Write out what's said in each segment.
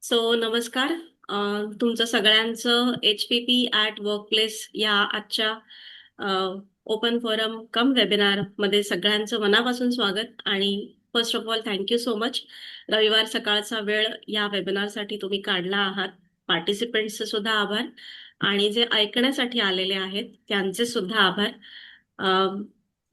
नमस्कार. तुमचं सगळ्यांचं HPP ॲट वर्कप्लेस या आजच्या ओपन फोरम कम वेबिनार मध्ये सगळ्यांचं मनापासून स्वागत आणि first of all thank you so much. रविवार सकाळचा वेळ या वेबिनारसाठी तुम्ही काढला आहात. पार्टिसिपेंट्सचे सुद्धा आभार आणि जे ऐकण्यासाठी आलेले आहेत त्यांचे सुद्धा आभार.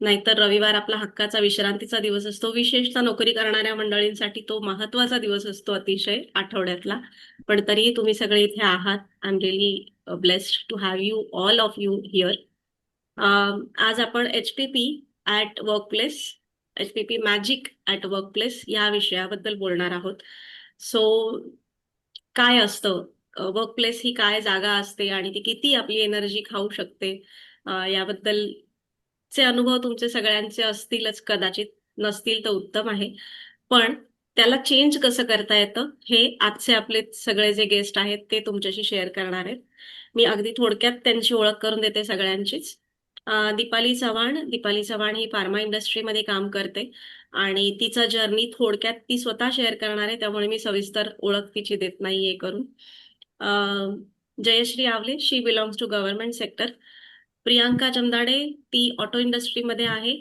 नाहीतर रविवार आपला हक्काचा विश्रांतीचा दिवस असतो. विशेषतः नोकरी करणाऱ्या मंडळींसाठी तो महत्वाचा दिवस असतो अतिशय आठवड्यातला. पण तरीही तुम्ही सगळे इथे आहात. I am really blessed to have you all of you here. आज आपण HPP at workplace, HPP magic at workplace या विषयाबद्दल बोलणार आहोत. सो काय असतं वर्कप्लेस, ही काय जागा असते आणि ती किती आपली एनर्जी खाऊ शकते, याबद्दलचे अनुभव तुमचे सगळ्यांचे असतीलच, कदाचित नसतील तर उत्तम आहे. पण त्याला चेंज कसं करता येतं हे आजचे आपले सगळे जे गेस्ट आहेत ते तुमच्याशी शेअर करणार आहेत. मी अगदी थोडक्यात त्यांची ओळख करून देते सगळ्यांचीच. दीपाली चव्हाण ही फार्मा इंडस्ट्रीमध्ये काम करते आणि तिचा जर्नी थोडक्यात ती स्वतः शेअर करणार आहे, त्यामुळे मी सविस्तर ओळख तिची देत नाहीये करून. Jayashree Awale, she belongs to government sector. Priyanka Jamdade, ती ऑटो इंडस्ट्रीमध्ये आहे.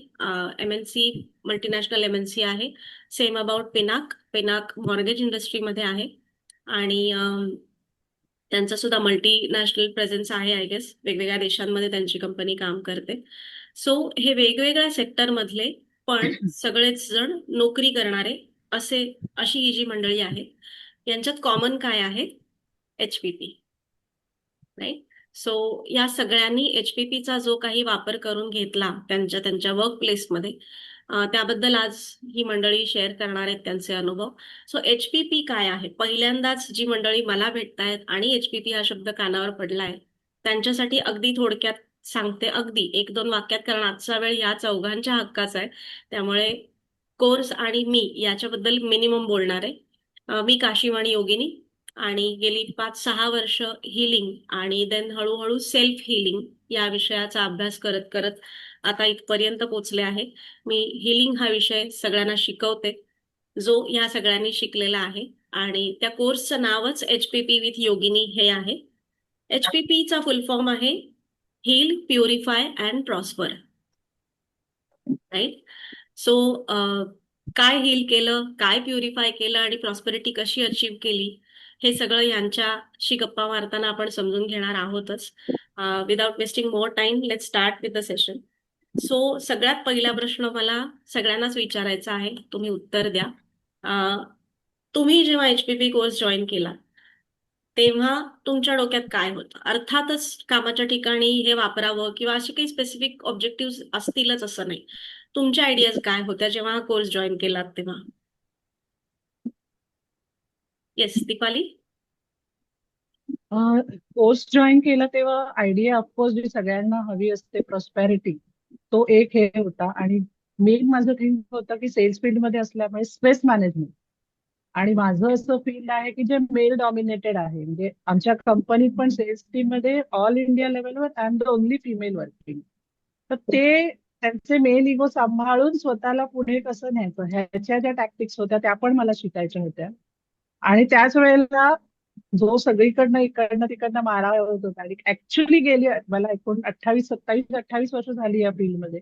MNC, मल्टीनॅशनल MNC आहे. सेम अबाउट पिनाक मॉर्गेज इंडस्ट्रीमध्ये आहे आणि त्यांचा सुद्धा मल्टीनॅशनल प्रेझेन्स आहे. आय गेस वेगवेगळ्या देशांमध्ये त्यांची कंपनी काम करते. सो हे वेगवेगळ्या सेक्टरमधले पण सगळेच जण नोकरी करणारे अशी ही जी मंडळी आहे, यांच्यात कॉमन काय आहे? HPP, right? सो या सगळ्यांनी HPPचा जो काही वापर करून घेतला त्यांच्या त्यांच्या वर्क प्लेसमध्ये, त्याबद्दल आज ही मंडळी शेअर करणार आहेत त्यांचे अनुभव. सो HPP काय आहे? पहिल्यांदाच जी मंडळी मला भेटतायत आणि HPP हा शब्द कानावर पडलाय, त्यांच्यासाठी अगदी थोडक्यात सांगते, अगदी एक दोन वाक्यात, कारण आजचा वेळ या चौघांच्या हक्काचा आहे. त्यामुळे कोर्स आणि मी याच्याबद्दल मिनिमम बोलणार आहे. मी काशीवाणी योगिनी आणि गेली 5-6 वर्ष हिलिंग आणि देन हळूहळू सेल्फ हिलिंग या विषयाचा अभ्यास करत करत आता इथपर्यंत पोहोचले आहे. मी हिलिंग हा विषय सगळ्यांना शिकवते, जो या सगळ्यांनी शिकलेला आहे, आणि त्या कोर्सचं नावच HPP विथ योगिनी हे आहे. HPPचा फुल फॉर्म आहे heal, purify and prosper, right? So काय हील केलं, काय प्युरिफाय केलं आणि प्रॉस्पेरिटी कशी अचीव केली, हे सगळं यांच्याशी गप्पा मारताना आपण समजून घेणार आहोतच. Without wasting more time, let start with the session. So सगळ्यात पहिला प्रश्न मला सगळ्यांनाच विचारायचा आहे, तुम्ही उत्तर द्या. तुम्ही जेव्हा HPP कोर्स जॉईन केला तेव्हा तुमच्या डोक्यात काय होतं? अर्थातच कामाच्या ठिकाणी हे वापरावं किंवा असे काही स्पेसिफिक ऑब्जेक्टिव्ह असतीलच असं नाही. तुमच्या आयडियाज काय होत्या जेव्हा हा कोर्स जॉईन केलात तेव्हा? येस, दीपाली. कोर्स जॉईन केला तेव्हा आयडिया ऑफकोर्स जी सगळ्यांना हवी असते, प्रॉस्पॅरिटी, तो एक हे होता. आणि मेन माझं थिंक होतं की सेल्स फील्ड मध्ये असल्यामुळे स्ट्रेस मॅनेजमेंट, आणि माझं असं फील्ड आहे की जे मेल डॉमिनेटेड आहे. म्हणजे आमच्या कंपनीत पण सेल्स टीम मध्ये ऑल इंडिया लेवलवर I am the only female working. तर ते त्यांचे मेल इगो सांभाळून स्वतःला पुढे कसं न्यायचं, ह्याच्या ज्या टॅक्टिक्स होत्या त्या पण मला शिकायच्या होत्या. आणि त्याच वेळेला जो सगळीकडनं इकडनं तिकडनं मारा होत होता, आणि ऍक्च्युली गेली मला 27-28 वर्ष झाली या फील्डमध्ये.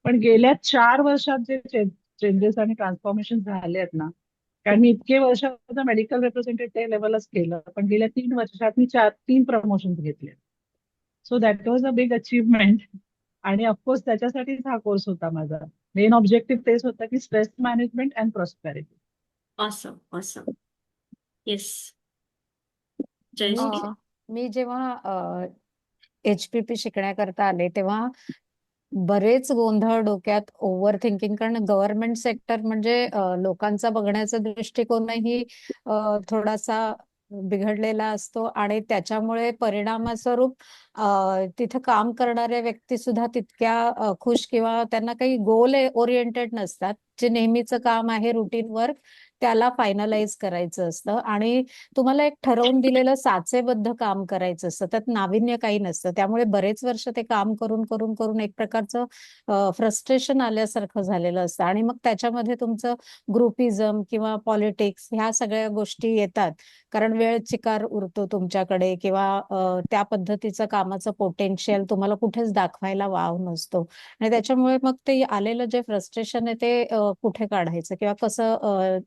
पण गेल्या 4 वर्षात जे चेंजेस आणि ट्रान्सफॉर्मेशन झाले आहेत ना, कारण मी इतके वर्ष मेडिकल रिप्रेझेंटेटिव्ह लेवलच केलं, पण गेल्या 3 वर्षात मी 3 प्रमोशन घेतले. So that was a big achievement. आणि ऑफकोर्स त्याच्यासाठीच हा कोर्स होता माझा. मेन ऑब्जेक्टिव्ह तेच होतं की stress management and prosperity. Awesome, awesome. Yes, मी जयश्री. मी जेव्हा HPP शिकण्याकरता आले तेव्हा बरेच गोंधळ डोक्यात, ओव्हर थिंकिंग. कारण गव्हर्नमेंट सेक्टर म्हणजे लोकांचा बघण्याचा दृष्टिकोनही थोडासा बिघडलेला असतो, आणि त्याच्यामुळे परिणामस्वरूप तिथे काम करणाऱ्या व्यक्ती सुद्धा तितक्या खुश किंवा त्यांना काही गोल ओरिएंटेड नसतात. जे नेहमीचं काम आहे, रुटीन वर्क, त्याला फायनलाइज करायचं असतं आणि तुम्हाला एक ठरवून दिलेलं साचेबद्ध काम करायचं असतं. त्यात नाविन्य काही नसतं. त्यामुळे बरेच वर्ष ते काम करून करून करून एक प्रकारचं फ्रस्ट्रेशन आल्यासारखं झालेलं असतं आणि मग त्याच्यामध्ये तुमचं ग्रुपिझम किंवा पॉलिटिक्स ह्या सगळ्या गोष्टी येतात. कारण वेळ चिकार उरतो तुमच्याकडे किंवा त्या पद्धतीचं कामाचं पोटेन्शियल तुम्हाला कुठेच दाखवायला वाव नसतो आणि त्याच्यामुळे मग ते आलेलं जे फ्रस्ट्रेशन आहे ते कुठे काढायचं किंवा कसं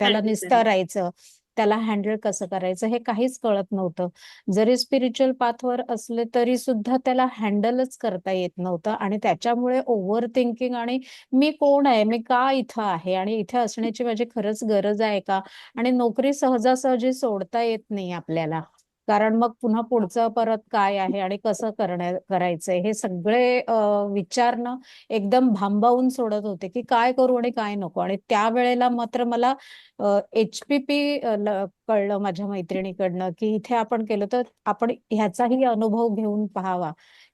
त्याला हँडल करायचं. निस्तारायचं, त्याला हँडल कसं करायचं हे काहीच कळत नव्हतं. जरी स्पिरिच्युअल पाथवर असले तरी सुद्धा त्याला हँडलच करता येत नव्हतं आणि त्याच्यामुळे ओव्हर थिंकिंग आणि मी कोण आहे, मी का इथं आहे आणि इथे असण्याची माझी खरंच गरज आहे का, आणि नोकरी सहजासहजी सोडता येत नाही आपल्याला. कारण मग पुन्हा पुढचं परत काय आहे आणि कसं करायचंय हे सगळे विचार ना एकदम भांबावून सोडत होते की काय करू आणि काय नको. आणि त्यावेळेला मात्र मला HPP कळलं माझ्या मैत्रिणीकडनं की इथे आपण केलं तर आपण ह्याचाही अनुभव घेऊन पाहावा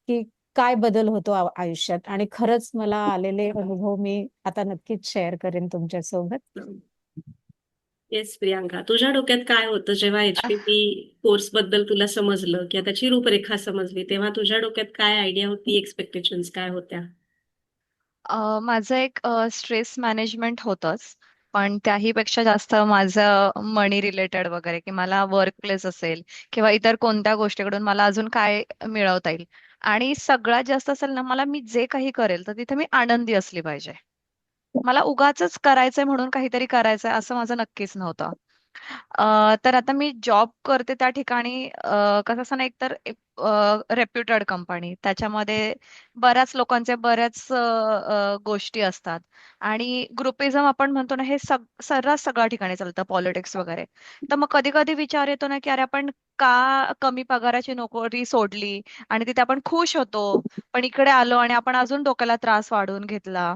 की काय बदल होतो आयुष्यात. आणि खरंच मला आलेले अनुभव मी आता नक्कीच शेअर करेन तुमच्यासोबत. येस प्रियांका, तुझ्या डोक्यात काय होतं जेव्हा HPP कोर्स बद्दल तुला समजलं किंवा त्याची रूपरेखा समजली, तेव्हा तुझ्या डोक्यात काय आयडिया होती, एक्सपेक्टेशन्स काय होत्या? माझं एक स्ट्रेस मॅनेजमेंट होतंच. पण त्याही पेक्षा जास्त माझं मनी रिलेटेड वगैरे, की मला वर्क प्लेस असेल किंवा इतर कोणत्या गोष्टीकडून मला अजून काय मिळवता येईल. आणि सगळ्यात जास्त असेल ना, मला मी जे काही करेल तर तिथे मी आनंदी असली पाहिजे. मला उगाचच करायचंय म्हणून काहीतरी करायचंय असं माझं नक्कीच नव्हतं. तर आता मी जॉब करते त्या ठिकाणी कसं असतं ना, एकतर रेप्युटेड कंपनी त्याच्यामध्ये बऱ्याच लोकांचे बऱ्याच गोष्टी असतात आणि ग्रुपिझम आपण म्हणतो ना, हे सर्रास सगळ्या ठिकाणी चालतं, पॉलिटिक्स वगैरे. तर मग कधी कधी विचार येतो ना, की अरे आपण का कमी पगाराची नोकरी सोडली आणि तिथे आपण खुश होतो, पण इकडे आलो आणि आपण अजून डोक्याला त्रास वाढवून घेतला.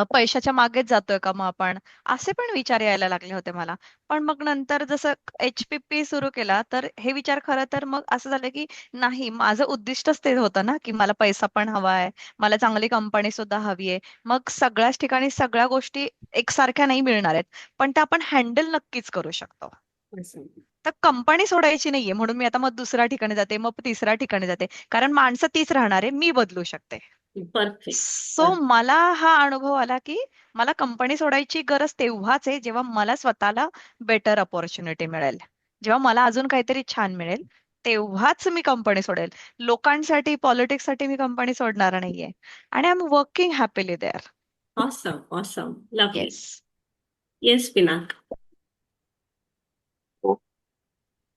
पैशाच्या मागेच जातोय का मग आपण, असे पण विचार यायला लागले होते मला. पण मग नंतर जसं HPP सुरू केला तर हे विचार खरं तर मग असं झालं की नाही, माझं उद्दिष्टच ते होतं ना, की मला पैसा पण हवाय, मला चांगली कंपनी सुद्धा हवी आहे. मग सगळ्याच ठिकाणी सगळ्या गोष्टी एकसारख्या नाही मिळणार आहेत, पण त्या आपण हँडल नक्कीच करू शकतो. असं. तर कंपनी सोडायची नाहीये म्हणून मी आता मग दुसऱ्या ठिकाणी जाते, मग तिसऱ्या ठिकाणी जाते, कारण माणसं तीच राहणार आहे, मी बदलू शकते. परफेक्ट. सो मला हा अनुभव आला की मला कंपनी सोडायची गरज तेव्हाच आहे जेव्हा मला स्वतःला बेटर अपॉर्च्युनिटी मिळेल, जेव्हा मला अजून काहीतरी छान मिळेल, तेव्हाच मी कंपनी सोडेल. लोकांसाठी पॉलिटिक्ससाठी मी कंपनी सोडणार नाहीये. आणि I am working happily there. Awesome, awesome, lovely. Yes. Yes Pinak.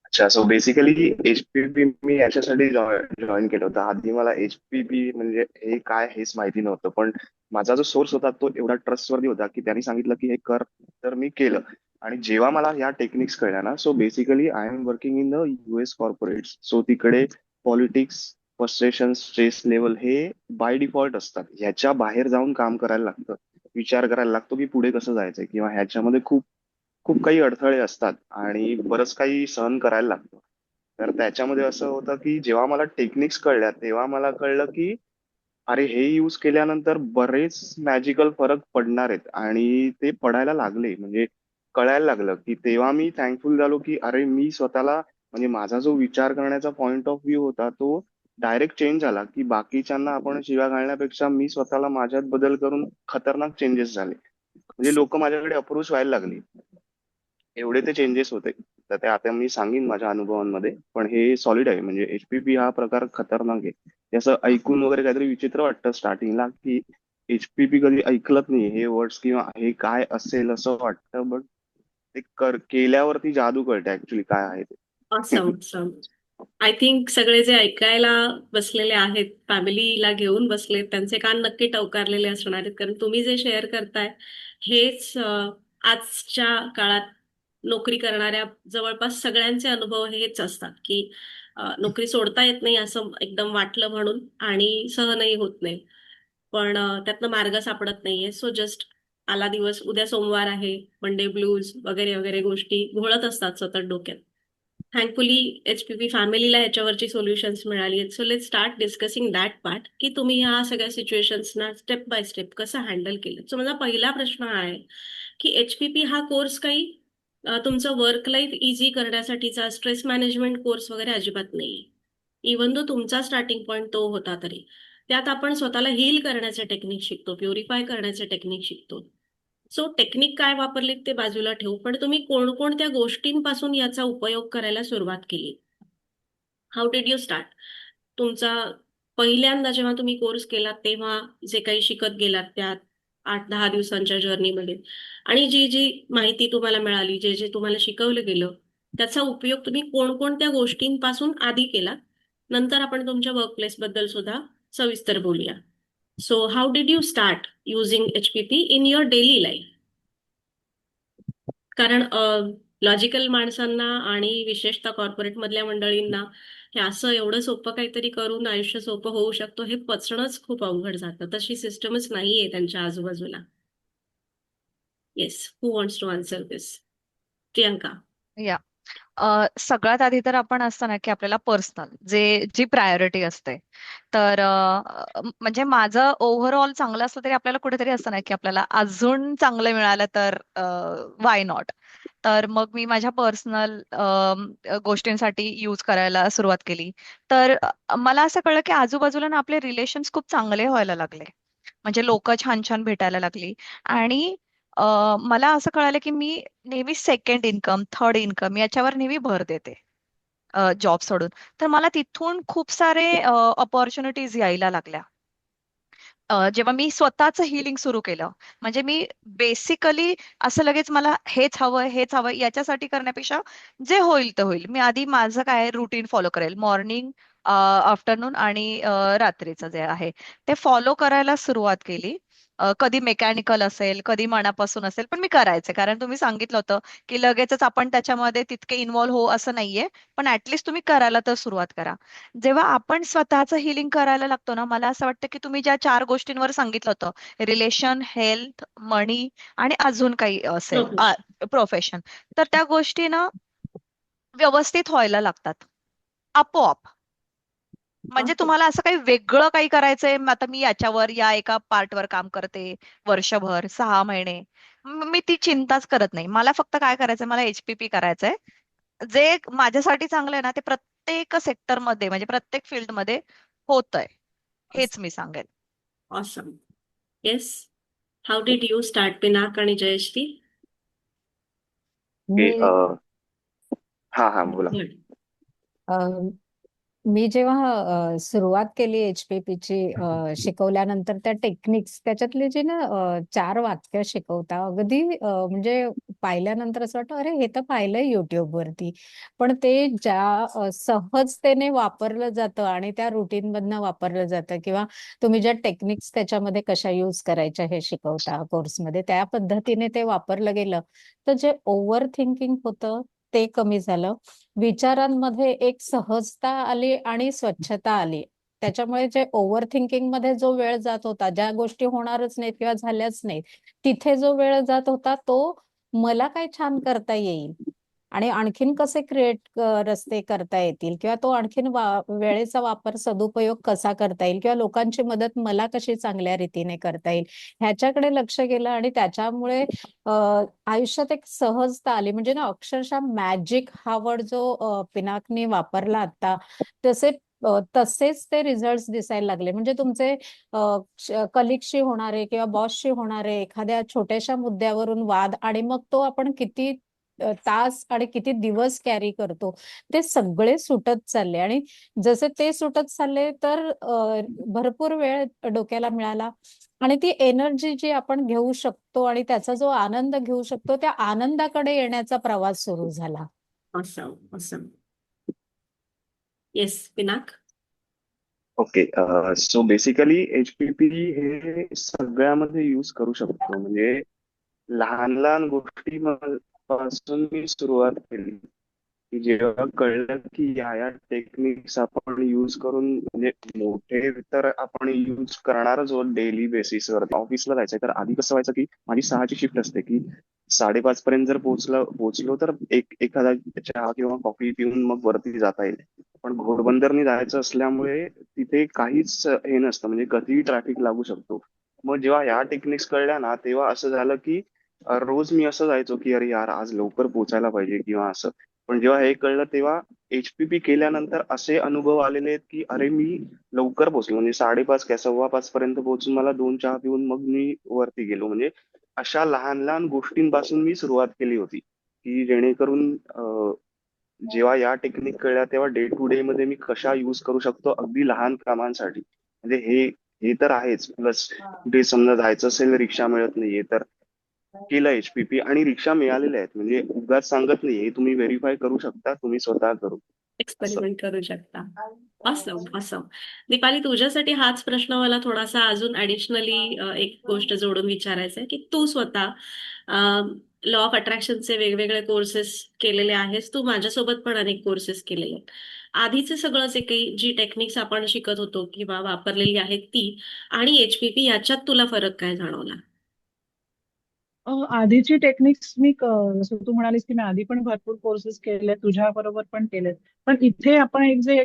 अच्छा, सो बेसिकली HPP मी याच्यासाठी जॉईन केलं होतं. आधी मला HPP म्हणजे हे काय हेच माहिती नव्हतं, पण माझा जो सोर्स होता तो एवढा ट्रस्टवर्दी होता की त्यांनी सांगितलं की हे कर, तर मी केलं. आणि जेव्हा मला या टेक्निक्स कळल्या ना, so basically I am working in the US corporate. So तिकडे पॉलिटिक्स, फ्रस्ट्रेशन, स्ट्रेस लेवल हे बाय डिफॉल्ट असतात. ह्याच्या बाहेर जाऊन काम करायला लागतं, विचार करायला लागतो की पुढे कसं जायचंय, किंवा ह्याच्यामध्ये खूप खूप काही अडथळे असतात आणि बरंच काही सहन करायला लागतं. तर त्याच्यामध्ये असं होतं की जेव्हा मला टेक्निक्स कळल्या तेव्हा मला कळलं की अरे, हे यूज केल्यानंतर बरेच मॅजिकल फरक पडणार आहेत, आणि ते पडायला लागले. म्हणजे कळायला लागलं की तेव्हा मी थँकफुल झालो की अरे, मी स्वतःला म्हणजे माझा जो विचार करण्याचा पॉइंट ऑफ व्ह्यू होता तो डायरेक्ट चेंज झाला, की बाकीच्यांना आपण शिव्या घालण्यापेक्षा मी स्वतःला माझ्यात बदल करून खतरनाक चेंजेस झाले. म्हणजे लोक माझ्याकडे अप्रोच व्हायला लागली. एवढे ते चेंजेस होते. तर ते आता मी सांगीन माझ्या अनुभवांमध्ये, पण हे सॉलिड आहे. म्हणजे HPP हा प्रकार खतरनाक आहे. हे असं ऐकून वगैरे काहीतरी विचित्र वाटतं स्टार्टिंगला, की HPP कधी ऐकलंच नाही हे वर्ड्स, किंवा हे काय असेल असं वाटतं. बट ते केल्यावरती जादू कळते ऍक्च्युली काय आहे ते. Awesome, awesome. आय थिंक सगळे जे ऐकायला बसलेले आहेत, फॅमिलीला घेऊन बसलेत, त्यांचे कान नक्की टवकारलेले असणार आहेत. कारण तुम्ही जे शेअर करताय हेच आजच्या काळात नोकरी करणाऱ्या जवळपास सगळ्यांचे अनुभव हेच असतात, की नोकरी सोडता येत नाही असं एकदम वाटलं म्हणून आणि सहनही होत नाही. पण त्यातनं मार्ग सापडत नाहीये. सो जस्ट आला दिवस, उद्या सोमवार आहे, मंडे ब्लूज वगैरे वगैरे गोष्टी घोळत असतात सतत डोक्यात. थँकफुली HPP फॅमिलीला ह्याच्यावरची सोल्युशन्स मिळाली आहेत. So let start discussing that part की तुम्ही ह्या सगळ्या सिच्युएशन्सना स्टेप बाय स्टेप कसं हँडल केलं. सो माझा पहिला प्रश्न हा आहे की HPP हा कोर्स काही तुमचं वर्क लाईफ इझी करण्यासाठीचा स्ट्रेस मॅनेजमेंट कोर्स वगैरे अजिबात नाहीये. इवन दो तुमचा स्टार्टिंग पॉईंट तो होता तरी त्यात आपण स्वतःला हील करण्याचे टेक्निक शिकतो, प्युरिफाय करण्याचे टेक्निक शिकतो. सो टेक्निक काय वापरलीत ते बाजूला ठेवू, पण तुम्ही कोणकोणत्या गोष्टींपासून याचा उपयोग करायला सुरुवात केली? How did you start? तुमचा पहिल्यांदा जेव्हा तुम्ही कोर्स केलात तेव्हा जे काही शिकत गेलात त्या 8-10 दिवसांच्या जर्नीमध्ये आणि जी जी माहिती तुम्हाला मिळाली, जे जे तुम्हाला शिकवलं गेलं, त्याचा उपयोग तुम्ही कोणकोणत्या गोष्टींपासून आधी केलात? नंतर आपण तुमच्या वर्कप्लेस बद्दल सुद्धा सविस्तर बोलूया. So how did you start using HPP in your daily life? कारण लॉजिकल माणसांना आणि विशेषतः कॉर्पोरेट मधल्या मंडळींना हे असं एवढं सोपं काहीतरी करून आयुष्य सोपं होऊ शकतो हे पचणंच खूप अवघड जातं. तशी सिस्टमच नाहीये त्यांच्या आजूबाजूला. Yes, who wants to answer this? Priyanka. या सगळ्यात आधी तर आपण असतं ना की आपल्याला पर्सनल जी प्रायोरिटी असते. तर म्हणजे माझं ओव्हरऑल चांगलं असलं तरी आपल्याला कुठेतरी असतं ना की आपल्याला अजून चांगलं मिळालं तर वाय नॉट. तर मग मी माझ्या पर्सनल गोष्टींसाठी यूज करायला सुरुवात केली. तर मला असं कळलं की आजूबाजूला ना आपले रिलेशन्स खूप चांगले व्हायला लागले. म्हणजे लोक छान छान भेटायला लागली. आणि मला असं कळालं की मी नेहमी सेकंड इन्कम, थर्ड इन्कम याच्यावर नेहमी भर देते जॉब सोडून. तर मला तिथून खूप सारे ऑपॉर्च्युनिटीज यायला लागल्या. जेव्हा मी स्वतःचं हिलिंग सुरू केलं, म्हणजे मी बेसिकली असं लगेच मला हेच हवं याच्यासाठी करण्यापेक्षा जे होईल ते होईल. मी आधी माझं काय रुटीन फॉलो करेल, मॉर्निंग, आफ्टरनून आणि रात्रीचं जे आहे ते फॉलो करायला सुरुवात केली. कधी मेकॅनिकल असेल, कधी मनापासून असेल, पण मी करायचे. कारण तुम्ही सांगितलं होतं की लगेचच आपण त्याच्यामध्ये तितके इन्व्हॉल्व हो असं नाहीये, पण ऍटलिस्ट तुम्ही करायला तर सुरुवात करा. जेव्हा आपण स्वतःचं हिलिंग करायला लागतो ना, मला असं वाटतं की तुम्ही ज्या 4 गोष्टींवर सांगितलं होतं, रिलेशन, हेल्थ, मनी आणि अजून काही असेल प्रोफेशन. प्रोफेशन, तर त्या गोष्टी ना व्यवस्थित व्हायला लागतात आपोआप. म्हणजे तुम्हाला असं काही वेगळं काही करायचंय, आता मी याच्यावर या एका पार्टवर काम करते वर्षभर, 6 महिने, मी ती चिंताच करत नाही. मला फक्त काय करायचंय, मला HPP करायचंय. जे माझ्यासाठी चांगलं आहे ना ते प्रत्येक सेक्टरमध्ये म्हणजे प्रत्येक फील्डमध्ये होतंय, हेच मी सांगेन. Awesome. Yes, how did you start, Pinak आणि जयश्री? ओके. मी हा हा बोला. अ, मी जेव्हा सुरुवात केली HPPची शिकवल्यानंतर त्या टेक्निक्स त्याच्यातले जे ना 4 वाक्य शिकवता अगदी म्हणजे पाहिल्यानंतर असं वाटतं अरे हे तर पाहिलंय YouTube वरती. पण ते ज्या सहजतेने वापरलं जातं आणि त्या रुटीन मधनं वापरलं जातं किंवा तुम्ही ज्या टेक्निक्स त्याच्यामध्ये कशा यूज करायच्या हे शिकवता कोर्समध्ये त्या पद्धतीने ते वापरलं गेलं तर जे ओव्हर थिंकिंग होतं ते कमी झालं. विचारांमध्ये एक सहजता आली आणि स्वच्छता आली. त्याच्यामुळे जे ओव्हर थिंकिंग मध्ये जो वेळ जात होता, ज्या गोष्टी होणारच नाहीत किंवा झाल्याच नाहीत, तिथे जो वेळ जात होता तो मला काय छान करता येईल आणि आणखीन कसे रस्ते करता येतील किंवा तो आणखीन वेळेचा वापर सदुपयोग कसा करता येईल किंवा लोकांची मदत मला कशी चांगल्या रीतीने करता येईल ह्याच्याकडे लक्ष गेलं आणि त्याच्यामुळे आयुष्यात एक सहजता आली. म्हणजे ना अक्षरशः मॅजिक हा वर्ड जो पिनाकने वापरला आता तसे तसेच ते रिझल्ट दिसायला लागले. म्हणजे तुमचे कलिगशी होणारे किंवा बॉसशी होणारे एखाद्या छोट्याशा मुद्द्यावरून वाद आणि मग तो आपण किती तास आणि किती दिवस कॅरी करतो ते सगळे सुटत चालले आणि जसे ते सुटत चालले तर भरपूर वेळ डोक्याला मिळाला आणि ती एनर्जी जी आपण घेऊ शकतो आणि त्याचा जो आनंद घेऊ शकतो त्या आनंदाकडे येण्याचा प्रवास सुरू झाला. Awesome, awesome. Yes, Pinak. Okay. So basically HPP हे सगळ्यामध्ये यूज करू शकतो. म्हणजे लहान लहान गोष्टी पासून मी सुरुवात केली. की जेव्हा कळलं की या टेक्निक्स आपण यूज करून म्हणजे मोठे तर आपण यूज करणारच आहोत डेली बेसिसवर. ऑफिसला जायचंय तर आधी कसं व्हायचं की माझी 6ची शिफ्ट असते की 5:30 पर्यंत जर पोहोचलो तर एखादा चहा किंवा कॉफी पिऊन मग वरती जाता येईल. पण घोडबंदरनी जायचं असल्यामुळे तिथे काहीच हे नसतं, म्हणजे कधीही ट्रॅफिक लागू शकतो. मग जेव्हा ह्या टेक्निक्स कळल्या ना तेव्हा असं झालं की रोज मी असं जायचो की अरे यार आज लवकर पोहोचायला पाहिजे किंवा असं. पण जेव्हा हे कळलं तेव्हा एचपीपी केल्यानंतर असे अनुभव आलेले आहेत की अरे मी लवकर पोहोचलो, म्हणजे 5:30 काय 5:15 पर्यंत पोहोचून मला 2 चहा पिऊन मग मी वरती गेलो. म्हणजे अशा लहान लहान गोष्टींपासून मी सुरुवात केली होती की जेणेकरून जेव्हा या टेक्निक कळल्या तेव्हा डे टू डे मध्ये मी कशा यूज करू शकतो अगदी लहान कामांसाठी. म्हणजे हे हे तर आहेच. प्लस कुठे समजा जायचं असेल रिक्षा मिळत नाहीये तर केलं एचपीपी आणि रिक्षा मिळालेल्या आहेत. म्हणजे उगाच सांगत नाही, हे तुम्ही व्हेरीफाय करू शकता, तुम्ही स्वतः करू असं. एक्सपेरिमेंट करू शकता. असं असं दीपाली, तुझ्यासाठी हाच प्रश्न मला थोडासा अजून ऍडिशनली एक गोष्ट जोडून विचारायचं आहे की तू स्वतः लॉ ऑफ अट्रॅक्शनचे वेगवेगळे कोर्सेस केलेले आहेस. तू माझ्यासोबत पण अनेक कोर्सेस केलेले आहेत. आधीचे सगळं जे काही जी टेक्निक्स आपण शिकत होतो किंवा वापरलेली आहेत ती आणि एचपीपी याच्यात तुला फरक काय जाणवला? आधीची टेक्निक्स जसं तू म्हणालीस की मी आधी पण भरपूर कोर्सेस केले, तुझ्या बरोबर पण केलेत. पण इथे आपण एक जे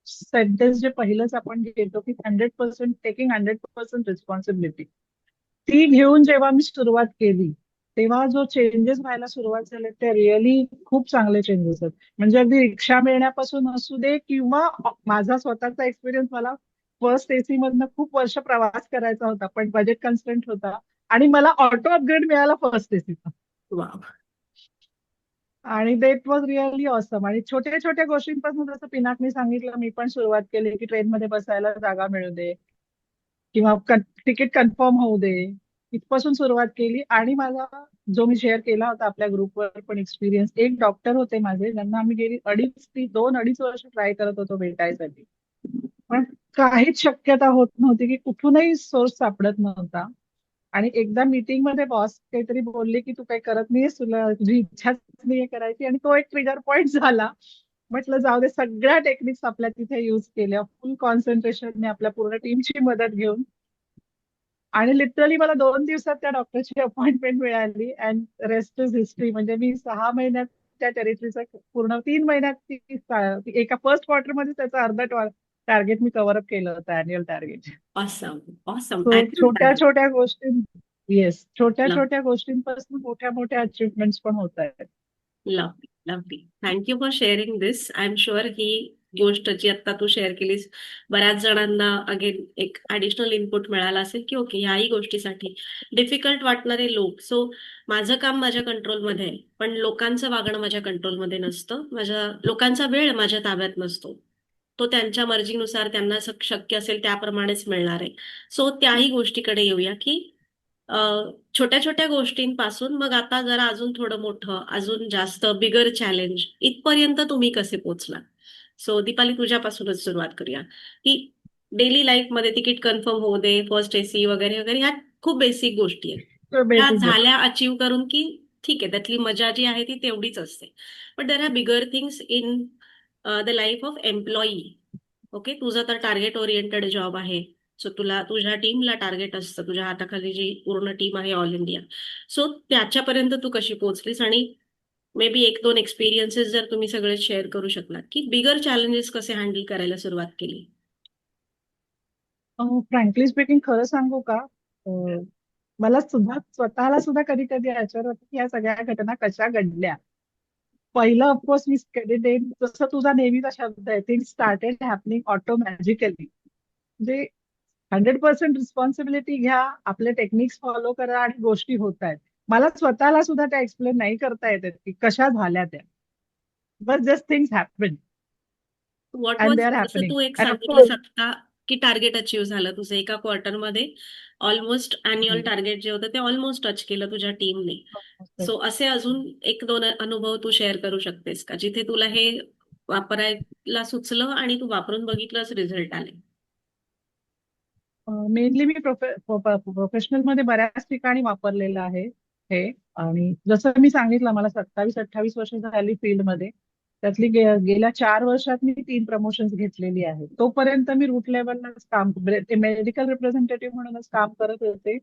सेंटेन्स जे पहिलंच आपण घेतो की 100% टेकिंग 100% रिस्पॉन्सिबिलिटी, ती घेऊन जेव्हा मी सुरुवात केली तेव्हा जो चेंजेस व्हायला सुरुवात झाले ते रिअली खूप चांगले चेंजेस आहेत. म्हणजे अगदी रिक्षा मिळण्यापासून असू दे किंवा माझा स्वतःचा एक्सपिरियन्स, मला फर्स्ट एसी मधनं खूप वर्ष प्रवास करायचा होता पण बजेट कन्स्ट्रेंट होता आणि मला ऑटो अपग्रेड मिळाला फर्स्ट एसीचा. वा. आणि देट वॉज रिअली ऑसम. आणि छोट्या छोट्या गोष्टींपासून जसं पिनाकने सांगितलं मी पण सुरुवात केली की ट्रेनमध्ये बसायला जागा मिळू दे किंवा तिकीट कन्फर्म होऊ दे, इथपासून सुरुवात केली. आणि माझा जो मी शेअर केला होता आपल्या ग्रुपवर पण एक्सपिरियन्स, एक डॉक्टर होते माझे ज्यांना आम्ही गेली 2-2.5 वर्ष ट्राय करत होतो भेटायसाठी, पण काहीच शक्यता होत नव्हती की कुठूनही सोर्स सापडत नव्हता. आणि एकदा मीटिंग मध्ये बॉस काहीतरी बोलले की तू काही करत नाहीयेस, तुला तुझी इच्छाच नाहीये करायची, आणि तो एक ट्रिगर पॉइंट झाला. म्हटलं जाऊ दे, सगळ्या टेक्निक्स आपल्या तिथे युज केल्या फुल कॉन्सन्ट्रेशनने आपल्या पूर्ण टीमची मदत घेऊन. आणि लिटरली मला 2 दिवसात त्या डॉक्टरची अपॉइंटमेंट मिळाली अँड रेस्ट इज हिस्ट्री. म्हणजे मी 6 महिन्यात त्या टेरिटरीचा पूर्ण 3 महिन्यात एका फर्स्ट क्वार्टर मध्ये त्याचा अर्धा टार्गेट मी कव्हर अप केलं होतं, annual target. Awesome awesome. So छोट्या छोट्या गोष्टी, येस, छोट्या लव छोट्या गोष्टींपासून मोठ्या मोठ्या अचिव्हमेंट्स पण होत आहेत. Lovely lovely. Thank you for sharing this. I am sure ही गोष्ट जी आता तू शेअर केलीस बऱ्याच जणांना अगेन एक ऍडिशनल इनपुट मिळाला असेल की ओके ह्याही गोष्टीसाठी डिफिकल्ट वाटणारे लोक. सो माझं काम माझ्या कंट्रोलमध्ये आहे पण लोकांचं वागणं माझ्या कंट्रोलमध्ये नसतं. माझ्या लोकांचा वेळ माझ्या ताब्यात नसतो. तो त्यांच्या मर्जीनुसार त्यांना शक्य असेल त्याप्रमाणेच मिळणार आहे. सो त्याही गोष्टीकडे येऊया की छोट्या छोट्या गोष्टींपासून मग आता जरा अजून थोडं मोठं अजून जास्त बिगर चॅलेंज इथपर्यंत तुम्ही कसे पोहोचला? सो दीपाली, तुझ्यापासूनच सुरुवात करूया की डेली लाईफ मध्ये तिकीट कन्फर्म होऊ दे, फर्स्ट एसी वगैरे वगैरे, ह्या खूप बेसिक गोष्टी आहेत. त्या बेसिक गोष्ट. झाल्या अचीव करून की ठीक आहे, त्यातली मजा जी आहे ती तेवढीच असते. But there are bigger things in the life of employee. Okay, तुझं तर टार्गेट ओरिएंटेड जॉब आहे. सो तुला तुझ्या टीमला टार्गेट असतं, तुझ्या हाताखाली जी पूर्ण टीम आहे ऑल इंडिया. सो त्याच्यापर्यंत तू कशी पोहोचलीस आणि मे बी 1-2 एक्सपिरियन्सेस जर तुम्ही सगळे शेअर करू शकलात की बिगर चॅलेंजेस कसे हँडल करायला सुरुवात केली? फ्रँकली स्पीकिंग खरं सांगू का, मला सुद्धा स्वतःला सुद्धा कधी कधी आश्चर्य होतं की या सगळ्या घटना कशा घडल्या. पहिलं ऑफकोर्स मी देईन जसं तुझा नेहमीचा शब्द आहे, थिंग स्टार्टेड हॅपनिंग ऑटोमॅजिकली. म्हणजे 100% रिस्पॉन्सिबिलिटी घ्या, आपले टेक्निक्स फॉलो करा आणि गोष्टी होत आहेत. मला स्वतःला सुद्धा त्या एक्सप्लेन नाही करता येतात की कशा झाल्या त्या, but just things happen what and was, they are जसं हॅपनिंग. तू एक अँड सांगितलंस आता की टार्गेट अचीव्ह झालं तुझं एका क्वार्टरमध्ये, ऑलमोस्ट अॅन्युअल टार्गेट जे होतं ते ऑलमोस्ट टच केलं तुझ्या टीमने. सो असे अजून 1-2 अनुभव तू शेअर करू शकतेस का जिथे तुला हे वापरायला सुचलं आणि तू वापरून बघितलंच, रिझल्ट आले? मेनली मी प्रोफेशनल मध्ये बऱ्याच ठिकाणी वापरलेलं आहे हे. आणि जसं मी सांगितलं मला 27-28 वर्ष झाली फील्डमध्ये. त्यातली गेल्या 4 वर्षात मी 3 प्रमोशन्स घेतलेली आहेत. तोपर्यंत मी रूट लेवललाच काम, ते मेडिकल रिप्रेझेंटेटिव्ह म्हणूनच काम करत होते.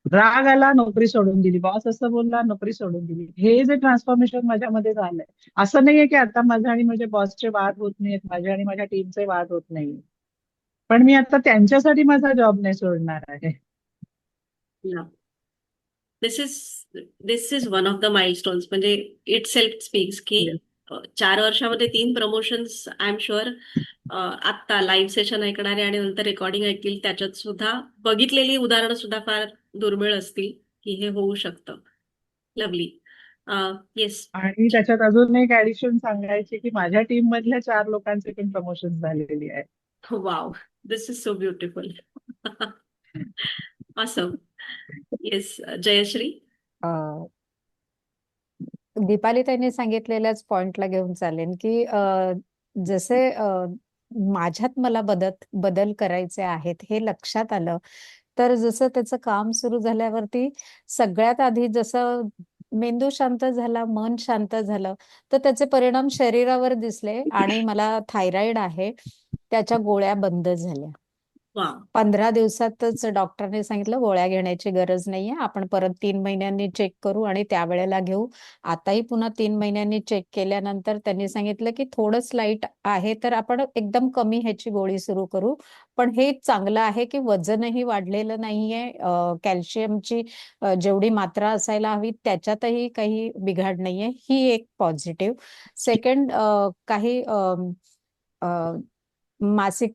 राग आला, नोकरी सोडून दिली. बॉस असं बोलला, नोकरी सोडून दिली. हे जे ट्रान्सफॉर्मेशन माझ्यामध्ये झालंय, असं नाहीये की आता माझ्या आणि माझ्या बॉसचे वाद होत नाहीत, माझ्या आणि माझ्या टीमचे वाद होत नाही. पण मी आता त्यांच्यासाठी माझा जॉब नाही सोडणार आहे. This is this is one of the milestones. म्हणजे इट सेल्फ स्पीक्स की Yes. 4 वर्षामध्ये 3 प्रमोशन्स. आय एम शुअर आत्ता लाईव्ह सेशन ऐकणारे आणि नंतर रेकॉर्डिंग ऐकतील त्याच्यात सुद्धा बघितलेली उदाहरणं सुद्धा फार दुर्मिळ असतील की हे होऊ शकतं. लवली. येस. आणि त्याच्यात अजून एक ऍडिशन सांगायची की माझ्या टीम मधल्या 4 लोकांचे पण प्रमोशन झालेली आहे. Wow, this is so beautiful. असं. येस, जयश्री. दीपाली त्यांनी सांगितलेल्याच पॉइंटला घेऊन चालेन की जसे माझ्यात मला बदल करायचे आहेत हे लक्षात आलं, तर जसं त्याचं काम सुरू झाल्यावरती सगळ्यात आधी जसं मेंदू शांत झाला, मन शांत झालं, तर त्याचे परिणाम शरीरावर दिसले आणि मला थायरॉइड आहे त्याच्या गोळ्या बंद झाल्या. वा. 15 दिवसातच डॉक्टरने सांगितलं गोळ्या घेण्याची गरज नाहीये, आपण परत 3 महिन्यांनी चेक करू आणि त्यावेळेला घेऊ. आताही पुन्हा 3 महिन्यांनी चेक केल्यानंतर त्यांनी सांगितलं की थोडं स्लाईट आहे, तर आपण एकदम कमी ह्याची गोळी सुरू करू. पण हे चांगलं आहे की वजनही वाढलेलं नाहीये, कॅल्शियमची जेवढी मात्रा असायला हवी त्याच्यातही काही बिघाड नाहीये, ही एक पॉझिटिव्ह. सेकंड, काही मासिक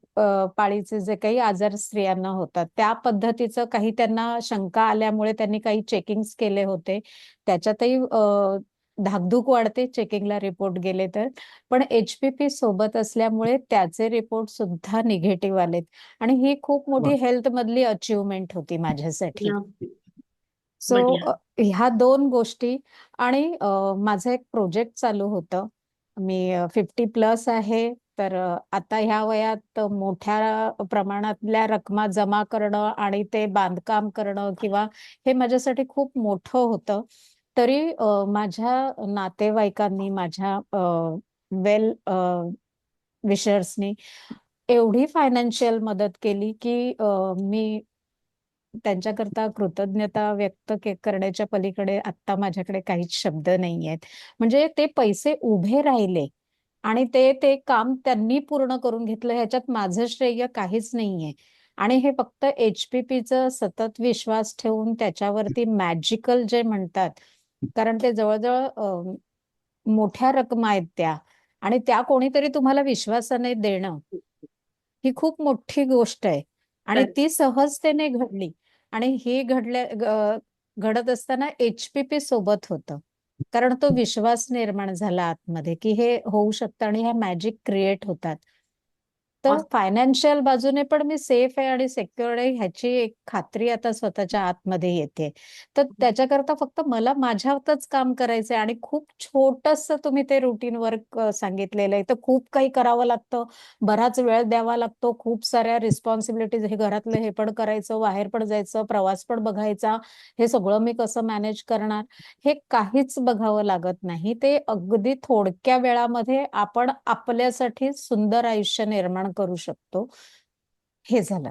पाळीचे जे काही आजार स्त्रियांना होतात त्या पद्धतीचं काही त्यांना शंका आल्यामुळे त्यांनी काही चेकिंग्स केले होते. त्याच्यातही धाकधूक वाढते चेकिंगला रिपोर्ट गेले तर. पण HPP सोबत असल्यामुळे त्याचे रिपोर्ट सुद्धा निगेटिव्ह आलेत आणि ही खूप मोठी हेल्थ मधली अचिव्हमेंट होती माझ्यासाठी. सो बढिया. ह्या 2 गोष्टी आणि माझं एक प्रोजेक्ट चालू होतं. मी 50+ आहे, तर आता ह्या वयात मोठ्या प्रमाणातल्या रकमा जमा करणं आणि ते बांधकाम करणं किंवा हे माझ्यासाठी खूप मोठं होतं. तरी माझ्या नातेवाईकांनी, माझ्या वेल विशर्सनी एवढी फायनान्शियल मदत केली की मी त्यांच्याकरता कृतज्ञता व्यक्त करण्याच्या पलीकडे आता माझ्याकडे काहीच शब्द नाही आहेत. म्हणजे ते पैसे उभे राहिले आणि ते काम त्यांनी पूर्ण करून घेतलं, ह्याच्यात माझं श्रेय काहीच नाहीये. आणि हे फक्त HPPचं सतत विश्वास ठेवून त्याच्यावरती मॅजिकल जे म्हणतात, कारण ते जवळजवळ मोठ्या रकमा आहेत त्या आणि त्या कोणीतरी तुम्हाला विश्वासाने देणं ही खूप मोठी गोष्ट आहे आणि ती सहजतेने घडली. आणि हे घडत असताना HPP सोबत होतं, कारण तो विश्वास निर्माण झाला आतमध्ये की हे होऊ शकतं आणि ह्या मॅजिक क्रिएट होतात. तर फायनान्शियल बाजूने पण मी सेफ आहे आणि सेक्युअर्ड आहे ह्याची एक खात्री आता स्वतःच्या आतमध्ये येते. तर त्याच्याकरता फक्त मला माझ्यातच काम करायचंय आणि खूप छोटंसं तुम्ही ते रुटीन वर्क सांगितलेलं आहे. तर खूप काही करावं लागतं, बराच वेळ द्यावा लागतो, खूप साऱ्या रिस्पॉन्सिबिलिटीज, हे घरातलं हे पण करायचं, बाहेर पण जायचं, प्रवास पण बघायचा, हे सगळं मी कसं मॅनेज करणार, हे काहीच बघावं लागत नाही. ते अगदी थोडक्या वेळामध्ये आपण आपल्यासाठी सुंदर आयुष्य निर्माण करू शकतो. हे झालं.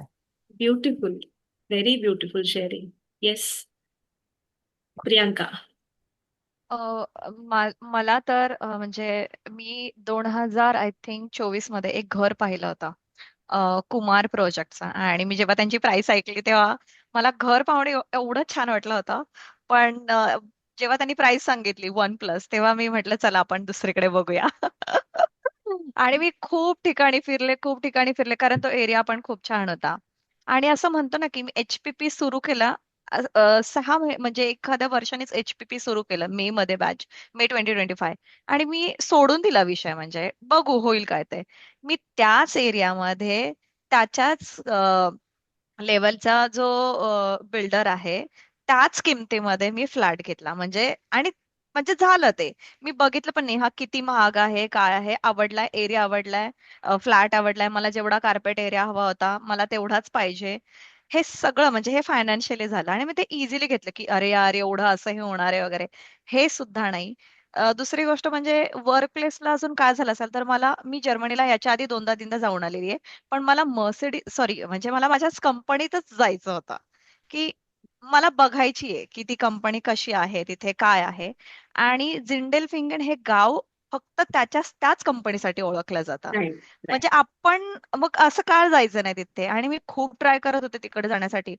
Beautiful. Very beautiful sharing. Yes, Priyanka. मला तर म्हणजे मी 2000 आय थिंक 24 मध्ये एक घर पाहिलं होतं, कुमार प्रोजेक्टचा. आणि मी जेव्हा त्यांची प्राइस ऐकली तेव्हा मला घर पाहून एवढं छान वाटलं होतं. पण जेव्हा त्यांनी प्राइस सांगितली 1+, तेव्हा मी म्हटलं चला आपण दुसरीकडे बघूया. आणि मी खूप ठिकाणी फिरले, कारण तो एरिया पण खूप छान होता. आणि असं म्हणतो ना की मी HPP सुरू केला, 6 म्हणजे एखाद्या वर्षानेच HPP सुरू केलं, मे 2025. आणि मी सोडून दिला विषय, म्हणजे बघू होईल काय ते. मी त्याच एरियामध्ये त्याच्याच लेवलचा जो बिल्डर आहे त्याच किमतीमध्ये मी फ्लॅट घेतला. म्हणजे झालं ते. मी बघितलं पण नाही हा किती महाग आहे, काय आहे, आवडलाय, एरिया आवडलाय, फ्लॅट आवडलाय, मला जेवढा कार्पेट एरिया हवा होता मला तेवढाच पाहिजे. हे सगळं म्हणजे हे फायनान्शियली झालं आणि मी ते इझिली घेतलं की अरे यार एवढं असं हे होणार आहे वगैरे. हे सुद्धा नाही. दुसरी गोष्ट म्हणजे वर्क प्लेसला अजून काय झालं असेल तर मी जर्मनीला याच्या आधी 2दा-3दा जाऊन आलेली आहे. पण मला सॉरी म्हणजे मला माझ्याच कंपनीतच जायचं होतं, की मला बघायची आहे, की ती कंपनी कशी आहे, तिथे काय आहे आणि जिंडेलफिंगन हे गाव फक्त त्याच कंपनीसाठी ओळखलं जातं. राईट म्हणजे राईट. आपण मग असं का जायचं नाही तिथे आणि मी खूप ट्राय करत होते तिकडे जाण्यासाठी.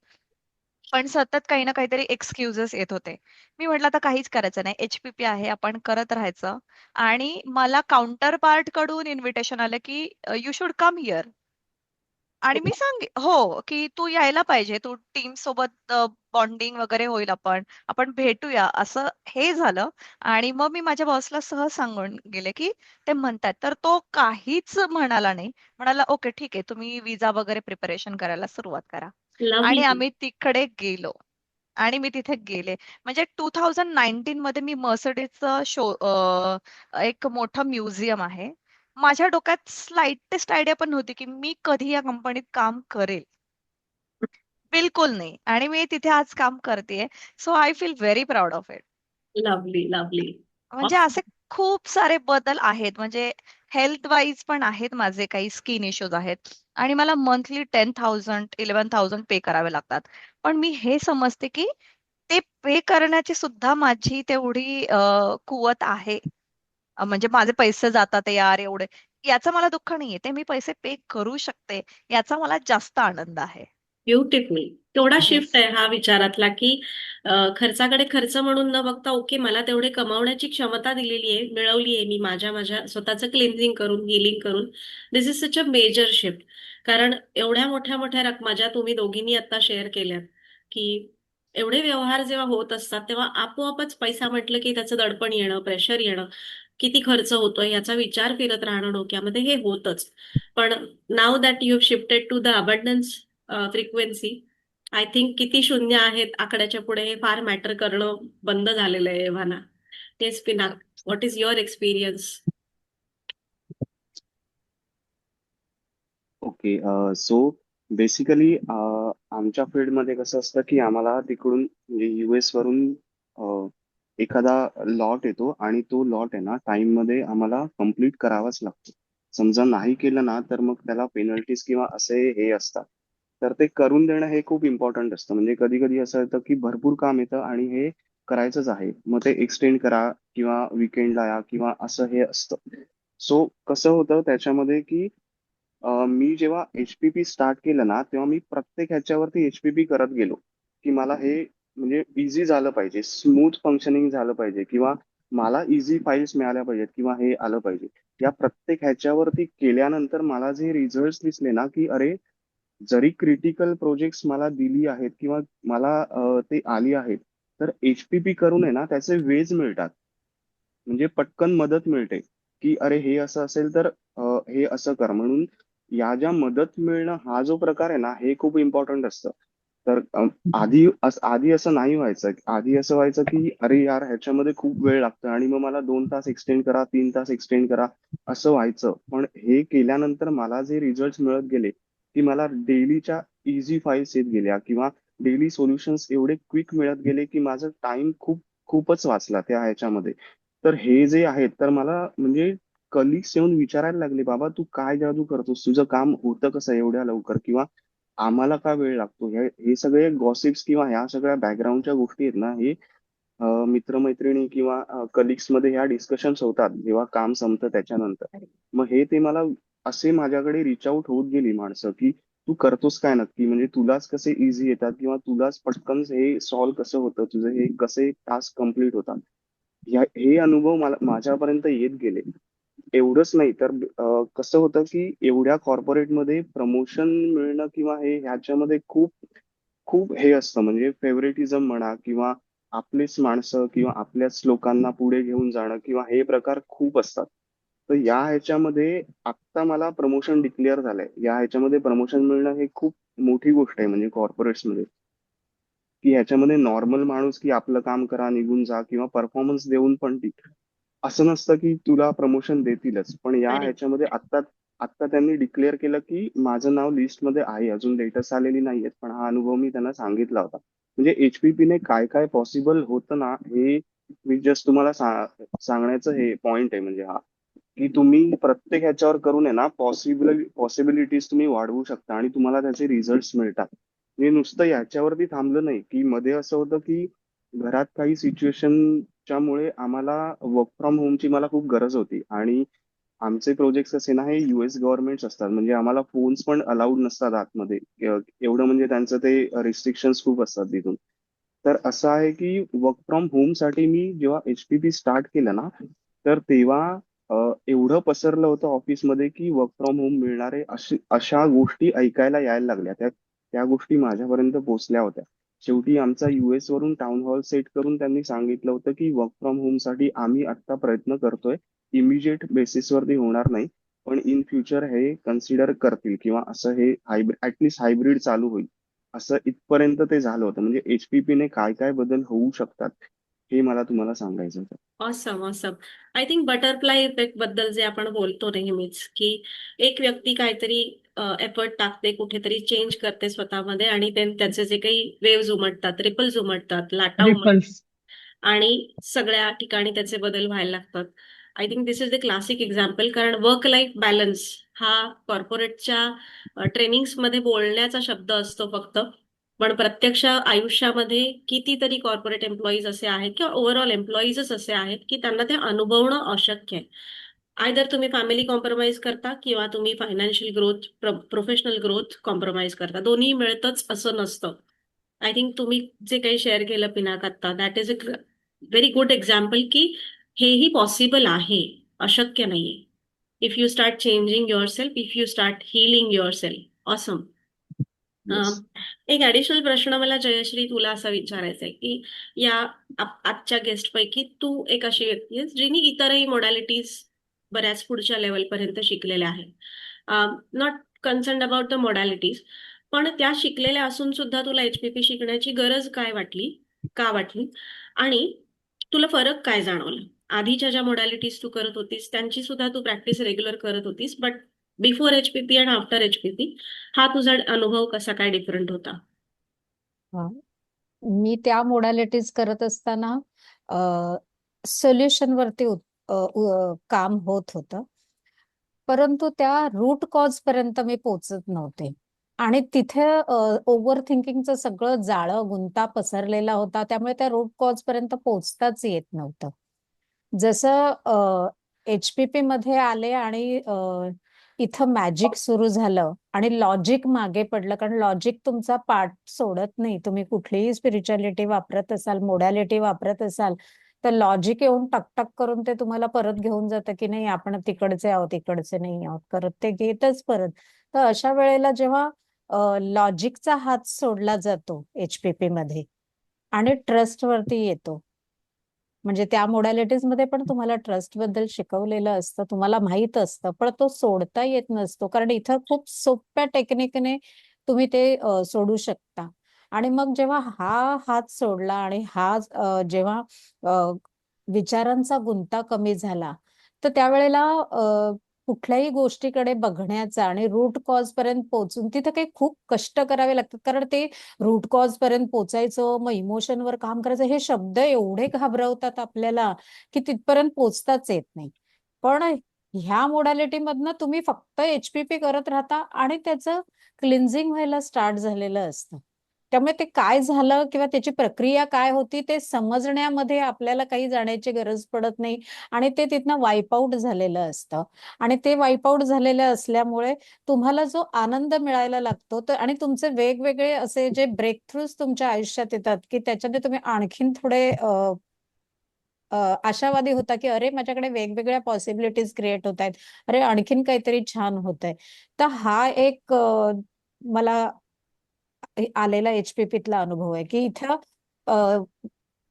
पण सतत काही ना काहीतरी एक्सक्युजेस येत होते. मी म्हटलं आता काहीच करायचं नाही. एच-पी-पी आहे, आपण करत राहायचं आणि मला काउंटर पार्ट कडून इन्व्हिटेशन आलं, की "यू शुड कम हिअर." आणि मी हो, की "तू यायला पाहिजे. तू टीम सोबत बॉन्डिंग वगैरे होईल आपण भेटूया." असं हे झालं आणि मग मी माझ्या बॉसला सहज सांगून गेले, की ते म्हणतायत. तर तो काहीच म्हणाला नाही. म्हणाला, "ओके, ठीक आहे. तुम्ही व्हिसा वगैरे प्रिपरेशन करायला सुरुवात करा." आणि लव्हली. आम्ही तिकडे गेलो. आणि मी तिथे गेले. म्हणजे 2019 मध्ये मी Mercedesचं एक मोठं म्युझियम आहे. माझ्या डोक्यात स्लाइटेस्ट आयडिया पण नव्हती, की मी कधी या कंपनीत काम करेल. बिलकुल नाही. आणि मी तिथे आज काम करतेय. So I feel very proud of it. Lovely lovely. म्हणजे असे खूप सारे बदल आहेत. म्हणजे हेल्थ वाईज पण आहेत माझे काही स्किन इश्यूज आहेत आणि मला मंथली 10,000 11,000 पे करावे लागतात. पण मी हे समजते, की ते पे करण्याची सुद्धा माझी तेवढी कुवत आहे. म्हणजे माझे पैसे जातात आहे यार एवढे. याचं मला दुःख नाहीये. ते मी पैसे पे करू शकते. याचा मला जास्त आनंद आहे. ब्युटिफुल. केवढा शिफ्ट येस. आहे हा विचारातला, की खर्चाकडे खर्च म्हणून न बघता ओके मला तेवढे कमावण्याची क्षमता दिलेली आहे, मिळवली आहे मी माझ्या माझ्या स्वतःचं क्लिन्झिंग करून, हिलिंग करून. This is such a major shift. कारण एवढ्या मोठ्या मोठ्या रकमा ज्या तुम्ही दोघींनी आता शेअर केल्यात, की एवढे व्यवहार जेव्हा होत असतात तेव्हा आपोआपच पैसा म्हटलं की त्याचं दडपण येणं, प्रेशर येणं, किती खर्च होतोय याचा विचार फिरत राहणं डोक्यामध्ये हे होतच. पण नाव that you shifted to the abundance frequency, I think किती शून्य आहेत आकड्याच्या पुढे हे फार मॅटर करणं बंद झालेलं आहे एव्हाना. तेच Pinak, what is your experience? Okay. So basically आमच्या फील्डमध्ये कसं असतं की आम्हाला तिकडून म्हणजे US वरून एखादा लॉट येतो आणि तो लॉट आहे ना टाइम मध्ये आम्हाला कम्प्लीट करावाच लागतो. समजा नाही केलं ना तर मग त्याला पेनल्टीज किंवा असे हे असतात. तर ते करून देणं हे खूप इम्पॉर्टंट असतं. म्हणजे कधी कधी असं येतं की भरपूर काम येतं आणि हे करायचंच आहे. मग ते एक्सटेंड करा किंवा विकेंडला या किंवा असं हे असतं. सो कसं होतं त्याच्यामध्ये की मी जेव्हा एच-पी-पी स्टार्ट केलं ना, तेव्हा मी प्रत्येक ह्याच्यावरती एच-पी-पी करत गेलो, की मला हे म्हणजे इझी झालं पाहिजे, स्मूथ फंक्शनिंग झालं पाहिजे किंवा मला इझी फाईल्स मिळाल्या पाहिजेत किंवा हे आलं पाहिजे. या प्रत्येक ह्याच्यावरती केल्यानंतर मला जे रिझल्ट्स दिसले ना, की अरे, जरी क्रिटिकल प्रोजेक्ट्स मला दिली आहेत किंवा मला ते आली आहेत, तर एच-पी-पी करून आहे ना, त्याचे वेज मिळतात. म्हणजे पटकन मदत मिळते, की अरे हे असं असेल तर हे असं कर. म्हणून या ज्या मदत मिळणं हा जो प्रकार आहे ना, हे खूप इम्पॉर्टंट असतं. तर आधी असं नाही व्हायचं. आधी असं व्हायचं, की अरे यार ह्याच्यामध्ये खूप वेळ लागतो आणि मग मला 2 तास एक्सटेंड करा, 3 तास एक्सटेंड करा, असं व्हायचं. पण हे केल्यानंतर मला जे रिझल्ट्स मिळत गेले, की मला डेलीच्या ईझी फाईल्स येत गेल्या किंवा डेली सोल्युशन्स एवढे क्विक मिळत गेले, की माझा टाईम खूपच वाचला त्या ह्याच्यामध्ये. तर हे जे आहेत, तर मला म्हणजे कलिग्स येऊन विचारायला लागले, "बाबा तू काय जादू करतोस? तुझं काम होतं कसं एवढ्या लवकर? किंवा आम्हाला का वेळ लागतो?" हे सगळे गॉसिप्स किंवा ह्या सगळ्या बॅकग्राऊंडच्या गोष्टी आहेत ना, हे मित्र-मैत्रिणी किंवा कलिग्समध्ये ह्या डिस्कशन्स होतात, जेव्हा काम संपतं त्याच्यानंतर. मग ते मला असे माझ्याकडे रीच आउट होत गेली माणसं, की "तू करतोस काय नक्की? म्हणजे तुलाच कसे ईझी येतात किंवा तुलाच पटकन हे सॉल्व्ह कसं होतं? तुझं हे कसे टास्क कंप्लीट होतात?" हे अनुभव माझ्यापर्यंत येत गेले. एवढंच नाही तर कसं होतं, की एवढ्या कॉर्पोरेटमध्ये प्रमोशन मिळणं किंवा ह्याच्यामध्ये खूप खूप हे असतं म्हणजे फेव्हरेटिझम म्हणा किंवा आपलीच माणसं किंवा आपल्याच लोकांना पुढे घेऊन जाणं किंवा हे प्रकार खूप असतात. तर या ह्याच्यामध्ये आत्ता मला प्रमोशन डिक्लेअर झालंय. या ह्याच्यामध्ये प्रमोशन मिळणं हे खूप मोठी गोष्ट आहे म्हणजे कॉर्पोरेट्समध्ये. की ह्याच्यामध्ये नॉर्मल माणूस की आपलं काम करा, निघून जा किंवा परफॉर्मन्स देऊन पण टिक. असं नसतं की तुला प्रमोशन देतीलच. पण या करेक्ट. ह्याच्यामध्ये आत्ता आत्ता त्यांनी डिक्लेअर केलं की माझं नाव लिस्टमध्ये आहे. अजून लेटेस्ट आलेली नाहीयेत. पण हा अनुभव मी त्यांना सांगितला होता. म्हणजे एच-पी-पीने काय काय पॉसिबल होतं ना, हे मी जस्ट तुम्हाला सांगण्याचं हे पॉइंट आहे म्हणजे हा, की तुम्ही प्रत्येक ह्याच्यावर करून आहे ना पॉसिबिलिटीज तुम्ही वाढवू शकता आणि तुम्हाला त्याचे रिझल्ट मिळतात. मी नुसतं याच्यावरती थांबलं नाही, की मध्ये असं होतं की घरात काही सिच्युएशनच्या मुळे आम्हाला वर्क फ्रॉम होमची मला खूप गरज होती आणि आमचे प्रोजेक्ट कसे ना हे US गव्हर्नमेंट असतात, म्हणजे आम्हाला फोन्स पण अलाउड नसतात आतमध्ये. एवढं म्हणजे त्यांचं ते रिस्ट्रिक्शन्स खूप असतात तिथून. तर असं आहे की वर्क फ्रॉम होम साठी मी जेव्हा HPP स्टार्ट केलं ना, तर तेव्हा एवढं पसरलं होतं ऑफिसमध्ये की वर्क फ्रॉम होम मिळणारे अशा गोष्टी ऐकायला यायला लागल्या. त्या त्या गोष्टी माझ्यापर्यंत पोहोचल्या होत्या. शेवटी आमचा US वरून टाउन हॉल सेट करून त्यांनी सांगितलं होतं की वर्क फ्रॉम होम साठी आम्ही आता प्रयत्न करतोय. इमिजिएट बेसिसवरती होणार नाही, पण इन फ्युचर हे कन्सिडर करतील किंवा असं हे ऍटलिस्ट हायब्रिड चालू होईल. असं इथपर्यंत ते झालं होतं. म्हणजे HPP ने काय काय बदल होऊ शकतात हे मला तुम्हाला सांगायचं होतं. Awesome awesome. I think butterfly effect बद्दल जे आपण बोलतो नेहमीच, की एक व्यक्ती काहीतरी एफर्ट टाकते, कुठेतरी चेंज करते स्वतःमध्ये आणि त्याचे जे काही वेव्ज उमटतात, रिपल्स उमटतात, लाटा उमटतात रिपल्स. आणि सगळ्या ठिकाणी त्याचे बदल व्हायला लागतात. I think this is the classic example, कारण वर्क लाईफ बॅलन्स हा कॉर्पोरेटच्या ट्रेनिंग्समध्ये बोलण्याचा शब्द असतो फक्त, पण प्रत्यक्ष आयुष्यामध्ये कितीतरी कॉर्पोरेट एम्प्लॉईज असे आहेत किंवा ओव्हरऑल एम्प्लॉईजच असे आहेत की त्यांना ते अनुभवणं अशक्य आहे. आयदर तुम्ही फॅमिली कॉम्प्रोमाइज करता किंवा तुम्ही financial growth, professional growth compromise करता. दोन्ही मिळतच असं नसतं. आय थिंक तुम्ही जे काही शेअर केलं पिनाक आत्ता, that is a very good example की हेही पॉसिबल आहे, अशक्य नाहीये. If you start changing your self, if you start healing your self. Awesome. Yes. एक ऍडिशनल प्रश्न मला जयश्री तुला असा विचारायचा आहे की या आजच्या गेस्ट पैकी तू एक अशी व्यक्ती आहेस जिने इतरही मोडॅलिटीज बऱ्याच पुढच्या लेवल पर्यंत शिकलेल्या आहेत. Not concern about the modalities, पण त्या शिकलेल्या असून सुद्धा तुला HPP शिकण्याची गरज काय वाटली, का वाटली, आणि तुला फरक काय जाणवला? आधीच्या ज्या मोडॅलिटीज तू करत होतीस त्यांची सुद्धा तू प्रॅक्टिस रेग्युलर करत होतीस, बट बिफोर HPP आणि आफ्टर HPP हा तुझा अनुभव कसा काय डिफरंट होता? हा. मी त्या मोडॅलिटीज करत असताना सोल्युशन वरती काम होत होतं, परंतु त्या रूट कॉज पर्यंत मी पोहोचत नव्हते. आणि तिथे ओव्हर थिंकिंगचं सगळं जाळं गुंता पसरलेला होता, त्यामुळे त्या रूट कॉज पर्यंत पोहोचताच येत नव्हतं. जसं HPP मध्ये आले आणि इथं मॅजिक सुरू झालं आणि लॉजिक मागे पडलं, कारण लॉजिक तुमचा पाठ सोडत नाही. तुम्ही कुठलीही स्पिरिच्युअलिटी वापरत असाल, मोडॅलिटी वापरत असाल, तर लॉजिक येऊन टकटक करून ते तुम्हाला परत घेऊन जातं की नाही आपण तिकडचे आहोत, इकडचे नाही आहोत, करत ते घेतच परत. तर अशा वेळेला जेव्हा लॉजिकचा हात सोडला जातो HPP मध्ये आणि ट्रस्ट वरती येतो, म्हणजे त्या मोडॅलिटीज मध्ये पण तुम्हाला ट्रस्ट बद्दल शिकवलेलं असतं, तुम्हाला माहित असतं, पण तो सोडता येत नसतो, कारण इथं खूप सोप्या टेक्निकने तुम्ही ते सोडू शकता. आणि मग जेव्हा हा हात सोडला आणि हा जेव्हा अ, विचारांचा गुंता कमी झाला, तर त्यावेळेला कुठल्याही गोष्टीकडे बघण्याचा आणि रूट कॉज पर्यंत पोहोचून तिथे काही खूप कष्ट करावे लागतात, कारण ते रूट कॉज पर्यंत पोचायचं, मग इमोशनवर काम करायचं, हे शब्द एवढे घाबरवतात आपल्याला की तिथपर्यंत पोचताच येत नाही. पण ह्या मोडॅलिटी मधनं तुम्ही फक्त HPP करत राहता आणि त्याचं क्लिन्झिंग व्हायला स्टार्ट झालेलं असतं. त्यामुळे ते काय झालं किंवा त्याची प्रक्रिया काय होती ते समजण्यामध्ये आपल्याला काही जाण्याची गरज पडत नाही, आणि ते तिथनं वाईप आउट झालेलं असतं. आणि ते वाईप आउट झालेलं असल्यामुळे तुम्हाला जो आनंद मिळायला लागतो, तर आणि तुमचे वेगवेगळे असे जे ब्रेक थ्रूज तुमच्या आयुष्यात येतात की त्याच्याने तुम्ही आणखीन थोडे आशावादी होता की अरे माझ्याकडे वेगवेगळ्या पॉसिबिलिटीज क्रिएट होत आहेत, अरे आणखीन काहीतरी छान होत आहे. तर हा एक मला आलेला HPPतला अनुभव आहे की इथं अ,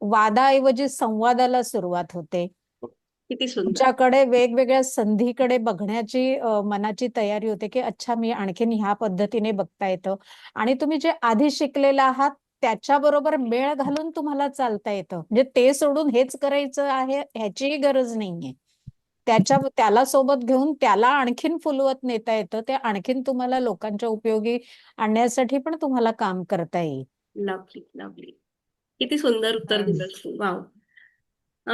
वादाऐवजी संवादाला सुरुवात होते. किती सुंदर. तुमच्याकडे वेगवेगळ्या संधीकडे बघण्याची मनाची तयारी होते की अच्छा मी आणखीन ह्या पद्धतीने बघता येतं, आणि तुम्ही जे आधी शिकलेला आहात त्याच्याबरोबर मेळ घालून तुम्हाला चालता येतं. म्हणजे ते सोडून हेच करायचं आहे ह्याचीही गरज नाहीये. त्याला सोबत घेऊन त्याला आणखीन फुलवत नेता येतं, ते आणखीन तुम्हाला लोकांच्या उपयोगी आणण्यासाठी पण तुम्हाला काम करता येईल. Lovely lovely. किती सुंदर उत्तर आणि दिलंस तू. वाव. अ,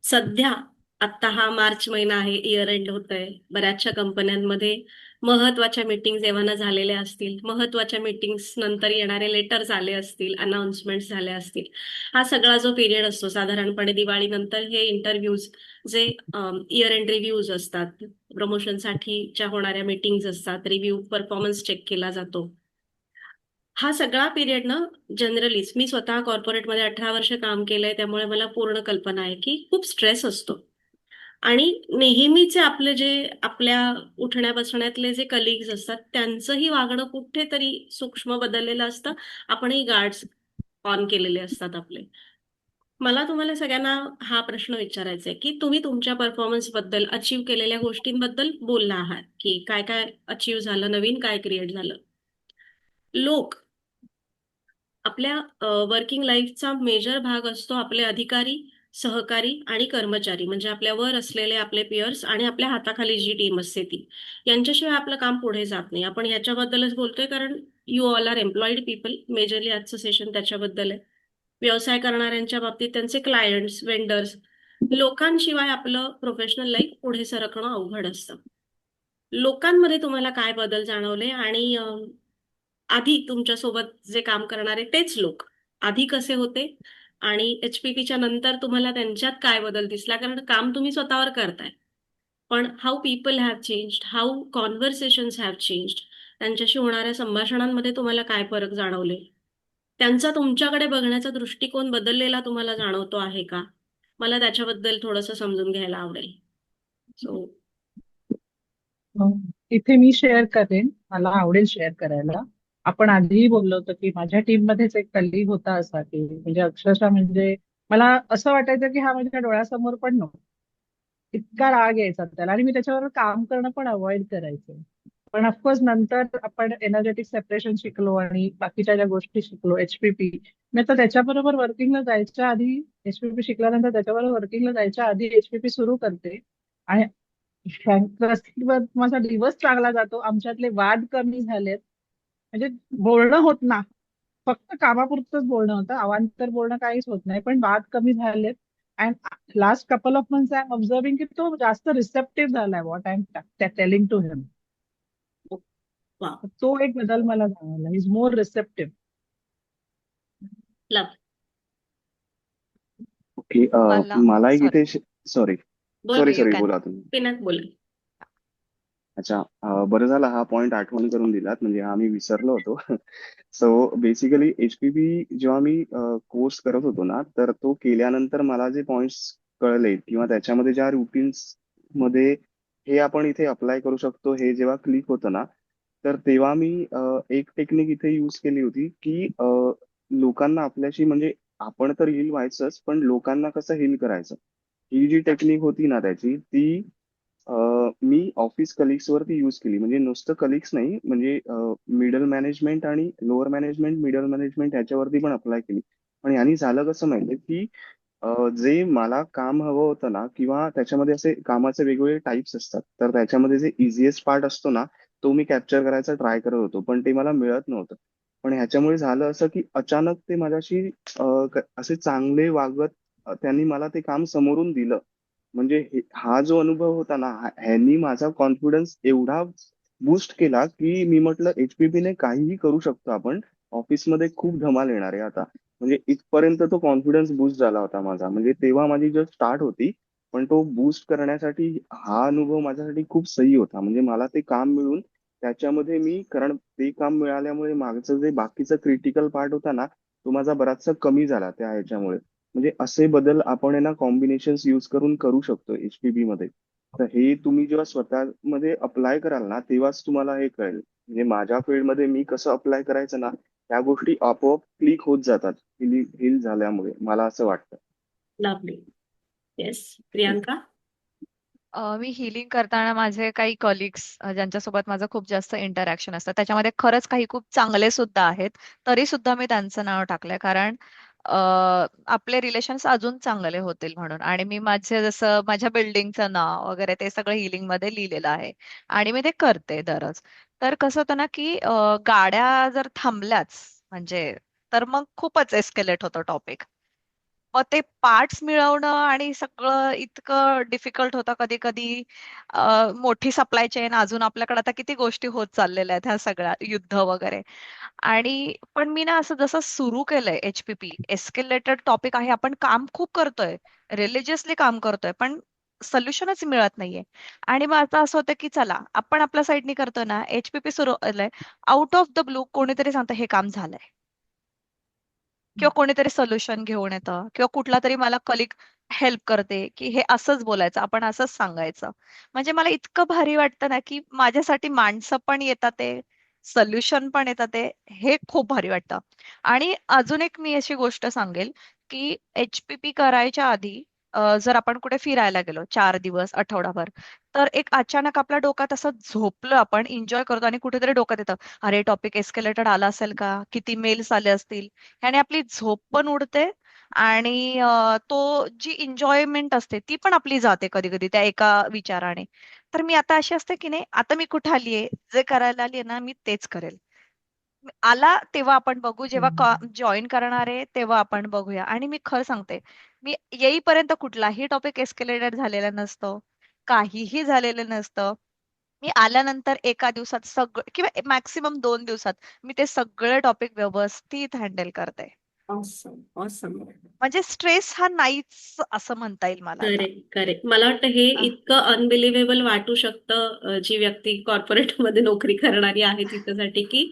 सध्या आता हा मार्च महिना आहे, इयर एंड होत आहे. बऱ्याचशा कंपन्यांमध्ये महत्वाच्या मीटिंग्स एव्हाना झालेल्या असतील, महत्वाच्या मीटिंग्स नंतर येणारे लेटर्स आले असतील, अनाउन्समेंट्स झाल्या असतील. हा सगळा जो पिरियड असतो साधारणपणे दिवाळीनंतर हे इंटरव्ह्यूज जे इयर एंड रिव्ह्यूज असतात, प्रमोशनसाठीच्या होणाऱ्या मीटिंग्स असतात, रिव्ह्यू परफॉर्मन्स चेक केला जातो. हा सगळा पिरियड ना जनरलीच मी स्वतः कॉर्पोरेटमध्ये 18 वर्ष काम केलंय त्यामुळे मला पूर्ण कल्पना आहे की खूप स्ट्रेस असतो. आणि नेहमीचे आपले जे आपल्या उठण्या बसण्यातले जे कलिग्स असतात त्यांचंही वागणं कुठेतरी सूक्ष्म बदललेलं असतं. आपणही गार्ड्स ऑन केलेले असतात आपले. मला तुम्हाला सगळ्यांना हा प्रश्न विचारायचा आहे की तुम्ही तुमच्या परफॉर्मन्स बद्दल अचीव केलेल्या गोष्टींबद्दल बोलला आहात की काय काय अचीव झालं, नवीन काय क्रिएट झालं. लोक आपल्या वर्किंग लाईफचा मेजर भाग असतो आपले अधिकारी, सहकारी आणि कर्मचारी म्हणजे आपल्या वर असलेले आपले पियर्स आणि आपल्या हाताखाली जी टीम असते ती. यांच्याशिवाय आपलं काम पुढे जात नाही. आपण याच्याबद्दलच बोलतोय कारण you all are employed people. Majorly आजचं सेशन त्याच्याबद्दल आहे. व्यवसाय करणाऱ्यांच्या बाबतीत त्यांचे क्लायंट्स, वेंडर्स, लोकांशिवाय आपलं प्रोफेशनल लाईफ पुढे सरकणं अवघड असतं. लोकांमध्ये तुम्हाला काय बदल जाणवले आणि आधी तुमच्यासोबत जे काम करणारे तेच लोक आधी कसे होते आणि एचपीपीच्या नंतर तुम्हाला त्यांच्यात काय बदल दिसला कारण काम तुम्ही स्वतःवर करताय. पण how people have changed, how conversations have changed, त्यांच्याशी होणाऱ्या संभाषणांमध्ये तुम्हाला काय फरक जाणवले, त्यांचा तुमच्याकडे बघण्याचा दृष्टिकोन बदललेला तुम्हाला जाणवतो आहे का? मला त्याच्याबद्दल थोडंसं समजून घ्यायला आवडेल. सो इथे मी शेअर करेन, मला आवडेल शेअर करायला. आपण आधीही बोललो होतो की माझ्या टीम मध्येच एक कलिग होता असा की म्हणजे अक्षरशः म्हणजे मला असं वाटायचं की हा माझ्या डोळ्यासमोर पण नव्हता. इतका राग यायचा त्याला आणि मी त्याच्यावर काम करणं पण अवॉइड करायचे. पण ऑफकोर्स नंतर आपण एनर्जेटिक सेपरेशन शिकलो आणि बाकीच्या ज्या गोष्टी शिकलो एचपीपी. मी आता त्याच्याबरोबर वर्किंगला जायच्या आधी एचपीपी शिकल्यानंतर त्याच्याबरोबर वर्किंगला जायच्या आधी एचपीपी सुरू करते. आणि माझा दिवस चांगला जातो, आमच्यातले वाद कमी झालेत. म्हणजे बोलणं होत ना, फक्त कामापुरतच बोलणं होतं, अवांतर बोलणं काहीच होत नाही, पण वाद कमी झालेत. And last couple of months I am observing की तो जास्त रिसेप्टिव्ह झालाय what I am telling to him. वा, तो एक बदल मला जाणवला, is more receptive. Love. Okay. मला मला एक सॉरी इथे सॉरी बोल सॉरी यू सॉरी कॅन. बोला तुम्ही. पिनाक बोल. अच्छा. बरं झालं हा पॉइंट आठवण करून दिलात म्हणजे आम्ही विसरलो होतो. सो बेसिकली एचपीबी जेव्हा मी कोर्स करत होतो ना तर तो केल्यानंतर मला जे पॉइंट्स कळले किंवा त्याच्यामध्ये ज्या रुटीन्स मध्ये हे आपण इथे अप्लाय करू शकतो हे जेव्हा क्लिक होतं ना तर तेव्हा मी एक टेक्निक इथे यूज केली होती की लोकांना आपल्याशी म्हणजे आपण तर हील व्हायचंच पण लोकांना कसं हील करायचं ही जी टेक्निक होती ना त्याची ती मी ऑफिस कलिग्स वरती यूज केली म्हणजे नुसतं कलिग्स नाही म्हणजे मिडल मॅनेजमेंट आणि लोअर मॅनेजमेंट मिडल मॅनेजमेंट ह्याच्यावरती पण अप्लाय केली. पण यांनी झालं कसं माहितीये की जे मला काम हवं होतं ना किंवा त्याच्यामध्ये असे कामाचे वेगवेगळे टाइप्स असतात तर त्याच्यामध्ये जे इझिएस्ट पार्ट असतो ना तो मी कॅप्चर करायचा ट्राय करत होतो पण ते मला मिळत नव्हतं. पण ह्याच्यामुळे झालं असं की अचानक ते माझ्याशी असे चांगले वागत त्यांनी मला ते काम समोरून दिलं. म्हणजे हा जो अनुभव होता ना ह्यांनी माझा कॉन्फिडन्स एवढा बूस्ट केला की मी म्हटलं एचपीपी ने काहीही करू शकतो आपण ऑफिसमध्ये खूप धमाल येणार आहे आता. म्हणजे इथपर्यंत तो कॉन्फिडन्स बूस्ट झाला होता माझा म्हणजे तेव्हा माझी जस्ट स्टार्ट होती. पण तो बूस्ट करण्यासाठी हा अनुभव माझ्यासाठी खूप सही होता म्हणजे मला ते काम मिळून त्याच्यामध्ये मी कारण ते काम मिळाल्यामुळे मागचं जे बाकीचं क्रिटिकल पार्ट होता ना तो माझा बराचसा कमी झाला त्या ह्याच्यामुळे. म्हणजे असे बदल आपण आहे ना कॉम्बिनेशन यूज करून करू शकतो एचपीबी मध्ये. तर हे तुम्ही जेव्हा स्वतःमध्ये अप्लाय कराल ना तेव्हाच तुम्हाला हे कळेल म्हणजे माझ्या फील्डमध्ये मी कसं अप्लाय करायचं ना त्या गोष्टी आपोआप क्लिक होत जातात हिल झाल्यामुळे मला असं वाटतं. लवली. येस, प्रियांका. मी हिलिंग करताना माझे काही कलिग्स ज्यांच्यासोबत माझं खूप जास्त इंटरॅक्शन असतं त्याच्यामध्ये खरंच काही खूप चांगले सुद्धा आहेत. तरी सुद्धा मी त्यांचं नाव टाकलंय कारण अ, आपले रिलेशन्स अजून चांगले होतील म्हणून. आणि मी माझे जसं माझ्या बिल्डिंगचं नाव वगैरे ते सगळं हिलिंग मध्ये लिहिलेलं आहे आणि मी ते करते दररोज. तर कसं होतं ना की गाड्या जर थांबल्याच म्हणजे तर मग खूपच एस्केलेट होतो टॉपिक. मग ते पार्ट्स मिळवणं आणि सगळं इतकं डिफिकल्ट होतं कधी कधी. मोठी सप्लाय चेन, अजून आपल्याकडे आता किती गोष्टी होत चाललेल्या आहेत ह्या सगळ्या, युद्ध वगैरे. आणि पण मी ना असं जसं सुरू केलंय एचपीपी, एस्केलेटेड टॉपिक आहे, आपण काम खूप करतोय, रिलिजियसली काम करतोय, पण सोल्युशनच मिळत नाहीये. आणि मग आता असं होतं की चला आपण आपल्या साईडनी करतोय ना, एचपीपी सुरू केलंय, आउट ऑफ द ब्लू कोणीतरी सांगतं हे काम झालंय, किंवा कोणीतरी सोल्युशन घेऊन येतं, किंवा कुठला तरी मला कलिग हेल्प करते की हे असंच बोलायचं, आपण असंच सांगायचं. म्हणजे मला इतकं भारी वाटतं ना की माझ्यासाठी माणसं पण येतात, ते सोल्युशन पण येतात, ते हे खूप भारी वाटतं. आणि अजून एक मी अशी गोष्ट सांगेल की एचपीपी करायच्या आधी जर आपण कुठे फिरायला गेलो 4 दिवस, आठवडाभर, तर एक अचानक आपल्या डोक्यात असं झोपलं, आपण एन्जॉय करतो आणि कुठेतरी डोक्यात येतं, अरे टॉपिक एस्केलेटेड आला असेल का, किती मेल्स आले असतील, ह्याने आपली झोप पण उडते. आणि तो जी एन्जॉयमेंट असते ती पण आपली जाते कधी कधी त्या एका विचाराने. तर मी आता अशी असते की नाही, आता मी कुठे आलीये, जे करायला आलीये ना मी तेच करेल. आला तेव्हा आपण बघू, जेव्हा जॉईन करणार आहे तेव्हा आपण बघूया. आणि मी खरं सांगते, मी येईपर्यंत कुठलाही टॉपिक एस्केलेटेड झालेला नसतो, काहीही झालेलं नसतं. मी आल्यानंतर एका दिवसात सगळं, किंवा मॅक्सिमम 2 दिवसात मी ते सगळे टॉपिक व्यवस्थित हँडल करते. Awesome awesome. म्हणजे स्ट्रेस हा नाहीच असं म्हणता येईल मला आता. Correct correct. मला वाटतं हे अह, इतकं अनबिलिव्हेबल वाटू शकतं जी व्यक्ती कॉर्पोरेटमध्ये नोकरी करणारी आहे तिच्यासाठी, की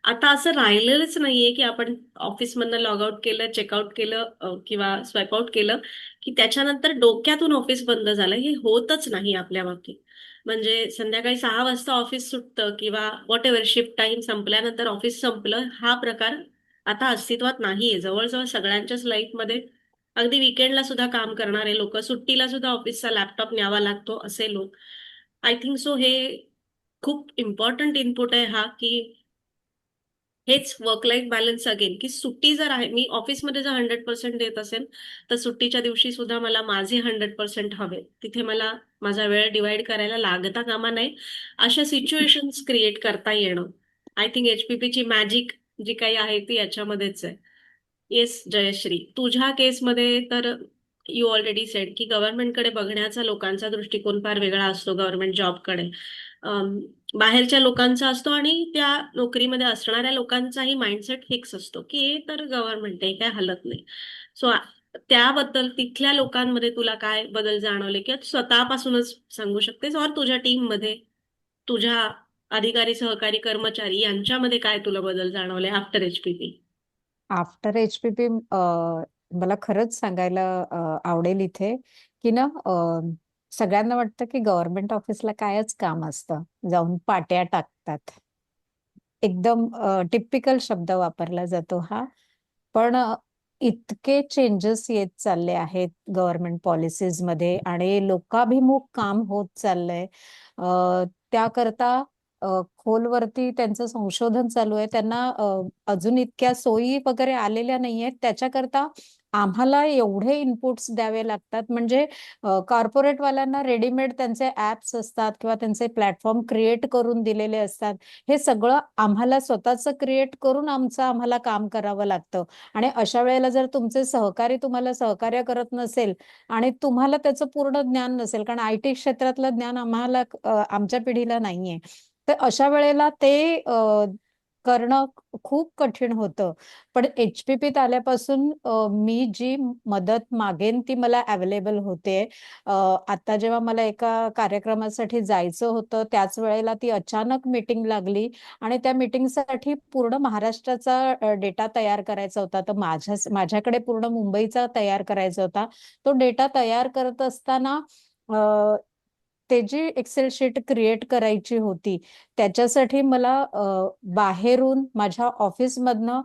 आता असं राहिलेलंच नाहीये की आपण ऑफिसमधनं लॉग आउट केलं, चेकआउट केलं किंवा स्वाईप आउट केलं की त्याच्यानंतर डोक्यातून ऑफिस बंद झालं. हे होतच नाही आपल्या बाबतीत. म्हणजे संध्याकाळी 6 वाजता ऑफिस सुटतं किंवा व्हॉट एव्हर शिफ्ट टाइम संपल्यानंतर ऑफिस संपलं, हा प्रकार आता अस्तित्वात नाहीये. जवळजवळ सगळ्यांच्याच लाईफमध्ये अगदी वीकेंडला सुद्धा काम करणारे लोक, सुट्टीला सुद्धा ऑफिसचा लॅपटॉप न्यावा लागतो असे लोक. आय थिंक सो हे खूप इम्पॉर्टंट इनपुट आहे हा, की हेच वर्क लाईफ बॅलन्स अगेन, की सुट्टी जर आहे, मी ऑफिसमध्ये जर 100% देत असेल तर सुट्टीच्या दिवशी सुद्धा मला माझे 100% हवे. तिथे मला माझा वेळ डिवाइड करायला लागता कामा नये. अशा सिच्युएशन्स क्रिएट करता येणं, आय थिंक एचपीपीची मॅजिक जी काही आहे ती याच्यामध्येच आहे. येस जयश्री, तुझ्या केसमध्ये तर यू ऑलरेडी सेड की गव्हर्नमेंटकडे बघण्याचा लोकांचा दृष्टिकोन फार वेगळा असतो. गव्हर्नमेंट जॉबकडे बाहेरच्या लोकांचा असतो आणि त्या नोकरीमध्ये असणाऱ्या लोकांचाही माइंडसेट फिक्स असतो की हे तर गव्हर्नमेंट आहे, काय हलत नाही. सो त्याबद्दल तिथल्या लोकांमध्ये तुला काय बदल जाणवले किंवा स्वतःपासूनच सांगू शकतेस, और तुझ्या टीम मध्ये तुझ्या अधिकारी, सहकारी, कर्मचारी यांच्यामध्ये काय तुला बदल जाणवले आफ्टर एचपीपी? आफ्टर एचपीपी मला खरंच सांगायला आवडेल इथे की ना, सगळ्यांना वाटतं की गव्हर्नमेंट ऑफिसला कायच काम असतं, जाऊन पाट्या टाकतात. एकदम टिपिकल शब्द वापरला जातो हा. पण इतके चेंजेस येत चालले आहेत गव्हर्नमेंट पॉलिसीज मध्ये आणि लोकाभिमुख काम होत चाललंय. त्याकरता खोलवरती त्यांचं संशोधन चालू आहे. त्यांना अजून इतक्या सोयी वगैरे आलेल्या नाहीयेत. त्याच्याकरता आम्हाला एवढे इनपुट्स द्यावे लागतात. म्हणजे कॉर्पोरेट वाल्यांना रेडीमेड त्यांचे ऍप्स असतात किंवा त्यांचे प्लॅटफॉर्म क्रिएट करून दिलेले असतात. हे सगळं आम्हाला स्वतःचं क्रिएट करून आम्हाला काम करावं लागतं. आणि अशा वेळेला जर तुमचे सहकारी तुम्हाला सहकार्य करत नसेल आणि तुम्हाला त्याचं पूर्ण ज्ञान नसेल, कारण आयटी क्षेत्रातलं ज्ञान आम्हाला आमच्या पिढीला नाहीये, तर अशा वेळेला ते करणं खूप कठीण होतं. पण एचपीपीत आल्यापासून मी जी मदत मागेन ती मला अवेलेबल होते. आता जेव्हा मला एका कार्यक्रमासाठी जायचं होतं त्याच वेळेला ती अचानक मीटिंग लागली आणि त्या मीटिंगसाठी पूर्ण महाराष्ट्राचा डेटा तयार करायचा होता. तर माझ्याकडे पूर्ण मुंबईचा तयार करायचा होता. तो डेटा तयार करत असताना ते जी एक्सेल शीट क्रिएट करायची होती त्याच्यासाठी मला बाहेरून माझ्या ऑफिसमधनं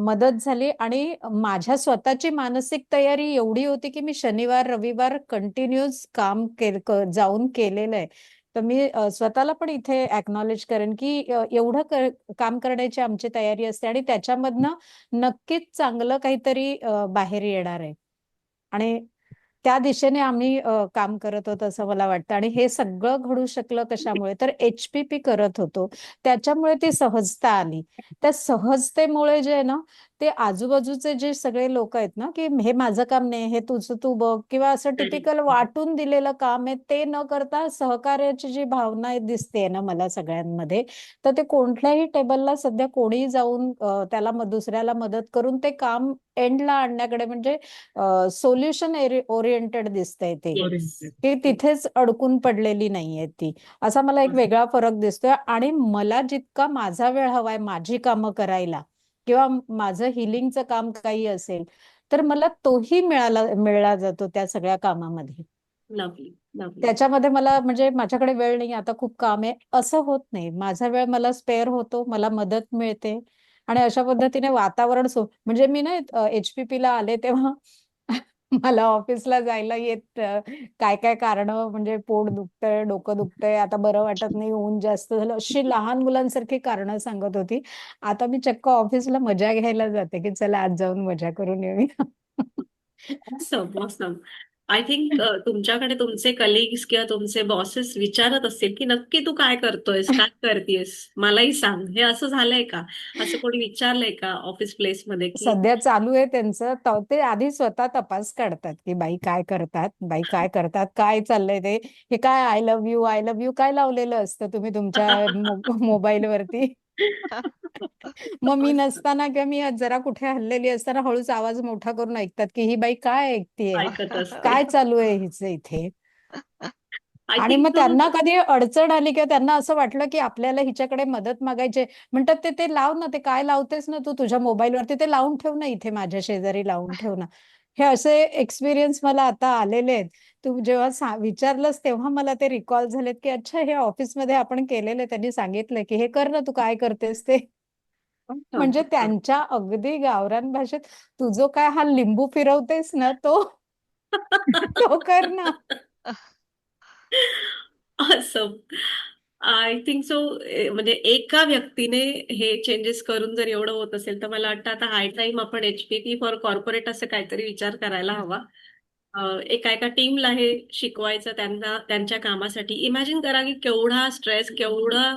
मदत झाली. आणि माझ्या स्वतःची मानसिक तयारी एवढी होती की मी शनिवार रविवार कंटिन्यूस काम जाऊन केलेलं आहे. तर मी स्वतःला पण इथे अॅक्नॉलेज करेन की एवढं काम करण्याची आमची तयारी असते आणि त्याच्यामधनं नक्कीच चांगलं काहीतरी बाहेर येणार आहे. आणि त्या दिशेने आम्ही काम करत होतो असं मला वाटतं. आणि हे सगळं घडू शकलं कशामुळे, तर एचपीपी करत होतो त्याच्यामुळे ती सहजता आली. त्या सहजतेमुळे जे आहे ना, ते आजूबाजूचे जे सगळे लोक आहेत ना, की हे माझं काम नाही, हे तुझं तू बघ, किंवा असं टिपिकल वाटून दिलेलं काम आहे ते न करता सहकार्याची जी भावना दिसते ना मला सगळ्यांमध्ये, तर ते कोणत्याही टेबलला सध्या कोणीही जाऊन त्याला दुसऱ्याला मदत करून ते काम एंडला आणण्याकडे, म्हणजे सोल्युशन ओरिएंटेड दिसतंय ते, येस. की तिथेच अडकून पडलेली नाहीये ती. असा मला एक वेगळा फरक दिसतोय. आणि मला जितका माझा वेळ हवाय माझी कामं करायला, किंवा माझं हिलिंगचं काम काही असेल, तर मला तोही मिळला जातो त्या सगळ्या कामामध्ये. Lovely lovely. त्याच्यामध्ये मला, म्हणजे माझ्याकडे वेळ नाही, आता खूप काम आहे, असं होत नाही. माझा वेळ मला स्पेअर होतो, मला मदत मिळते. आणि अशा पद्धतीने वातावरण म्हणजे मी ना HPP ला आले तेव्हा मला ऑफिसला जायला येत काय काय कारण, म्हणजे पोट दुखतंय, डोकं दुखतंय, आता बरं वाटत नाही, ऊन जास्त झालं, अशी लहान मुलांसारखी कारणं सांगत होती. आता मी चक्क ऑफिसला मजा घ्यायला जाते, की चला आज जाऊन मजा करून येऊया. मस्त मस्त. आय थिंक तुमच्याकडे तुमचे कलिग्स किंवा तुमचे बॉसेस विचारत असतील की नक्की तू काय करतोयस, काय करतेयस, मलाही सांग. हे असं झालंय का? असं कोणी विचारलंय का ऑफिस प्लेस मध्ये की सध्या चालू आहे त्यांचं. ते आधी स्वतः तपास काढतात, की बाई काय करतात, बाई काय करतात, काय चाललंय ते, हे काय I love you, I love you काय लावलेलं असतं तुम्ही तुमच्या मोबाईलवरती. मग मी नसताना, किंवा मी जरा कुठे हल्लेली असताना हळूच आवाज मोठा करून ऐकतात, की ही बाई काय ऐकतीये, ऐकत असते. काय चालू आहे हिचं इथे. आय आणि थिंक मग तो त्यांना कधी अडचण आली, किंवा त्यांना असं वाटलं की आपल्याला हिच्याकडे मदत मागायची, म्हणतात ते लाव ना, ते काय लावतेस ना तू तुझ्या मोबाईलवरती, ते लावून ठेव ना, इथे माझ्या शेजारी लावून ठेव ना. हे असे एक्सपिरियन्स मला आता आलेले आहेत. तू जेव्हा विचारलंस तेव्हा मला ते रिकॉल झालेत, की अच्छा हे ऑफिसमध्ये आपण केलेलं, त्यांनी सांगितलं की हे कर ना, तू काय करतेस ते. म्हणजे त्यांच्या अगदी गावरान भाषेत, तू जो काय हा लिंबू फिरवतेस ना, तो तो कर ना. असं आय थिंक सो. म्हणजे एका व्यक्तीने हे चेंजेस करून जर एवढं होत असेल तर मला वाटतं आता हाय टाइम आपण HPP फॉर कॉर्पोरेट असं काहीतरी विचार करायला हवा. एका एका टीमला हे शिकवायचं त्यांना त्यांच्या कामासाठी. इमॅजिन करा की केवढा स्ट्रेस, केवढा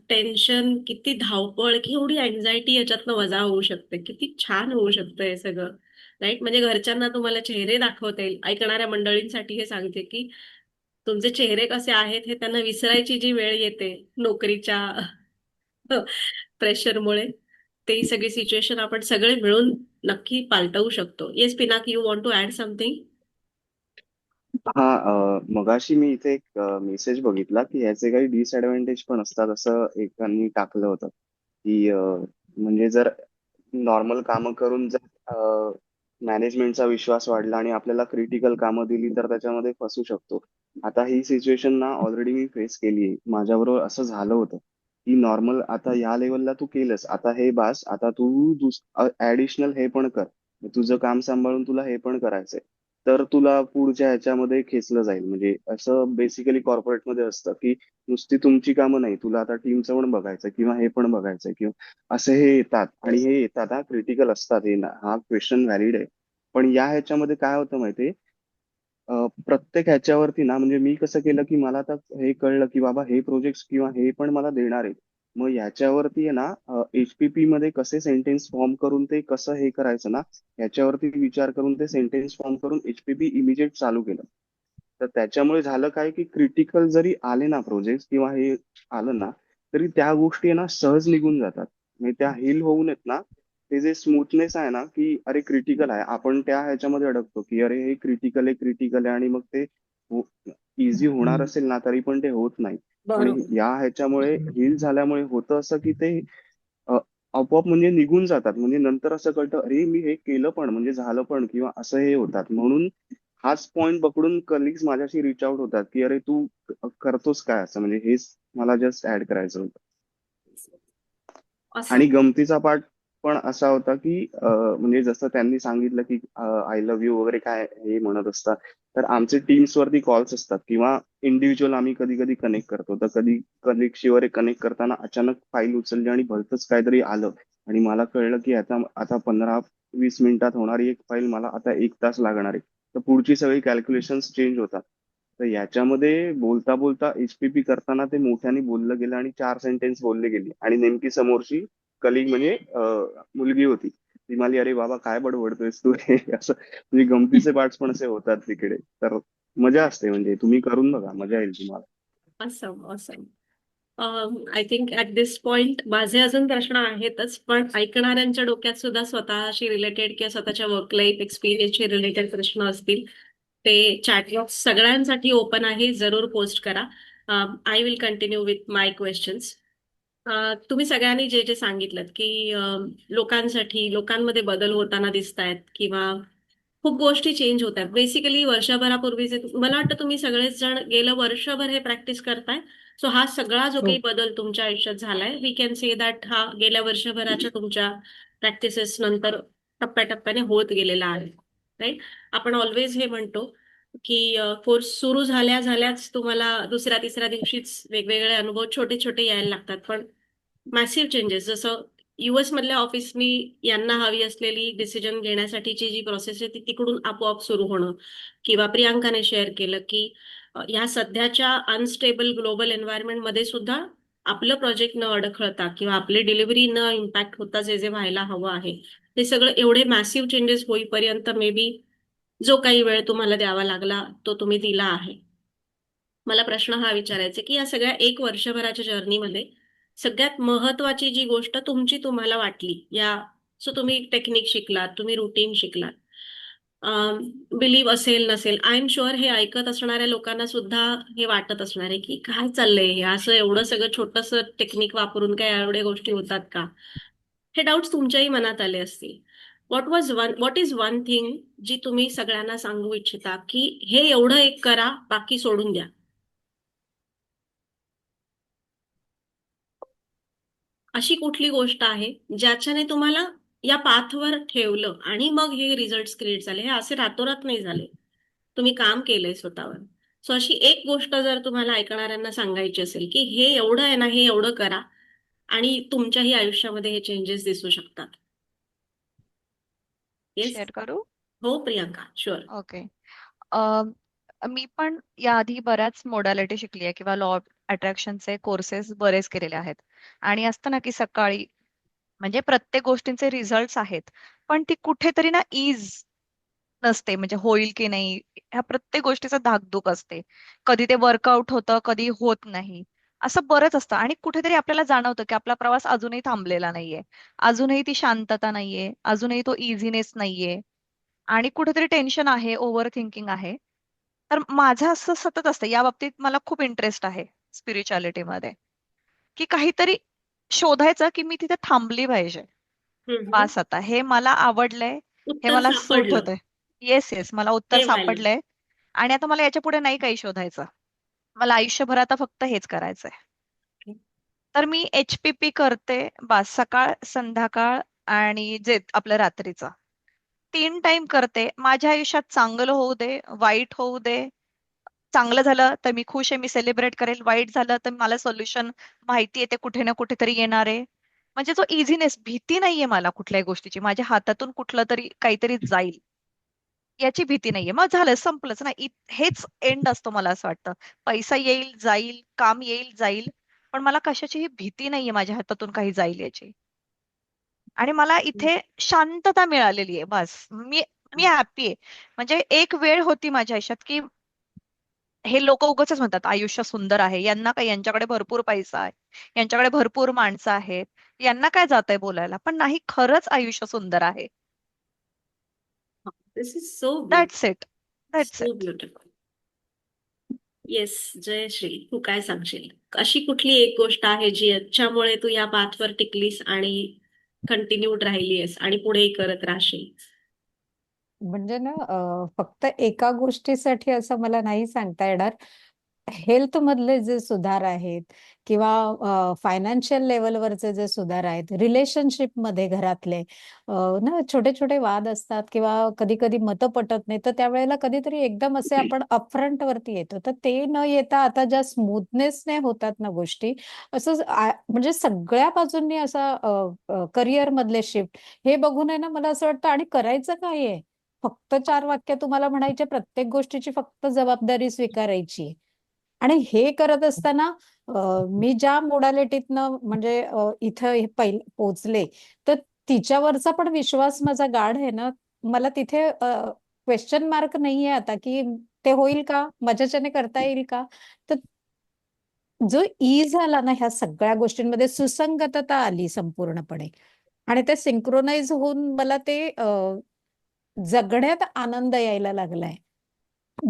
टेन्शन, किती धावपळ, केवढी अँझायटी याच्यातनं वजा होऊ शकते. किती छान होऊ शकतं हे सगळं. राईट. म्हणजे घरच्यांना तुम्हाला चेहरे दाखवता येईल. ऐकणाऱ्या मंडळींसाठी हे सांगते की तुमचे चेहरे कसे आहेत हे त्यांना विसरायची जी वेळ येते नोकरीच्या प्रेशरमुळे, ते सगळी सिच्युएशन आपण सगळे मिळून नक्की पालटवू शकतो. Yes Pinak, you want to add something? हा, मगाशी मी इथे एक मेसेज बघितला की ह्याचे काही डिसएडव्हान्टेज पण असतात असं एकांनी टाकलं होतं, की म्हणजे जर नॉर्मल कामं करून जर मॅनेजमेंटचा विश्वास वाढला आणि आपल्याला क्रिटिकल कामं दिली तर त्याच्यामध्ये फसू शकतो. आता ही सिच्युएशन ना ऑलरेडी मी फेस केली आहे. माझ्याबरोबर असं झालं होतं की नॉर्मल आता ह्या लेवलला तू केलंस, आता हे बास, आता तू ऍडिशनल हे पण कर, तुझं काम सांभाळून तुला हे पण करायचंय, तर तुला पुढच्या ह्याच्यामध्ये खेचलं जाईल. म्हणजे असं बेसिकली कॉर्पोरेटमध्ये असतं की नुसती तुमची कामं नाही, तुला आता टीमचं पण बघायचं किंवा हे पण बघायचं किंवा असे हे येतात. आणि हे येतात, हा क्रिटिकल असतात, हा क्वेश्चन व्हॅलिड आहे. पण या ह्याच्यामध्ये काय होतं माहितीये, प्रत्येक ह्याच्यावरती ना, म्हणजे मी कसं केलं की मला आता हे कळलं की बाबा हे प्रोजेक्ट किंवा हे पण मला देणार आहे. मग याच्यावरती आहे ना, HPP मध्ये कसे सेंटेन्स फॉर्म करून ते कसं हे करायचं ना, याच्यावरती विचार करून ते सेंटेन्स फॉर्म करून HPP इमिजिएट चालू केलं. तर त्याच्यामुळे झालं काय की क्रिटिकल जरी आले ना प्रोजेक्ट किंवा हे आलं ना, तरी त्या गोष्टी आहे ना सहज निघून जातात. म्हणजे त्या हिल होऊन येत ना, ते जे स्मूथनेस आहे ना, की अरे क्रिटिकल आहे, आपण त्या ह्याच्यामध्ये अडकतो की अरे हे क्रिटिकल आहे, क्रिटिकल आहे, आणि मग ते इझी होणार असेल ना तरी पण ते होत नाही. आणि बरोबर. या ह्याच्यामुळे हिल झाल्यामुळे होतं असं की ते अ, आपोआप म्हणजे निघून जातात. म्हणजे नंतर असं कळतं, अरे मी हे केलं पण, म्हणजे झालं पण, किंवा असं हे होतात. म्हणून हाच पॉइंट पकडून कलिग्स माझ्याशी रिच आउट होतात की अरे तू करतोस काय असं, म्हणजे हेच मला जस्ट ऍड करायचं होतं. आणि असं. गमतीचा पार्ट पण असा होता की म्हणजे जसं त्यांनी सांगितलं की आय लव्ह यू वगैरे काय हे म्हणत असतात, तर आमचे टीम्स वरती कॉल्स असतात किंवा इंडिव्हिज्युअल आम्ही कधी कधी कनेक्ट करतो. तर कधी कलिगशी वगैरे कनेक्ट करताना अचानक फाईल उचलली आणि भलतंच काहीतरी आलं आणि मला कळलं की आता आता 15-20 मिनिटात होणारी एक फाईल मला आता 1 तास लागणार आहे. तर पुढची सगळी कॅल्क्युलेशन्स चेंज होतात. तर याच्यामध्ये बोलता बोलता HPP करताना ते मोठ्याने बोललं गेलं आणि 4 सेंटेन्स बोलले गेले आणि नेमकी समोरची कलिग म्हणजे मुलगी होती. ती म्हणाली, अरे बाबा काय बडबडतोयस तू हे असं, म्हणजे गमतीचे पार्ट्स पण असे होतात तिकडे. तर मजा असते, म्हणजे तुम्ही करून बघा, मजा येईल तुम्हाला. Awesome awesome. I think at this point माझे अजून प्रश्न आहेतच, पण ऐकणाऱ्यांच्या डोक्यात सुद्धा स्वतःशी रिलेटेड किंवा स्वतःच्या वर्क लाईफ एक्सपिरियन्सशी रिलेटेड प्रश्न असतील. ते चॅटबॉक्स सगळ्यांसाठी ओपन आहे, जरूर पोस्ट करा. I will continue with my questions. तुम्ही सगळ्यांनी जे जे सांगितलं की लोकांसाठी लोकांमध्ये बदल होताना दिसत आहेत किंवा खूप गोष्टी चेंज होत आहेत. बेसिकली वर्षभरापूर्वीचे मला वाटतं तुम्ही सगळेच जण गेलं वर्षभर हे प्रॅक्टिस करताय. सो हा सगळा जो हो. काही बदल तुमच्या आयुष्यात झालाय, वी कॅन से दॅट हा गेल्या वर्षभराच्या तुमच्या प्रॅक्टिसेस नंतर टप्प्याटप्प्याने होत गेलेला आहे. राईट. आपण ऑलवेज हे म्हणतो की कोर्स सुरू झाल्या झाल्याच तुम्हाला दुसऱ्या तिसऱ्या दिवशीच वेगवेगळे अनुभव छोटे छोटे यायला लागतात, पण मॅसिव्ह चेंजेस जसं युएस मधल्या ऑफिसनी यांना हवी असलेली डिसिजन घेण्यासाठीची जी प्रोसेस आहे ती तिकडून आपोआप सुरू होणं, किंवा प्रियांकाने शेअर केलं की ह्या सध्याच्या अनस्टेबल ग्लोबल एन्व्हायरमेंट मध्ये सुद्धा आपलं प्रोजेक्ट न अडखळता किंवा आपले डिलिव्हरी न इम्पॅक्ट होता जे जे व्हायला हवं आहे ते सगळं एवढे मॅसिव्ह चेंजेस होईपर्यंत मे बी जो काही वेळ तुम्हाला द्यावा लागला तो तुम्ही दिला आहे. मला प्रश्न हा विचारायचा की या सगळ्या एक वर्षभराच्या जर्नीमध्ये सगळ्यात महत्वाची जी गोष्ट तुमची तुम्हाला वाटली या, सो तुम्ही टेक्निक शिकलात, तुम्ही रुटीन शिकलात, बिलीव्ह असेल नसेल, आय एम शुअर हे ऐकत असणाऱ्या लोकांना सुद्धा हे वाटत असणार आहे की काय चाललंय हे, असं एवढं सगळं छोटंसं टेक्निक वापरून काय एवढ्या गोष्टी होतात का, हे डाऊट्स तुमच्याही मनात आले असतील. व्हॉट इज वन थिंग जी तुम्ही सगळ्यांना सांगू इच्छिता की हे एवढं एक करा, बाकी सोडून द्या? अशी कुठली गोष्ट आहे ज्याच्याने तुम्हाला या पाथवर ठेवलं आणि मग हे रिझल्ट क्रिएट झाले? हे असे रातोरात नाही झाले, तुम्ही काम केलंय स्वतःवर. सो अशी एक गोष्ट जर तुम्हाला ऐकणाऱ्यांना सांगायची असेल की हे एवढं आहे ना, हे एवढं करा आणि तुमच्याही आयुष्यामध्ये हे चेंजेस दिसू शकतात. येस. शेअर करू? हो प्रियांका, शुअर. ओके. मी पण याआधी बऱ्याच मोडॅलिटी शिकली आहे किंवा लॉ ऑफ अट्रॅक्शनचे कोर्सेस बरेच केलेले आहेत. आणि असतं ना की सकाळी म्हणजे प्रत्येक गोष्टींचे रिझल्ट्स आहेत, पण ती कुठेतरी ना ईज नसते, म्हणजे होईल की नाही ह्या प्रत्येक गोष्टीचा धाकधूक असते. कधी ते वर्कआउट होतं, कधी होत नाही. असं बरंच असतं आणि कुठेतरी आपल्याला जाणवतं की आपला प्रवास अजूनही थांबलेला नाहीये. अजूनही ती शांतता नाहीये, अजूनही तो इझीनेस नाहीये आणि कुठेतरी टेन्शन आहे, ओव्हर थिंकिंग आहे. तर माझं असं सतत असतं, या बाबतीत मला खूप इंटरेस्ट आहे स्पिरिच्युअलिटीमध्ये, की काहीतरी शोधायचं की मी तिथे थांबली पाहिजे. बास आता, हे मला आवडलंय, हे उत्तर मला सूट सापडलं. होतंय. येस येस, मला उत्तर ते व्हायला. सापडलंय आणि आता मला याच्या पुढे नाही काही शोधायचं. मला आयुष्यभर आता फक्त हेच करायचंय. तर मी HPP करते, बास, सकाळ संध्याकाळ आणि जे आपलं रात्रीचं 3 टाइम करते. माझ्या आयुष्यात चांगलं होऊ दे, वाईट होऊ दे. चांगलं झालं तर मी खुश आहे, मी सेलिब्रेट करेल. वाईट झालं तर मला सोल्युशन माहिती आहे, ते कुठे ना कुठेतरी येणार आहे. म्हणजे जो इझीनेस, भीती नाहीये मला कुठल्याही गोष्टीची. माझ्या हातातून कुठलं तरी काहीतरी जाईल याची भीती नाहीये. मग झालं, संपलंच ना. हेच एंड असतो मला असं वाटतं. पैसा येईल, जाईल, काम येईल, जाईल. पण मला कशाचीही भीती नाहीये माझ्या हातातून काही जाईल याची. आणि मला इथे शांतता मिळालेली आहे, बस. मी मी हॅपी आहे. म्हणजे एक वेळ होती माझ्या आयुष्यात की हे लोक उगाचच म्हणतात आयुष्य सुंदर आहे, यांना काय, यांच्याकडे भरपूर पैसा आहे, यांच्याकडे भरपूर माणसं आहेत, यांना काय जातंय बोलायला. पण नाही, खरंच आयुष्य सुंदर आहे. This is so that's it. That's so it. Beautiful. Yes, Jayashree, तू काय सांगशील? अशी कुठली एक गोष्ट आहे जी याच्यामुळे तू या पाथवर टिकलीस आणि कंटिन्यूड राहिलीयस आणि पुढेही करत राहशील? म्हणजे ना फक्त एका गोष्टीसाठी असं मला नाही सांगता येणार. हेल्थ मधले जे सुधार आहेत किंवा फायनान्शियल लेवलवरचे जे सुधार आहेत, रिलेशनशिप मध्ये घरातले ना छोटे छोटे वाद असतात किंवा कधी कधी मतं पटत नाही, तर त्यावेळेला कधीतरी एकदम असे आपण अपफ्रंट वरती येतो. तर ते न येता आता ज्या स्मूथनेसने होतात ना गोष्टी, असं म्हणजे सगळ्या बाजूंनी असा करिअर मधले शिफ्ट हे बघून आहे ना, मला असं वाटतं आणि करायचं काय आहे. फक्त 4 वाक्य तुम्हाला म्हणायचे, प्रत्येक गोष्टीची फक्त जबाबदारी स्वीकारायची आणि हे करत असताना मी ज्या मोडॅलिटीतनं म्हणजे इथं पोचले, तर तिच्यावरचा पण विश्वास माझा गाढ आहे ना. मला तिथे क्वेश्चन मार्क नाहीये आता की ते होईल का, माझ्याच्याने करता येईल का. तर जो ईज आला ना ह्या सगळ्या गोष्टींमध्ये, सुसंगतता आली संपूर्णपणे, आणि ते सिंक्रोनाइज होऊन मला ते जगण्यात आनंद यायला लागलाय,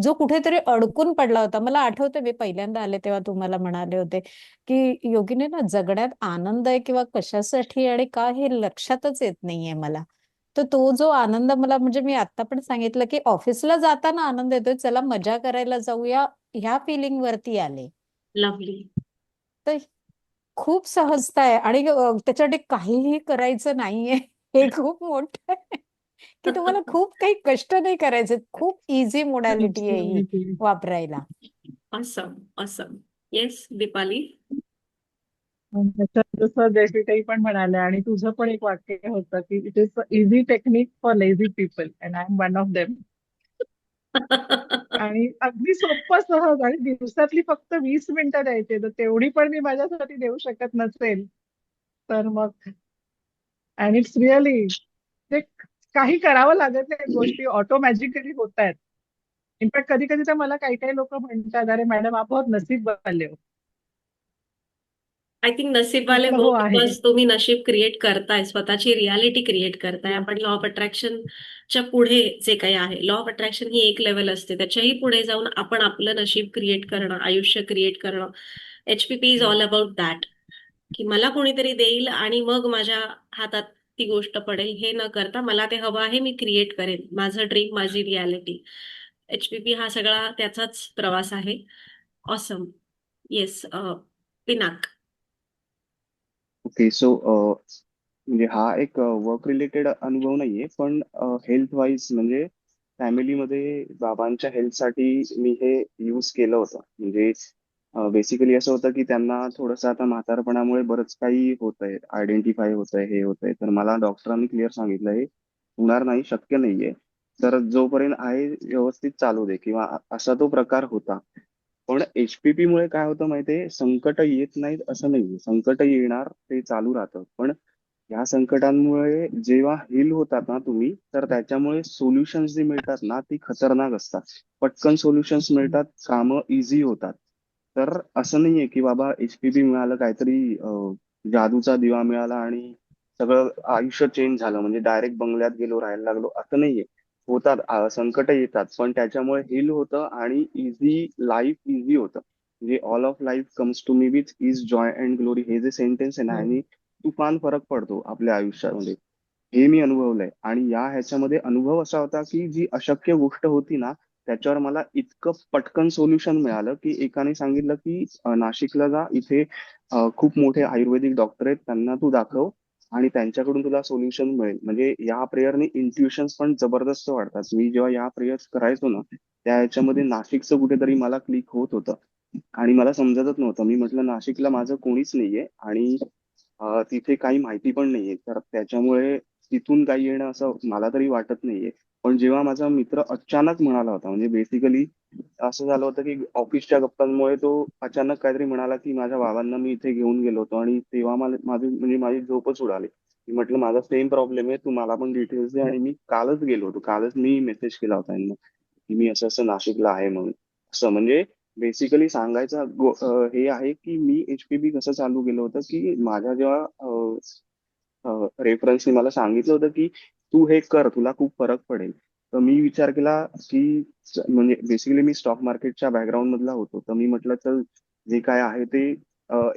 जो कुठेतरी अडकून पडला होता. मला आठवतं मी पहिल्यांदा आले तेव्हा तुम्हाला म्हणाले होते की योगिनी ना, जगण्यात आनंद आहे किंवा कशासाठी आणि का हे लक्षातच येत नाहीये मला. तर तो जो आनंद मला, म्हणजे मी आता पण सांगितलं की ऑफिसला जाताना आनंद येतोय, चला मजा करायला जाऊया, ह्या फिलिंग वरती आले. लवली. तर खूप सहजता आहे आणि त्याच्यासाठी काहीही करायचं नाहीये. हे खूप मोठं आहे की तुम्हाला खूप काही कष्ट नाही करायचे. खूप इझी मोडॅलिटी आहे ही Absolutely. वापरायला. Awesome awesome. येस दीपाली. त्याच्यात जसं जयश्रीताई पण म्हणाल्या आणि तुझं पण एक वाक्य होतं की it is easy technique for lazy people and I am one of them. आणि अगदी सोपं सहज, आणि दिवसातली फक्त 20 मिनिटं द्यायचे, तर तेवढी पण मी माझ्यासाठी देऊ शकत नसेल तर मग, अँड इट्स रिअली, ते काही करावं लागत नाही, गोष्टी ऑटोमॅजिकली होत आहेत. इनफॅक्ट कधी कधी तर मला काही काही लोक म्हणतात, अरे मॅडम आप बहुत नसीब वाले हो. आय थिंक नशीब वाले म्हटलं हो, हो आहे. बिकॉज तुम्ही नशीब क्रिएट करताय, स्वतःची रियालिटी क्रिएट करताय. आपण लॉ ऑफ अट्रॅक्शनच्या पुढे जे काही आहे, लॉ ऑफ अट्रॅक्शन ही एक लेवल असते, त्याच्याही पुढे जाऊन आपण आपलं नशीब क्रिएट करणं, आयुष्य क्रिएट करणं. HPP is all about that, की मला कोणीतरी देईल आणि मग माझ्या हातात ती गोष्ट पडेल, हे न करता मला ते हवं आहे, मी क्रिएट करेन, माझं ड्रीम, माझी रियालिटी. HPP हा सगळा त्याचाच प्रवास आहे. Awesome. Yes. Pinak. Okay. So म्हणजे हा एक वर्क रिलेटेड अनुभव नाहीये, पण हेल्थ वाईज म्हणजे फॅमिलीमध्ये बाबांच्या हेल्थसाठी मी हे यूज केलं होतं. म्हणजे बेसिकली असं होतं की त्यांना थोडंसं आता म्हातारपणामुळे बरंच काही होतंय, आयडेंटिफाय होतंय, हे होतंय. तर मला डॉक्टरांनी क्लिअर सांगितलं, हे होणार नाही, शक्य नाहीये. तर जोपर्यंत आहे व्यवस्थित चालू दे, किंवा असा तो प्रकार होता. पण HPP मुळे काय होतं माहितीये, संकट येत नाहीत असं नाहीये, संकट येणार, ते चालू राहतं. पण या संकटांमुळे जेव्हा हील होतात ना तुम्ही, तर त्याच्यामुळे सोल्युशन्स जे मिळतात ना, ती खतरनाक असतात. पटकन सोल्युशन्स मिळतात, कामं इझी होतात. तर असं नाहीये की बाबा HPP मिळालं, काहीतरी जादूचा दिवा मिळाला आणि सगळं आयुष्य चेंज झालं, म्हणजे डायरेक्ट बंगल्यात गेलो, राहायला लागलो, असं नाहीये. होतात, संकट येतात, पण त्याच्यामुळे हील होतं आणि इझी लाईफ इझी होतं. म्हणजे all of life comes to me with is joy and glory, हे जे सेंटेन्स आहे ना, आणि तुफान फरक पडतो आपल्या आयुष्यामध्ये. हे मी अनुभवलंय. आणि ह्याच्यामध्ये अनुभव असा होता की जी अशक्य गोष्ट होती ना, त्याच्यावर मला इतकं पटकन सोल्युशन मिळालं की एकाने सांगितलं की नाशिकला जा, इथे खूप मोठे आयुर्वेदिक डॉक्टर आहेत, त्यांना तू दाखव आणि त्यांच्याकडून तुला सोल्युशन मिळेल. म्हणजे या प्रेयरने इंट्युशन्स पण जबरदस्त वाढतात. मी जेव्हा या प्रेयर्स करायचो ना, त्या ह्याच्यामध्ये नाशिकचं कुठेतरी मला क्लिक होत होतं आणि मला समजतच नव्हतं. मी म्हटलं नाशिकला माझं कोणीच नाहीये आणि तिथे काही माहिती पण नाहीये, तर त्याच्यामुळे तिथून काही येणं असं मला तरी वाटत नाहीये. पण जेव्हा माझा मित्र अचानक म्हणाला होता, म्हणजे बेसिकली असं झालं होतं की ऑफिसच्या गप्पांमुळे तो अचानक काहीतरी म्हणाला की माझ्या बाबांना मी इथे घेऊन गेलो होतो, आणि तेव्हा मला माझी झोपच उडाली. मी म्हटलं माझा सेम प्रॉब्लेम आहे, तू मला पण डिटेल्स दे. आणि मी कालच गेलो होतो, कालच मी मेसेज केला होता यांना की मी असं असं नाशिकला आहे म्हणून. असं म्हणजे बेसिकली सांगायचं हे आहे की मी HPP कसं चालू केलं होतं, की माझ्या जेव्हा रेफरन्सने मला सांगितलं होतं की तू हे कर, तुला खूप फरक पडेल. तर मी विचार केला की म्हणजे बेसिकली मी स्टॉक मार्केटच्या बॅकग्राऊंड मधला होतो, तर मी म्हटलं चल जे काय आहे ते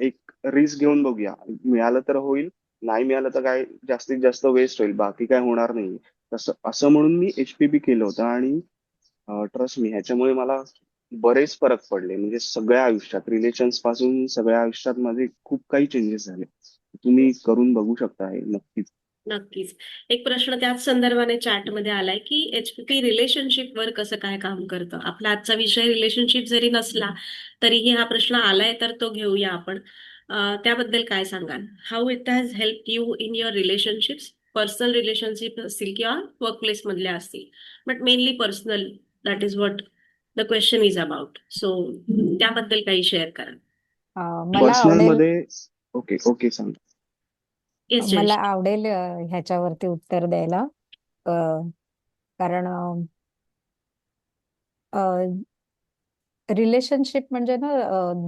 एक रिस्क घेऊन बघूया. मिळालं तर होईल, नाही मिळालं तर काय जास्तीत जास्त वेस्ट होईल, बाकी काय होणार नाही. तसं असं म्हणून मी HPP केलं होतं. आणि ट्रस्ट मी, ह्याच्यामुळे मला बरेच फरक पडले, म्हणजे सगळ्या आयुष्यात, रिलेशन्स पासून सगळ्या आयुष्यात माझे खूप काही चेंजेस झाले. तुम्ही करून बघू शकता हे नक्कीच. नक्कीच. एक प्रश्न त्याच संदर्भाने चॅटमध्ये आलाय की HPP रिलेशनशिपवर कसं काय काम करतं. आपला आजचा विषय रिलेशनशिप जरी नसला तरीही हा प्रश्न आलाय, तर तो घेऊया आपण. त्याबद्दल काय सांगाल? How it has help you in your relationships, personal relationship असतील किंवा वर्कप्लेस मधल्या असतील, but mainly personal, that is what the question is about. So त्याबद्दल काही शेअर करा. मला पर्सनल आवडेल मध्ये ओके ओके सांग. येस मला जयश्री. आवडेल ह्याच्यावरती उत्तर द्यायला. अ, कारण रिलेशनशिप म्हणजे ना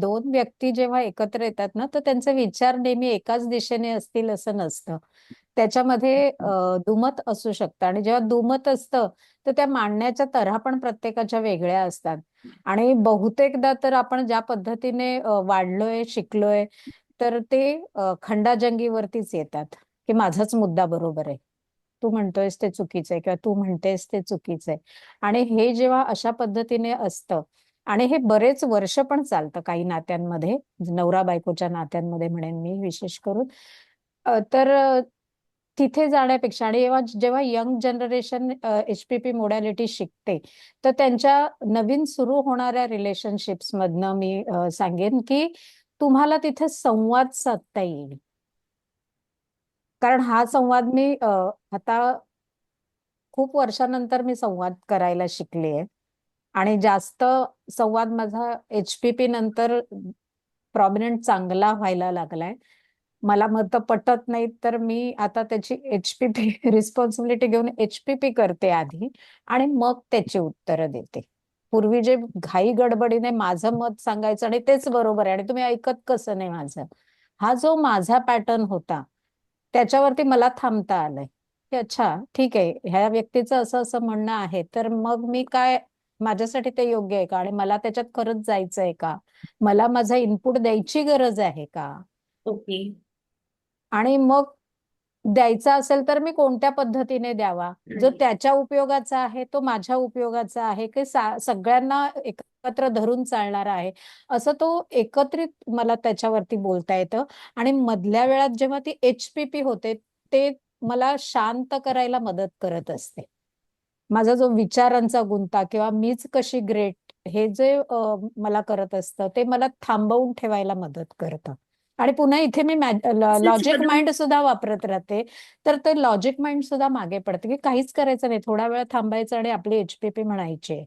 दोन व्यक्ती जेव्हा एकत्र येतात ना तर त्यांचे विचार नेहमी एकाच दिशेने असतील असं नसतं. त्याच्यामध्ये दुमत असू शकतं आणि जेव्हा दुमत असतं तर त्या मांडण्याच्या तऱ्हा पण प्रत्येकाच्या वेगळ्या असतात. आणि बहुतेकदा तर आपण ज्या पद्धतीने वाढलोय शिकलोय तर ते खंडाजंगीवरतीच येतात की माझाच मुद्दा बरोबर आहे, तू म्हणतोयस ते चुकीचं आहे किंवा तू म्हणतेस ते चुकीचं आहे. आणि हे जेव्हा अशा पद्धतीने असतं आणि हे बरेच वर्ष पण चालतं काही नात्यांमध्ये, नवरा बायकोच्या नात्यांमध्ये म्हणेन मी विशेष करून. तर तिथे जाण्यापेक्षा आणि जेव्हा जेव्हा यंग जनरेशन HPP मोडॅलिटी शिकते तर त्यांच्या नवीन सुरू होणाऱ्या रिलेशनशिप्स मधनं मी सांगेन की तुम्हाला तिथे संवाद साधता येईल. कारण हा संवाद मी आता खूप वर्षानंतर मी संवाद करायला शिकले आणि जास्त संवाद माझा HPP नंतर प्रॉमिनंट चांगला व्हायला लागलाय. मला मतं पटत नाहीत तर मी आता त्याची HPP रिस्पॉन्सिबिलिटी घेऊन HPP करते आधी आणि मग त्याची उत्तरं देते. पूर्वी जे घाई गडबडीने माझं मत सांगायचं आणि तेच बरोबर आहे आणि तुम्ही ऐकत कसं नाही माझं, हा जो माझा पॅटर्न होता त्याच्यावरती मला थांबता आलंय की अच्छा ठीक आहे ह्या व्यक्तीचं असं असं म्हणणं आहे तर मग मी काय, माझ्यासाठी ते योग्य आहे का आणि मला त्याच्यात खरंच जायचंय का, मला माझा इनपुट द्यायची गरज आहे का, ओके. आणि मग द्यायचा असेल तर मी कोणत्या पद्धतीने द्यावा, जो त्याच्या उपयोगाचा आहे तो माझ्या उपयोगाचा आहे की सगळ्यांना एकत्र धरून चालणारा आहे, असं तो एकत्रित मला त्याच्यावरती बोलता येतं. आणि मधल्या वेळात जेव्हा ती HPP होते ते मला शांत करायला मदत करत असते. माझा जो विचारांचा गुंता किंवा मीच कशी ग्रेट हे जे मला करत असतं ते मला थांबवून ठेवायला मदत करतं. आणि पुन्हा इथे मी तसेच लॉजिक बदल. माइंड सुद्धा वापरत राहते. तर ते लॉजिक माइंड सुद्धा मागे पडते की काहीच करायचं नाही, थोडा वेळ थांबायचं आणि आपली HPP म्हणायची आहे.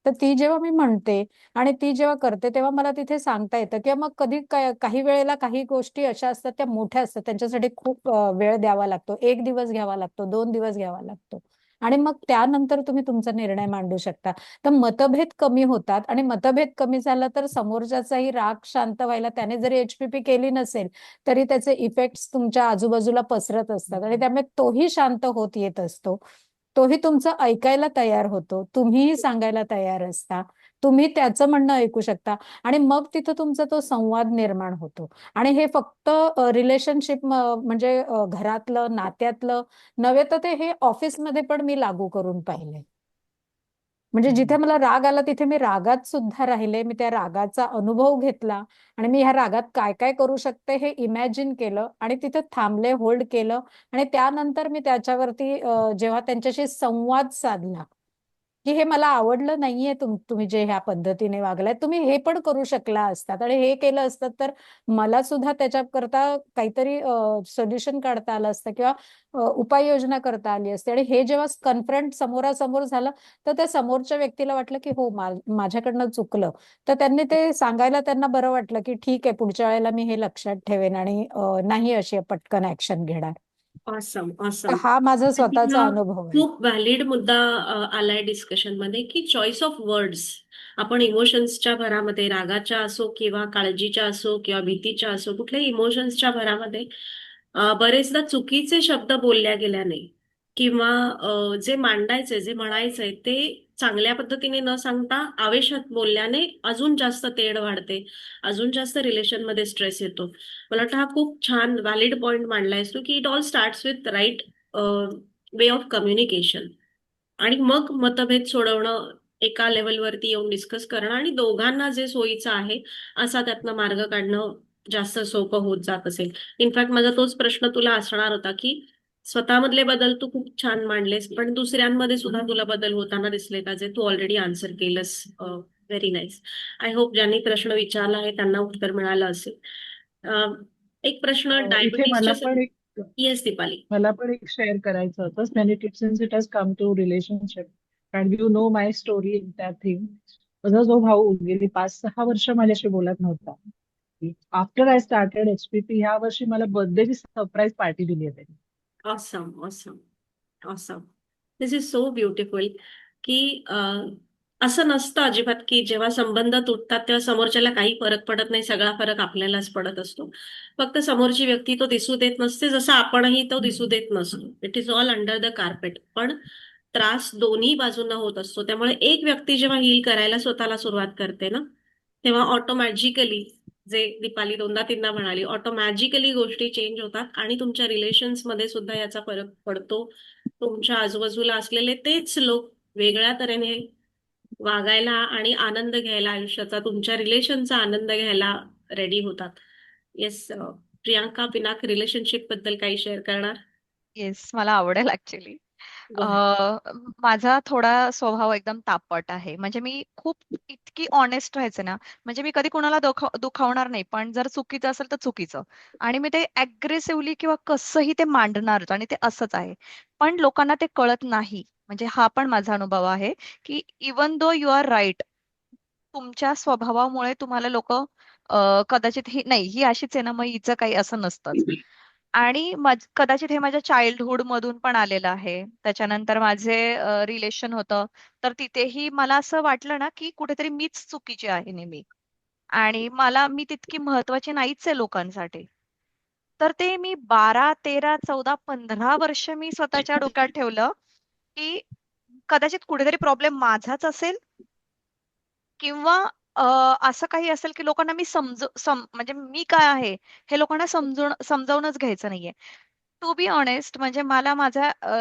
तर ती जेव्हा मी म्हणते आणि ती जेव्हा करते तेव्हा मला तिथे सांगता येतं किंवा मग कधी काही वेळेला काही गोष्टी अशा असतात त्या मोठ्या असतात त्यांच्यासाठी खूप वेळ द्यावा लागतो, 1 दिवस घ्यावा लागतो, 2 दिवस घ्यावा लागतो आणि मग त्यानंतर तुम्ही तुमचा निर्णय मांडू शकता. तर मतभेद कमी होतात आणि मतभेद कमी झाला तर समोरच्याचाही राग शांत व्हायला त्याने जरी HPP केली नसेल तरी त्याचे इफेक्ट्स तुमच्या आजूबाजूला पसरत असतात आणि त्यामुळे तोही शांत होत येत असतो. तोही तुमचं ऐकायला तयार होतो, तुम्हीही सांगायला तयार असता, तुम्ही त्याचं म्हणणं ऐकू शकता आणि मग तिथं तुमचा तो संवाद निर्माण होतो. आणि हे फक्त रिलेशनशिप म्हणजे घरातलं नात्यातलं नव्हे तर ते हे ऑफिसमध्ये पण मी लागू करून पाहिले. म्हणजे जिथे मला राग आला तिथे मी रागात सुद्धा राहिले, मी त्या रागाचा अनुभव घेतला आणि मी ह्या रागात काय काय करू शकते हे इमॅजिन केलं आणि तिथे थांबले, होल्ड केलं आणि त्यानंतर मी त्याच्यावरती जेव्हा त्यांच्याशी संवाद साधला की हे मला आवडलं नाहीये तुम्ही जे ह्या पद्धतीने वागलाय, तुम्ही हे पण करू शकला असतात आणि हे केलं असतं तर मला सुद्धा त्याच्याकरता काहीतरी सोल्युशन काढता आलं असतं किंवा उपाययोजना करता आली असते. आणि हे जेव्हा कन्फ्रंट समोरासमोर झालं तर त्या समोरच्या व्यक्तीला वाटलं की हो माझ्याकडनं चुकलं, तर त्यांनी ते सांगायला त्यांना बरं वाटलं की ठीक आहे पुढच्या वेळेला मी हे लक्षात ठेवेन आणि नाही अशी पटकन ऍक्शन घेणार. ऑसम तर ऑसम. हा माझा स्वतःचा हा अनुभव आहे. खूप व्हॅलिड मुद्दा आलाय डिस्कशन मध्ये की चॉईस ऑफ वर्ड्स. आपण इमोशन्सच्या भरामध्ये, रागाच्या असो किंवा काळजीच्या असो किंवा भीतीच्या असो, कुठल्याही इमोशन्सच्या भरामध्ये बरेचदा चुकीचे शब्द बोलल्या गेल्याने किंवा जे मांडायचे, जे म्हणायचंय ते चांगल्या पद्धतीने न सांगता आवेशात बोलल्याने अजून जास्त तेढ वाढते, अजून जास्त रिलेशनमध्ये स्ट्रेस येतो. मला वाटतं हा खूप छान व्हॅलिड पॉइंट मांडलायस तू की it all starts with right way of communication. आणि मग मतभेद सोडवणं, एका लेवलवरती येऊन डिस्कस करणं आणि दोघांना जे सोयीचं आहे असा त्यातनं मार्ग काढणं जास्त सोपं होत जात असेल. इनफॅक्ट माझा तोच प्रश्न तुला असणार होता की स्वतःमधले बदल तू खूप छान मांडलेस, पण दुसऱ्यांमध्ये सुद्धा तुला बदल होताना दिसले का, जे तू ऑलरेडी आन्सर केलंस. Very nice. आय होप ज्यांनी प्रश्न विचारला आहे त्यांना उत्तर मिळालं असेल. एक प्रश्न इथे डायबिटीसच्या. येस दीपाली. मला पण एक शेअर करायचं होतं. Many tips it has come to relationship. कारण you know my story in that thing. माझा जो भाऊ गेली 5-6 वर्ष माझ्याशी बोलत नव्हता. आफ्टर आय स्टार्टेड HPP ह्या वर्षी मला बर्थडेची सरप्राईज पार्टी दिली आहे त्यांनी. Awesome awesome awesome. This is so beautiful की असं नसतं अजिबात की जेव्हा संबंध तुटतात तेव्हा समोरच्याला काही फरक पडत नाही, सगळा फरक आपल्यालाच पडत असतो. फक्त समोरची व्यक्ती तो दिसू देत नसते, जसं आपणही तो दिसू देत नसतो. It is all under the carpet. पण त्रास दोन्ही बाजूंना होत असतो. त्यामुळे एक व्यक्ती जेव्हा हील करायला स्वतःला सुरुवात करते ना, तेव्हा ऑटोमॅजिकली, जे दीपाली दोनदा तीनदा म्हणाली, ऑटोमॅजिकली गोष्टी चेंज होतात आणि तुमच्या रिलेशन्स मध्ये सुद्धा याचा फरक पडतो. तुमच्या आजूबाजूला असलेले तेच लोक वेगळ्या तऱ्हेने वागायला आणि आनंद घ्यायला, आयुष्याचा, तुमच्या रिलेशनचा आनंद घ्यायला रेडी होतात. येस. प्रियांका पिनाक रिलेशनशिप बद्दल काही शेअर करणार? येस, मला आवडेल ऍक्च्युली. Go ahead. माझा थोडा स्वभाव एकदम तापट आहे. म्हणजे मी खूप इतकी ऑनेस्ट राहायचे ना, म्हणजे मी कधी कुणाला दुखावणार नाही, पण जर चुकीचं असेल तर चुकीचं. आणि मी ते अग्रेसिव्हली किंवा कसंही ते मांडणारच आणि ते असंच आहे. पण लोकांना ते कळत नाही. म्हणजे हा पण माझा अनुभव आहे, की even though you are right, तुमच्या स्वभावामुळे तुम्हाला लोक कदाचित ही नाही, ही अशीच आहे ना, मग हिचं काही असं नसतंच. आणि कदाचित हे माझ्या चाइल्डहुड मधून पण आलेलं आहे. त्याच्यानंतर माझे रिलेशन होतं, तर तिथेही मला असं वाटलं ना, की कुठेतरी मीच चुकीची आहे नेहमी. आणि मी तितकी महत्वाची नाहीच आहे लोकांसाठी. तर ते मी 12, 13, 14, 15 वर्ष मी स्वतःच्या डोक्यात ठेवलं, की कदाचित कुठेतरी प्रॉब्लेम माझाच असेल, किंवा अ, असं काही असेल की लोकांना मी म्हणजे मी काय आहे हे लोकांना समजावूनच घ्यायचं नाहीये. टू बी ऑनेस्ट, म्हणजे मला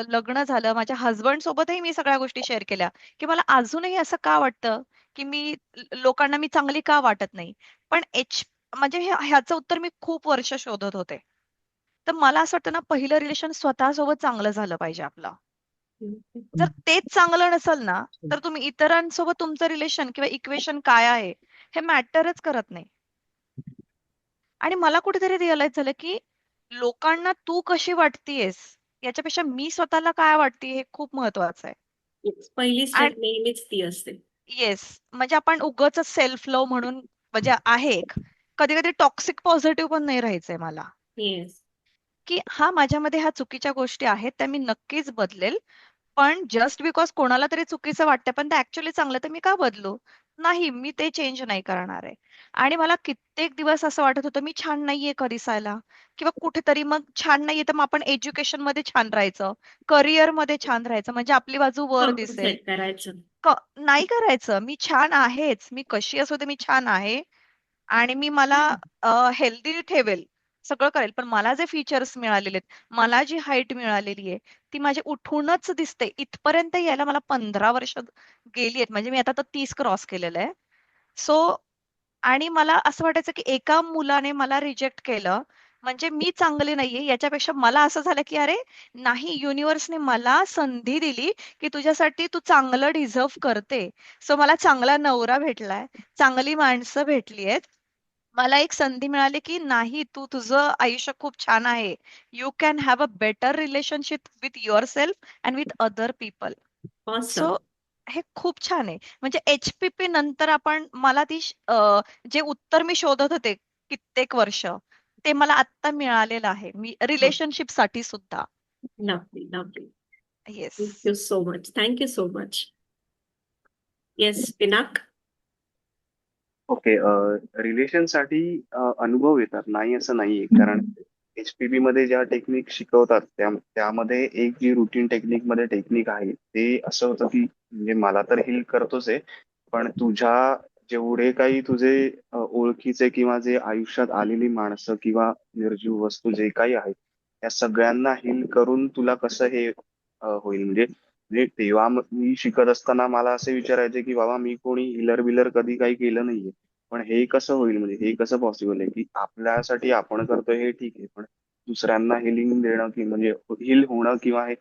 लग्न झालं, माझ्या हसबंड सोबतही मी सगळ्या गोष्टी शेअर केल्या, की मला अजूनही असं का वाटतं, की लोकांना मी चांगली का वाटत नाही. पण म्हणजे ह्याचं उत्तर मी खूप वर्ष शोधत होते. तर मला असं वाटतं ना, पहिलं रिलेशन स्वतःसोबत चांगलं झालं पाहिजे आपलं. जर तेच चांगलं नसेल ना, तर तुम्ही इतरांसोबत तुमचं रिलेशन किंवा इक्वेशन काय आहे हे मॅटरच करत नाही. आणि मला कुठेतरी रिअलाइज झालं, की लोकांना तू कशी वाटतेयस याच्यापेक्षा मी स्वतःला काय वाटते हे खूप महत्वाचं आहे. Yes. पहिली आणि स्टेप नेहमीच ती असते. येस, म्हणजे आपण उगाचच सेल्फ लव्ह म्हणून, म्हणजे आहे एक, कधी कधी टॉक्सिक पॉझिटिव्ह पण नाही राहायचंय मला, येस. की माझ्यामध्ये ह्या चुकीच्या गोष्टी आहेत, त्या मी नक्कीच बदलेल. पण जस्ट बिकॉज कोणाला तरी चुकीचं वाटतं पण ते ऍक्च्युअली चांगलं, तर मी का बदलू? नाही, मी ते चेंज नाही करणार आहे. आणि मला कित्येक दिवस असं वाटत होतं मी छान नाहीये का दिसायला, किंवा कुठेतरी मग छान नाहीये तर मग आपण एज्युकेशन मध्ये छान राहायचं, करिअर मध्ये छान राहायचं, म्हणजे आपली बाजू वर दिसेल. कॉम्पन्सेट करायचं. नाही करायचं. मी छान आहेच, मी कशी असू दे मी छान आहे. आणि मी मला हेल्दी ठेवेल, सगळं करेल. पण मला जे फीचर्स मिळालेले आहेत, मला जी हाईट मिळालेली आहे, ती माझी उठूनच दिसते. इथपर्यंत यायला मला 15 वर्ष गेली आहेत. म्हणजे मी आता तर 30 क्रॉस केलेलं आहे. सो, आणि मला असं वाटायचं की एका मुलाने मला रिजेक्ट केलं म्हणजे मी चांगली नाहीये, याच्यापेक्षा मला असं झालं की अरे नाही, युनिव्हर्सने मला संधी दिली की तुझ्यासाठी तू चांगलं डिझर्व करते. सो मला चांगला नवरा भेटलाय, चांगली माणसं भेटली आहेत, मला एक संधी मिळाली की नाही, तुझं आयुष्य खूप छान आहे. You can have a better relationship with your self and with other people. Awesome. So हे खूप छान आहे. म्हणजे HPP नंतर मला जे उत्तर मी शोधत होते कित्येक वर्ष, ते मला आता मिळालेलं आहे. मी रिलेशनशिप साठी सुद्धा. Lovely lovely. Yes. Thank you so much. Thank you so much. Yes Pinak. Okay. रिलेशनसाठी अनुभव येतात, नाही असं नाहीये. कारण HPP मध्ये ज्या टेक्निक शिकवतात त्यामध्ये एक जी रुटीन टेक्निक मध्ये टेक्निक आहे ते असं होतं की, म्हणजे मला तर हील करतोच आहे, पण तुझ्या जेवढे काही तुझे ओळखीचे किंवा जे आयुष्यात आलेली माणसं किंवा निर्जीव वस्तू जे काही आहेत त्या सगळ्यांना हील करून तुला कसं हे होईल. म्हणजे तेव्हा मी शिकत असताना मला असे विचारायचे की बाबा मी कोणी हिलर बिलर कधी काही केलं नाहीये, पण हे कसं होईल, म्हणजे हे कसं पॉसिबल आहे की आपल्यासाठी आपण करतोय हे ठीक आहे, पण दुसऱ्यांना हिलिंग देणं की म्हणजे हिल होणं किंवा हे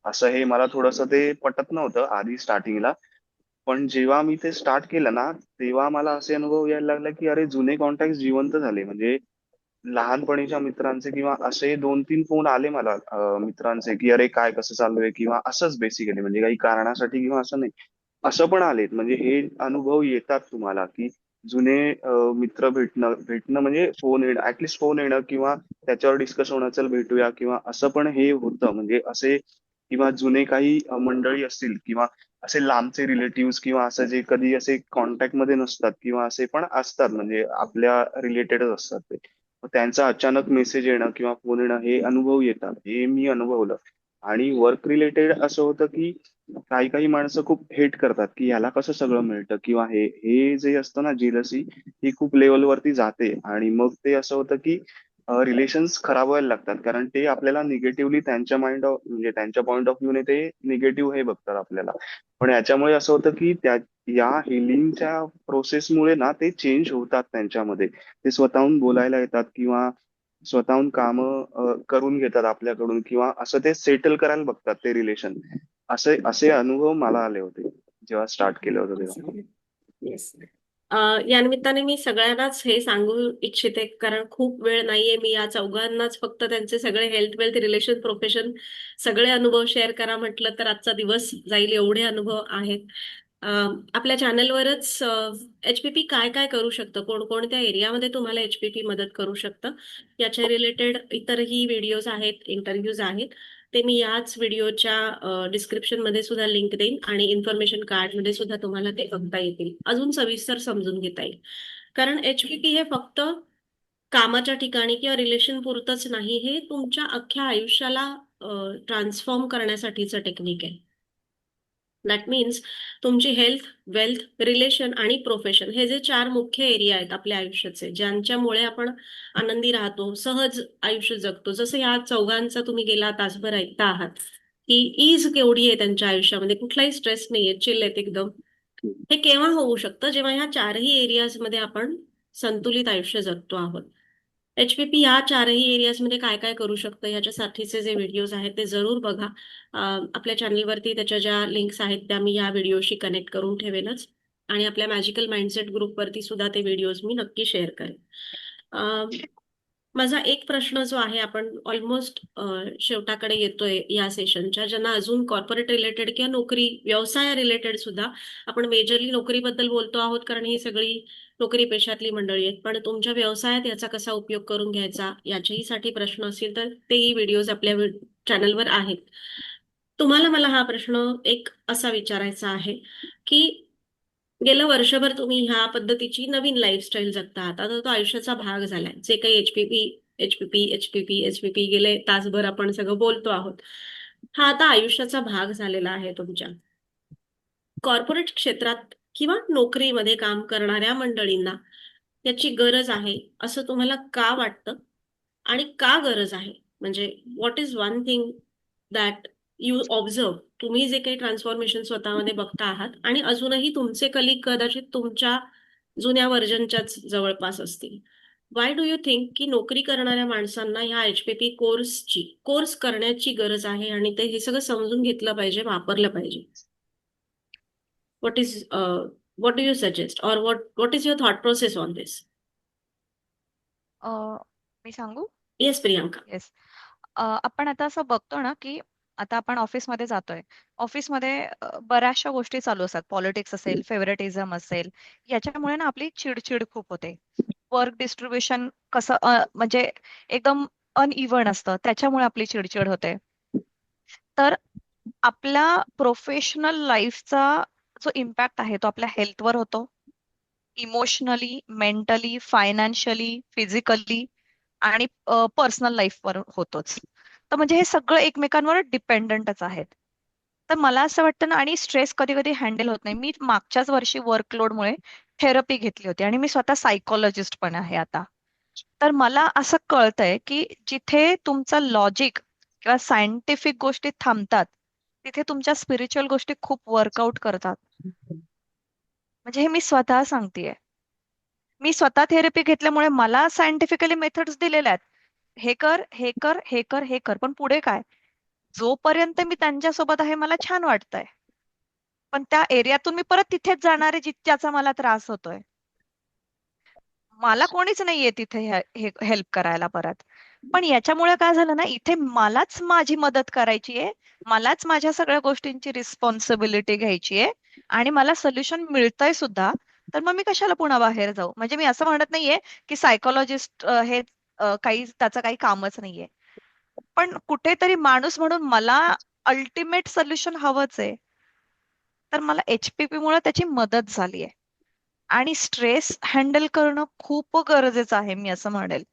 असं, हे मला थोडंसं ते पटत नव्हतं आधी स्टार्टिंगला. पण जेव्हा मी ते स्टार्ट केलं ना, तेव्हा मला असे अनुभव यायला लागले की अरे जुने कॉन्टॅक्ट जिवंत झाले. म्हणजे लहानपणीच्या मित्रांचे किंवा असे 2-3 फोन आले मला मित्रांचे, की "अरे काय कसं चालू आहे?" किंवा असंच बेसिकली म्हणजे काही कारणासाठी किंवा असं नाही. असं पण आलेत म्हणजे हे अनुभव येतात तुम्हाला, की जुने मित्र भेटणं भेटणं म्हणजे फोन येणं फोन येणं किंवा त्याच्यावर डिस्कस होणं, "चल भेटूया" किंवा असं पण हे होतं. म्हणजे असे किंवा जुने काही मंडळी असतील किंवा असे लांबचे रिलेटिव्हज किंवा असं जे कधी असे कॉन्टॅक्टमध्ये नसतात किंवा असे पण असतात म्हणजे आपल्या रिलेटेडच असतात ते. मग त्यांचा अचानक मेसेज येणं किंवा फोन येणं हे अनुभव येतात. हे मी अनुभवलं. आणि वर्क रिलेटेड असं होतं, की काही काही माणसं खूप हेट करतात, की ह्याला कसं सगळं मिळतं किंवा हे हे जे असतं ना जेलसी ही खूप लेव्हलवरती जाते आणि मग ते असं होतं, की रिलेशन्स खराब व्हायला लागतात. कारण ते आपल्याला निगेटिव्हली त्यांच्या म्हणजे त्यांच्या पॉइंट ऑफ व्ह्यूने ते निगेटिव्ह हे बघतात आपल्याला. पण याच्यामुळे असं होतं, की या हिलिंगच्या प्रोसेसमुळे ना ते चेंज होतात त्यांच्यामध्ये. ते स्वतःहून बोलायला येतात किंवा स्वतःहून कामं करून घेतात आपल्याकडून किंवा असं ते सेटल करायला बघतात ते रिलेशन. असे असे अनुभव मला आले होते, जेव्हा स्टार्ट केलं होतं तेव्हा. येस. या निमित्ताने मी सगळ्यांनाच हे सांगू इच्छिते, कारण खूप वेळ नाहीये. मी या चौघांनाच फक्त त्यांचे सगळे हेल्थ वेल्थ रिलेशन प्रोफेशन सगळे अनुभव शेअर करा म्हटलं तर आजचा दिवस जाईल, एवढे अनुभव आहेत. आपल्या चॅनलवरच एचपीपी काय काय करू शकतं, कोणकोणत्या एरियामध्ये तुम्हाला एचपीपी मदत करू शकतं, याच्या रिलेटेड इतरही व्हिडिओज आहेत, इंटरव्ह्यूज आहेत. ते मी याच व्हिडिओच्या डिस्क्रिप्शन मध्ये सुद्धा लिंक देईन आणि इन्फॉर्मेशन कार्ड मध्ये सुद्धा तुम्हाला ते बघता येतील, अजून सविस्तर समजून घेता येईल. कारण एचपीपी हे फक्त कामाच्या ठिकाणी किंवा रिलेशन पुरतच नाही, हे तुमच्या अख्ख्या आयुष्याला ट्रान्सफॉर्म करण्यासाठीचं टेक्निक आहे. दॅट मीन्स तुमची हेल्थ, वेल्थ, रिलेशन आणि प्रोफेशन हे जे 4 मुख्य एरिया आहेत आपल्या आयुष्याचे, ज्यांच्यामुळे आपण आनंदी राहतो, सहज आयुष्य जगतो. जसं या चौघांचा तुम्ही गेला तासभर ऐकता आहात, की ईज केवढी आहे त्यांच्या आयुष्यामध्ये, कुठलाही स्ट्रेस नाहीये, चिल आहेत एकदम. हे केव्हा होऊ शकतं, जेव्हा ह्या 4ही एरियाज मध्ये आपण संतुलित आयुष्य जगतो आहोत. एचपीपी या 4ही एरियाजमध्ये काय काय करू शकतं याच्यासाठीचे जे व्हिडिओज आहेत ते जरूर बघा. आपल्या चॅनलवरती त्याच्या ज्या लिंक्स आहेत त्या मी या व्हिडिओशी कनेक्ट करून ठेवेनच, आणि आपल्या मॅजिकल माइंडसेट ग्रुपवरती सुद्धा ते व्हिडिओज मी नक्की शेअर करेन. माझा एक प्रश्न जो आहे, आपण ऑलमोस्ट शेवटाकडे येतोय या सेशनच्या, ज्यांना अजून कॉर्पोरेट रिलेटेड किंवा नोकरी व्यवसाय रिलेटेड सुद्धा, आपण मेजरली नोकरीबद्दल बोलतो आहोत कारण ही सगळी नोकरी पेशातली मंडळी आहेत, पण तुमच्या व्यवसायात याचा कसा उपयोग करून घ्यायचा याच्याही साठी प्रश्न असतील तर तेही व्हिडिओज आपल्या चॅनलवर आहेत. तुम्हाला मला हा प्रश्न एक असा विचारायचा आहे, की गेलं वर्षभर तुम्ही ह्या पद्धतीची नवीन लाईफस्टाईल जगता आहात, आता तो आयुष्याचा भाग झालाय. जे काही एचपीपी एचपीपी एचपीपी एचपीपी गेले तासभर आपण सगळं बोलतो आहोत, हा आता आयुष्याचा भाग झालेला आहे तुमच्या. कॉर्पोरेट क्षेत्रात किंवा नोकरीमध्ये काम करणाऱ्या मंडळींना याची गरज आहे असं तुम्हाला का वाटतं, आणि का गरज आहे? म्हणजे what is one thing that you observe, तुम्ही जे काही ट्रान्सफॉर्मेशन स्वतःमध्ये बघता आहात आणि अजूनही तुमचे कलिग कदाचित तुमच्या जुन्या व्हर्जनच्याच जवळपास असतील. वाय डू यू थिंक की नोकरी करणाऱ्या माणसांना ह्या एचपीपी कोर्स करण्याची गरज आहे आणि ते हे सगळं समजून घेतलं पाहिजे, वापरलं पाहिजे? What is what do you suggest, or what is your thought process on this? अ, मी सांगू? Yes, Priyanka. येस. आपण आता असं बघतो ना, की आता आपण ऑफिसमध्ये जातोय. ऑफिसमध्ये बऱ्याचशा गोष्टी चालू असतात. पॉलिटिक्स असेल, फेव्हरेटिझम असेल. याच्यामुळे ना आपली चिडचिड खूप होते. वर्क डिस्ट्रीब्युशन कसं म्हणजे एकदम अनइव्हन असतं. त्याच्यामुळे आपली चिडचिड होते. तर आपल्या प्रोफेशनल लाईफचा जो इम्पॅक्ट आहे तो आपल्या हेल्थवर होतो. इमोशनली, मेंटली, फायनान्शियली, फिजिकली आणि पर्सनल लाईफवर होतोच. तर म्हणजे हे सगळं एकमेकांवर डिपेंडंटच आहेत. तर मला असं वाटतं ना, आणि स्ट्रेस कधी कधी हँडल होत नाही. मी मागच्याच वर्षी वर्कलोडमुळे थेरपी घेतली होती आणि मी स्वतः सायकोलॉजिस्ट पण आहे आता. तर मला असं कळतंय की जिथे तुमचं लॉजिक किंवा सायंटिफिक गोष्टी थांबतात, तिथे तुमच्या स्पिरिच्युअल गोष्टी खूप वर्कआउट करतात. म्हणजे हे मी स्वतः सांगतेय. मी स्वतः थेरपी घेतल्यामुळे मला सायंटिफिकली मेथड्स दिलेल्या आहेत. हे कर, हे कर, हे कर, हे कर. पण पुढे काय? जोपर्यंत मी त्यांच्यासोबत आहे मला छान वाटतंय. पण त्या एरियातून मी परत तिथेच जाणार आहे ज्याचा मला त्रास होतोय. मला कोणीच नाहीये तिथे हे हेल्प करायला परत. पण याच्यामुळे काय झालं ना, इथे मलाच माझी मदत करायची आहे, मलाच माझ्या सगळ्या गोष्टींची रिस्पॉन्सिबिलिटी घ्यायची आहे आणि मला सोल्युशन मिळतंय सुद्धा. तर मग मी कशाला पुन्हा बाहेर जाऊ? म्हणजे मी असं म्हणत नाहीये की सायकोलॉजिस्ट हे काही त्याचं काही कामच नाहीये. पण कुठेतरी माणूस म्हणून मला अल्टिमेट सोल्युशन हवंच आहे. तर मला एचपीपी मुळे त्याची मदत झाली आहे. आणि स्ट्रेस हँडल करणं खूप गरजेचं आहे, मी असं म्हणेल.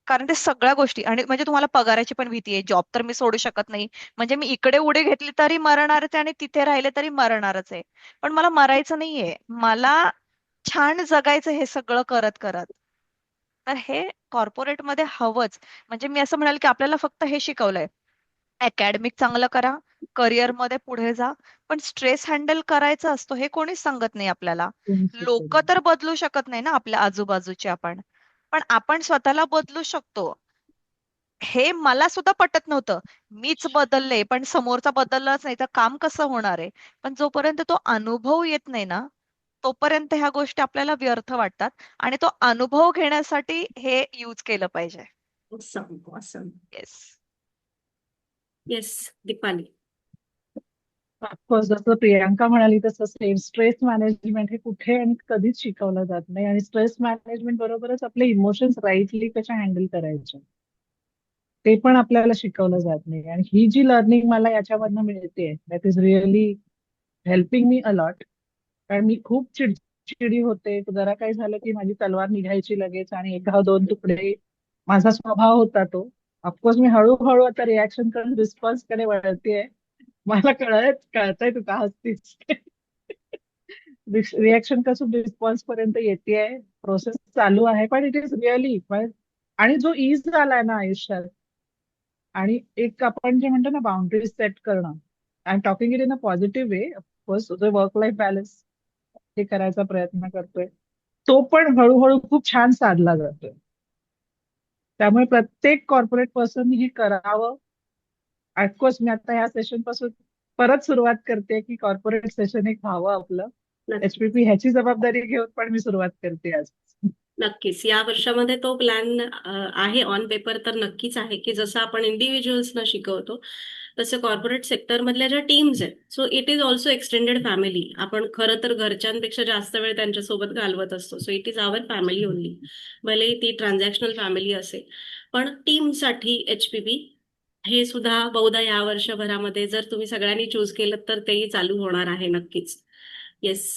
कारण ते सगळ्या गोष्टी, आणि म्हणजे तुम्हाला पगाराची पण भीती आहे, जॉब तर मी सोडू शकत नाही. म्हणजे मी इकडे उडी घेतली तरी मरणारच आहे आणि तिथे राहिले तरी मरणारच आहे. पण मला मरायचं नाहीये, मला छान जगायचं हे सगळं करत करत. तर हे कॉर्पोरेट मध्ये हवंच. म्हणजे मी असं म्हणाल की आपल्याला फक्त हे शिकवलंय, अकॅडमिक चांगलं करा, करिअर मध्ये पुढे जा, पण स्ट्रेस हँडल करायचा असतो हे कोणीच सांगत नाही आपल्याला. लोक तर बदलू शकत नाही ना आपल्या आजूबाजूचे आपण, पण आपण स्वतःला बदलू शकतो. हे मला सुद्धा पटत नव्हतं. मीच बदलले पण समोरचा बदललाच नाही तर काम कसं होणार आहे? पण जोपर्यंत तो अनुभव येत नाही ना, तोपर्यंत ह्या गोष्टी आपल्याला व्यर्थ वाटतात. आणि तो अनुभव घेण्यासाठी हे यूज केलं पाहिजे. Awesome, awesome. Yes. Yes, Deepali. Of course जसं प्रियांका म्हणाली तसं सेम स्ट्रेस मॅनेजमेंट हे कुठे आणि कधीच शिकवलं जात नाही. आणि स्ट्रेस मॅनेजमेंट बरोबरच आपले इमोशन्स राईटली कशा हँडल करायचे ते पण आपल्याला शिकवलं जात नाही. आणि ही जी लर्निंग मला याच्यामधनं मिळते that is really helping me a lot. कारण मी खूप चिडचिडी होते, जरा काही झालं की माझी तलवार निघायची लगेच आणि एका दोन तुकडे, माझा स्वभाव होता तो. ऑफकोर्स मी हळूहळू आता रिॲक्शन करून रिस्पॉन्स कडे वळतेय. मला कळतंय तू का हसतीस. रिॲक्शन पासून रिस्पॉन्स पर्यंत येते, प्रोसेस चालू आहे. पण इट इज रिअली, आणि जो इज आलाय ना आयुष्यात, आणि एक आपण जे म्हणतो ना बाउंड्रीज सेट करणं, I am talking it in a positive way. Of course जो वर्क लाईफ बॅलन्स हे करायचा प्रयत्न करतोय, तो पण हळूहळू खूप छान साधला जातोय. त्यामुळे प्रत्येक कॉर्पोरेट पर्सन हे करावं. ऑफकोर्स मी आता ह्या सेशन पासून परत सुरुवात करते की कॉर्पोरेट सेशन एक व्हावं आपलं. नक्की- एचपीपी ह्याची जबाबदारी घेऊन पण मी सुरुवात करते आज. नक्कीच या वर्षामध्ये तो प्लॅन आहे ऑन पेपर, तर नक्कीच आहे की जसं आपण इंडिव्हिज्युअल्सना शिकवतो तसं कॉर्पोरेट सेक्टर मधल्या ज्या टीम्स आहेत, so it is also extended family. आपण खरं तर घरच्यांपेक्षा जास्त वेळ त्यांच्यासोबत घालवत असतो. So it is our family only. भले ती ट्रान्झॅक्शनल फॅमिली असेल, पण टीमसाठी एचपीपी हे सुद्धा बहुधा या वर्षभरामध्ये जर तुम्ही सगळ्यांनी चूज केलं तर तेही चालू होणार आहे नक्कीच. येस.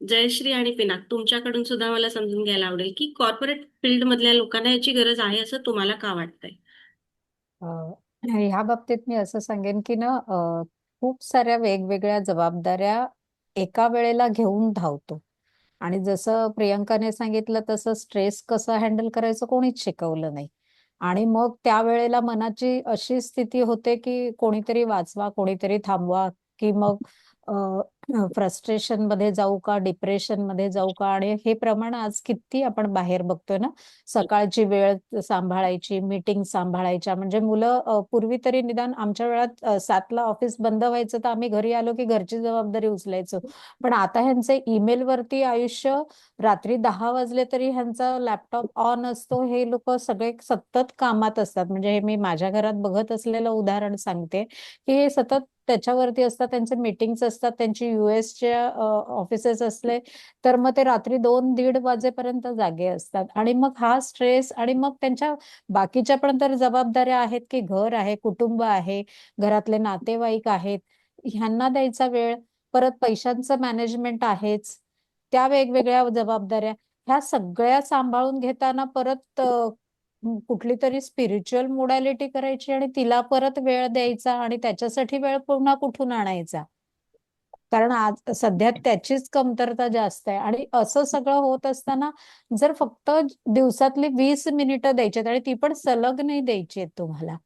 जयश्री आणि पिनाक, तुमच्याकडून सुद्धा मला समजून घ्यायला आवडेल की कॉर्पोरेट फील्ड मधल्या लोकांना याची गरज आहे असं तुम्हाला का वाटतंय? ह्या बाबतीत मी असं सांगेन की ना, खूप साऱ्या वेगवेगळ्या जबाबदाऱ्या एका वेळेला घेऊन धावतो. आणि जसं प्रियंकाने सांगितलं तसं स्ट्रेस कसं हँडल करायचं कोणीच शिकवलं नाही. आणि मग त्यावेळेला मनाची अशी स्थिती होते की कोणीतरी वाचवा, कोणीतरी थांबवा, की मग फ्रस्ट्रेशन मध्ये जाऊ का, डिप्रेशन मध्ये जाऊ का. आणि हे प्रमाण आज किती आपण बाहेर बघतोय ना. सकाळची वेळ सांभाळायची, मीटिंग सांभाळायच्या. म्हणजे मुलं पूर्वी तरी निदान आमच्या वेळात 7ला ऑफिस बंद व्हायचं तर आम्ही घरी आलो की घरची जबाबदारी उचलायचो. पण आता ह्यांचे ईमेल वरती आयुष्य, रात्री 10 वाजले तरी ह्यांचा लॅपटॉप ऑन असतो. हे लोक सगळे सतत कामात असतात. म्हणजे हे मी माझ्या घरात बघत असलेलं उदाहरण सांगते की हे सतत त्याच्यावरती असतात. त्यांचे मीटिंग्स असतात, त्यांची यूएसच्या ऑफिसेस असले तर मग ते रात्री 2-1:30 वाजेपर्यंत जागे असतात. आणि मग हा स्ट्रेस, आणि मग त्यांच्या बाकीच्या पण तर जबाबदाऱ्या आहेत की घर आहे, कुटुंब आहे, घरातले नातेवाईक आहेत, ह्यांना द्यायचा वेळ, परत पैशांचं मॅनेजमेंट आहेच, त्या वेगवेगळ्या जबाबदाऱ्या, ह्या सगळ्या सांभाळून घेताना परत कुठली तरी स्पिरिच्युअल मोडॅलिटी करायची आणि तिला परत वेळ द्यायचा आणि त्याच्यासाठी वेळ पुन्हा कुठून आणायचा. कारण आज सध्या त्याचीच कमतरता जास्त आहे. आणि असं सगळं होत असताना जर फक्त दिवसातली 20 मिनिटं द्यायची आणि ती पण सलग नाही द्यायची आहेत तुम्हाला,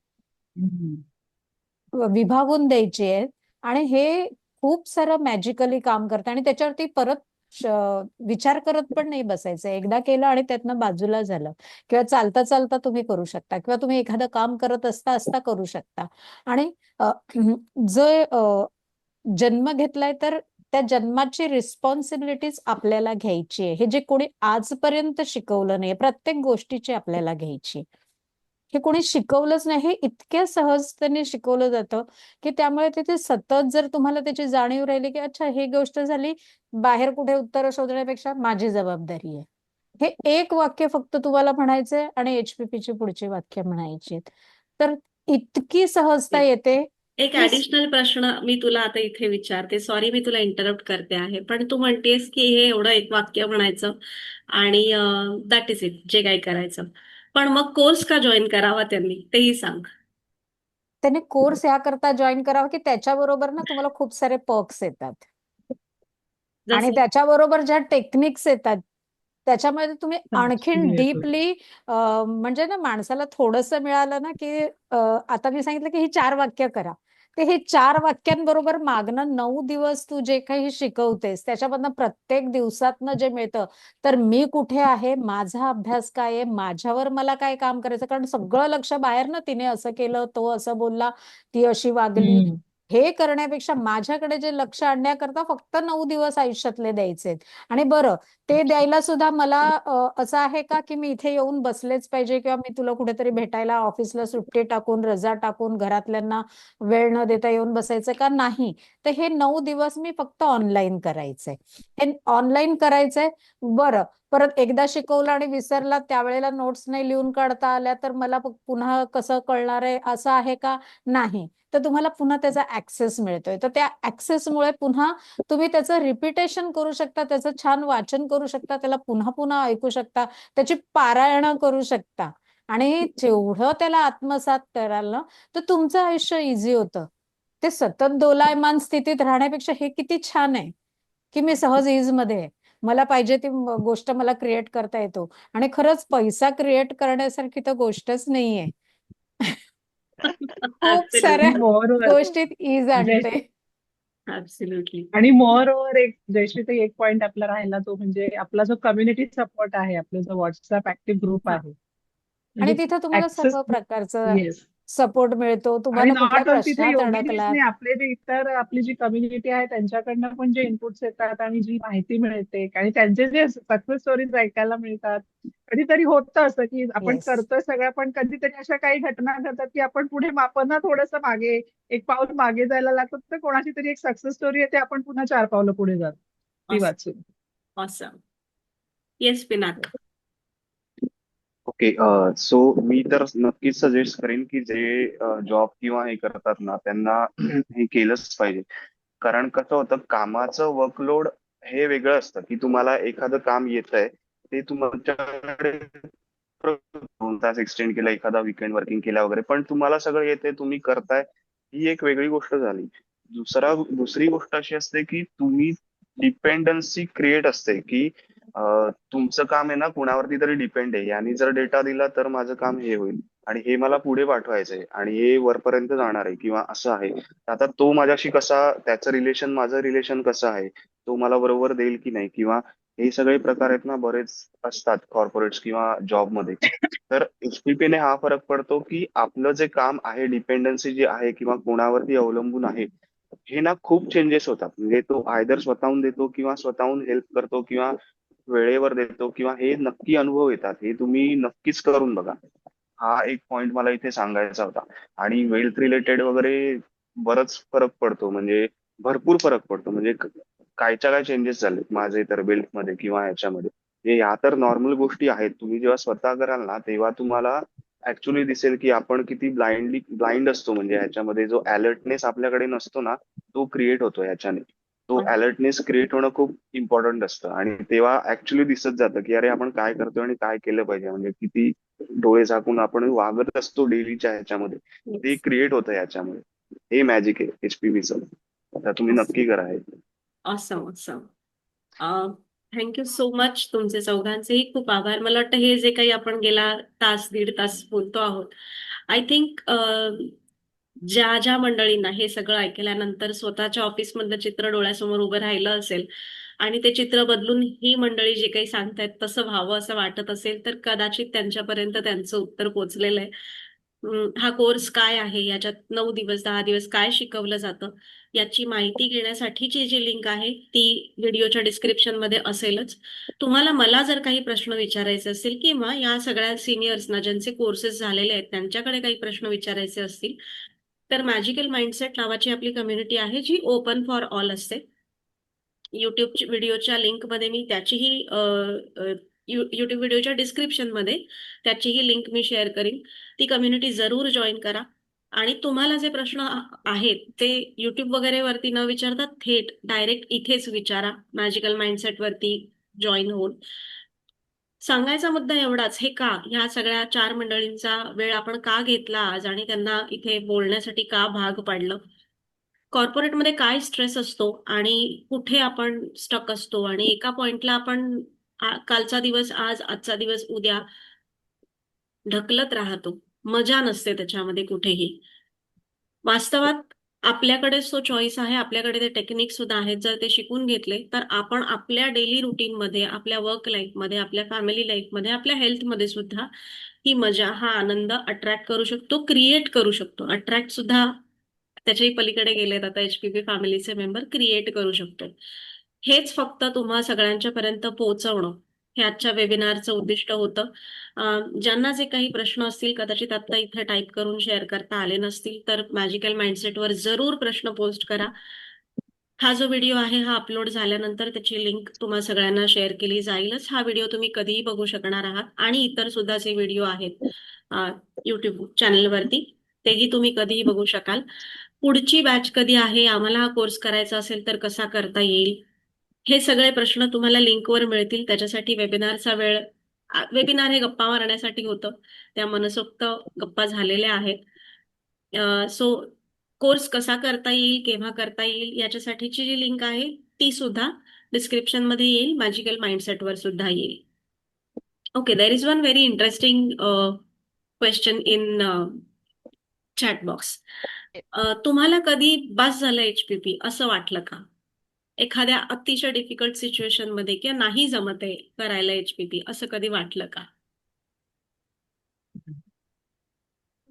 विभागून द्यायची आहेत, आणि हे खूप सारं मॅजिकली काम करतं. आणि त्याच्यावरती परत विचार करत पण नाही बसायचं. एकदा केलं आणि त्यातनं बाजूला झालं, किंवा चालता चालता तुम्ही करू शकता, किंवा तुम्ही एखादं काम करत असता असता करू शकता. आणि जे जन्म घेतलाय तर त्या जन्माची रिस्पॉन्सिबिलिटीज आपल्याला घ्यायची आहे. हे जे कोणी आजपर्यंत शिकवलं नाही, प्रत्येक गोष्टीची आपल्याला घ्यायची. हे कोणी शिकवलंच नाही, हे इतक्या सहजतेने शिकवलं जातं की त्यामुळे तिथे सतत जर तुम्हाला त्याची जाणीव राहिली की अच्छा ही गोष्ट झाली, बाहेर कुठे उत्तरं शोधण्यापेक्षा माझी जबाबदारी आहे. हे एक वाक्य फक्त तुम्हाला म्हणायचंय आणि HPPची पुढची वाक्य म्हणायची. तर इतकी सहजता येते एक की ऍडिशनल प्रश्न मी तुला आता इथे विचारते. सॉरी मी तुला इंटरप्ट करते आहे, पण तू म्हणतेस की हे एवढं एक वाक्य म्हणायचं आणि दॅट इज इट, जे काही करायचं. पण मग कोर्स का जॉईन करावा त्यांनी तेही सांग. त्याने कोर्स याकरता जॉईन करावा की त्याच्याबरोबर ना तुम्हाला खूप सारे पर्क्स येतात आणि जसे त्याच्याबरोबर ज्या टेक्निक्स येतात त्याच्यामध्ये तुम्ही आणखीन Yes. डीपली म्हणजे ना माणसाला थोडंसं मिळालं ना की आता मी सांगितलं की ही 4 वाक्य करा. ते हे 4 वाक्यांबरोबर मागणं 9 दिवस तू जे काही शिकवतेस त्याच्यामधनं प्रत्येक दिवसातनं जे मिळतं, तर मी कुठे आहे, माझा अभ्यास काय आहे, माझ्यावर मला काय काम करायचं, कारण सगळं लक्ष बाहेर ना तिने असं केलं, तो असं बोलला, ती अशी वागली, हम्म. हे करण्यापेक्षा माझ्याकडे जे लक्ष आणण्याकरता फक्त 9 दिवस आयुष्यातले द्यायचे. आणि बरं ते द्यायला सुद्धा मला असं आहे का की मी इथे येऊन बसलेच पाहिजे किंवा मी तुला कुठेतरी भेटायला ऑफिसला सुट्टी टाकून रजा टाकून घरातल्यांना वेळ न देता येऊन बसायचं का? नाही. तर हे 9 दिवस मी फक्त ऑनलाईन करायचंय. हे ऑनलाईन करायचंय. बरं परत एकदा शिकवलं आणि विसरला त्यावेळेला नोट्स नाही लिहून काढता आल्या तर मला पुन्हा कसं कळणार आहे असं आहे का? नाही. तर तुम्हाला पुन्हा त्याचा ऍक्सेस मिळतोय. तर त्या ऍक्सेसमुळे पुन्हा तुम्ही त्याचं रिपिटेशन करू शकता, त्याचं छान वाचन करू शकता, त्याला पुन्हा पुन्हा ऐकू शकता, त्याची पारायणं करू शकता आणि जेवढं त्याला आत्मसात कराल ना तर तुमचं आयुष्य इझी होतं. ते सतत दोलायमान स्थितीत राहण्यापेक्षा हे किती छान आहे की मी सहज इज मध्ये आहे. मला पाहिजे ती गोष्ट मला क्रिएट करता येतो आणि खरंच पैसा क्रिएट करण्यासारखी तर गोष्टच नाहीये. खूप साऱ्या आणि ऍब्सोल्युटली. मोरओव्हर गोष्टीत ईज आणते. ऍब्सोल्युटली. आणि मोरओव्हर एक जयश्री एक पॉइंट आपला राहिला तो म्हणजे आपला जो कम्युनिटी सपोर्ट आहे, आपला जो व्हॉट्सअप ऍक्टिव्ह ग्रुप हा. आहे, आणि म्हणजे तिथं तुम्हाला ऍक्सेस. सर्व प्रकारचं येस. सपोर्ट मिळतो. आणि तुम्हाला कुठल्या नॉट ओनली तिथे प्रश्नात योगिनीच अडकलात नाही, आपले जे इतर आपली जी कम्युनिटी आहे त्यांच्याकडनं पण जे इनपुट्स येतात आणि जी माहिती मिळते आणि त्यांचे जे सक्सेस स्टोरीज ऐकायला मिळतात. कधीतरी होतं असं की आपण येस करतोय सगळं पण कधीतरी अशा काही घटना घडतात की आपण पुढे मापना थोडंसं मागे एक पाऊल मागे जायला लागतो, तर कोणाची तरी एक सक्सेस स्टोरी येते, आपण पुन्हा 4 पावलं पुढे जातो ती वाचून. Awesome. Yes Pinak. Okay. So मी तर नक्कीच सजेस्ट करेन की जे जॉब किंवा हे करतात ना त्यांना हे केलंच पाहिजे. कारण कसं होतं, कामाचं वर्कलोड हे वेगळं असतं की तुम्हाला एखादं काम येतंय ते तुमच्याकडे 2 तास एक्सटेंड केलं, एखादा वीकेंड वर्किंग केला वगैरे, पण तुम्हाला सगळं येते, तुम्ही करताय, ही एक वेगळी गोष्ट झाली. दुसरी गोष्ट अशी असते की तुम्ही डिपेंडन्सी क्रिएट असते की तुमचं काम आहे ना कुणावरती तरी डिपेंड आहे, यांनी जर डेटा दिला तर माझं काम हे होईल आणि हे मला पुढे पाठवायचंय आणि हे वरपर्यंत जाणार आहे किंवा असं आहे. आता तो माझ्याशी कसा, त्याचं रिलेशन माझं रिलेशन कसं आहे, तो मला बरोबर देईल की नाही, किंवा हे सगळे प्रकार आहेत ना बरेच असतात कॉर्पोरेट्स किंवा जॉबमध्ये. तर HPP ने हा फरक पडतो की आपलं जे काम आहे, डिपेंडन्सी जी आहे किंवा कोणावरती अवलंबून आहे, हे ना खूप चेंजेस होतात. म्हणजे तो आयदर स्वतःहून देतो किंवा स्वतःहून हेल्प करतो किंवा वेळेवर देतो किंवा हे नक्की अनुभव येतात. हे तुम्ही नक्कीच करून बघा. हा एक पॉइंट मला इथे सांगायचा होता. आणि वेल्थ रिलेटेड वगैरे बरंच फरक पडतो, म्हणजे भरपूर फरक पडतो. म्हणजे कायच्या काय चेंजेस झाले माझे तर वेल्थ मध्ये किंवा ह्याच्यामध्ये. हे ह्या तर नॉर्मल गोष्टी आहेत. तुम्ही जेव्हा स्वतः कराल ना तेव्हा तुम्हाला ऍक्च्युली दिसेल की आपण किती ब्लाइंड असतो. म्हणजे ह्याच्यामध्ये जो अलर्टनेस आपल्याकडे नसतो ना, तो क्रिएट होतो ह्याच्याने. तो अलर्टनेस क्रिएट होणं खूप इम्पॉर्टंट असतं आणि तेव्हा ऍक्च्युली दिसत जातं की अरे आपण काय करतोय आणि काय केलं पाहिजे. म्हणजे किती डोळे झाकून आपण वागत असतो डेलीच्या ह्याच्यामध्ये, ते क्रिएट होतं ह्याच्यामध्ये. हे मॅजिक आहे HPVचं. तर तुम्ही नक्की करा हे. Awesome awesome. Thank you so much. तुमचे चौघांचेही खूप आभार. मला वाटतं हे जे काही आपण गेला तास दीड तास बोलतो आहोत, आय थिंक ज्या ज्या मंडळींना हे सगळं ऐकल्यानंतर स्वतःच्या ऑफिसमधलं चित्र डोळ्यासमोर उभं राहिलं असेल आणि ते चित्र बदलून ही मंडळी जे काही सांगतायत तसं व्हावं असं वाटत असेल, तर कदाचित त्यांच्यापर्यंत त्यांचं उत्तर पोहोचलेलं आहे. हा कोर्स काय आहे, याच्यात 9 दिवस 10 दिवस काय शिकवलं जातं, याची माहिती घेण्यासाठीची जी लिंक आहे ती व्हिडिओच्या डिस्क्रिप्शन मध्ये असेलच. तुम्हाला मला जर काही प्रश्न विचारायचे असतील किंवा या सगळ्या सिनियर्सना ज्यांचे कोर्सेस झालेले आहेत त्यांच्याकडे काही प्रश्न विचारायचे असतील, तर मॅजिकल माइंडसेट नावाची आपली कम्युनिटी आहे जी ओपन फॉर ऑल असते. युट्यूब व्हिडिओच्या लिंकमध्ये मी त्याचीही युट्यूब व्हिडिओच्या डिस्क्रिप्शन मध्ये त्याचीही लिंक मी शेअर करीन. ती कम्युनिटी जरूर जॉईन करा आणि तुम्हाला जे प्रश्न आहेत ते युट्यूब वगैरे वरती न विचारता थेट डायरेक्ट इथेच विचारा मॅजिकल माइंडसेट वरती जॉईन होऊन. सांगायचा मुद्दा एवढाच, हे का ह्या सगळ्या 4 मंडळींचा वेळ आपण का घेतला आज आणि त्यांना इथे बोलण्यासाठी का भाग पाडलं. कॉर्पोरेटमध्ये काय स्ट्रेस असतो आणि कुठे आपण स्टक असतो आणि एका पॉइंटला आपण कालचा दिवस आज, आजचा दिवस उद्या ढकलत राहतो. मजा नसते त्याच्यामध्ये कुठेही. वास्तवात आपल्याकडेच तो चॉईस आहे, आपल्याकडे ते टेक्निक सुद्धा आहेत. जर ते शिकून घेतले तर आपण आपल्या डेली रुटीनमध्ये, आपल्या वर्क लाईफमध्ये, आपल्या फॅमिली लाईफमध्ये, आपल्या हेल्थमध्ये सुद्धा ही मजा, हा आनंद अट्रॅक्ट करू शकतो, क्रिएट करू शकतो. अट्रॅक्ट सुद्धा त्याच्याही पलीकडे गेलेत आता एचपीपी फॅमिलीचे मेंबर, क्रिएट करू शकतो. हेच फक्त तुम्हा सगळ्यांच्या पर्यंत पोहोचवणं हे आजच्या वेबिनारचं उद्दिष्ट होतं. ज्यांना जे काही प्रश्न असतील कदाचित आता इथे टाईप करून शेअर करता आले नसतील तर मॅजिकल माइंडसेटवर जरूर प्रश्न पोस्ट करा. हा जो व्हिडिओ आहे हा अपलोड झाल्यानंतर त्याची लिंक तुम्हा सगळ्यांना शेअर केली जाईलच. हा व्हिडिओ तुम्ही कधीही बघू शकणार आहात आणि इतर सुद्धा जे व्हिडिओ आहेत युट्यूब चॅनलवरती तेही तुम्ही कधीही बघू शकाल. पुढची बॅच कधी आहे, आम्हाला हा कोर्स करायचा असेल तर कसा करता येईल, हे सगळे प्रश्न तुम्हाला लिंकवर मिळतील. त्याच्यासाठी वेबिनार हे गप्पा मारण्यासाठी होतं, त्या मनसोक्त गप्पा झालेल्या आहेत. सो कोर्स कसा करता येईल, केव्हा करता येईल, याच्यासाठीची जी लिंक आहे ती सुद्धा डिस्क्रिप्शन मध्ये येईल, मॅजिकल माइंडसेटवर सुद्धा येईल. Okay, there is one very interesting question in chat box. तुम्हाला कधी बस झालं एचपीपी असं वाटलं का? एखाद्या अतिशय डिफिकल्ट सिच्युएशन मध्ये किंवा नाही जमत आहे करायला एचपीपी असं कधी वाटलं का?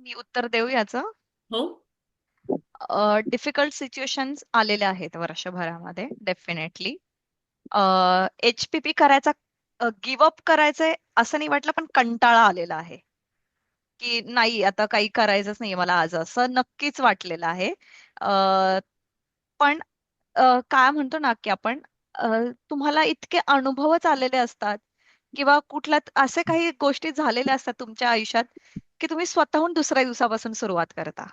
मी उत्तर देऊ याचं. हो. डिफिकल्ट सिच्युएशन्स आलेल्या आहेत वर्षभरामध्ये डेफिनेटली. एचपीपी करायचा, गिव्ह अप करायचंय असं नाही वाटलं, पण कंटाळा आलेला आहे की नाही आता काही करायचंच नाहीये मला आज, असं नक्कीच वाटलेलं आहे. पण काय म्हणतो ना की आपण तुम्हाला इतके अनुभवच आलेले असतात किंवा कुठल्या असे काही गोष्टी झालेल्या असतात तुमच्या आयुष्यात की तुम्ही स्वतःहून दुसऱ्या दिवसापासून सुरुवात करता.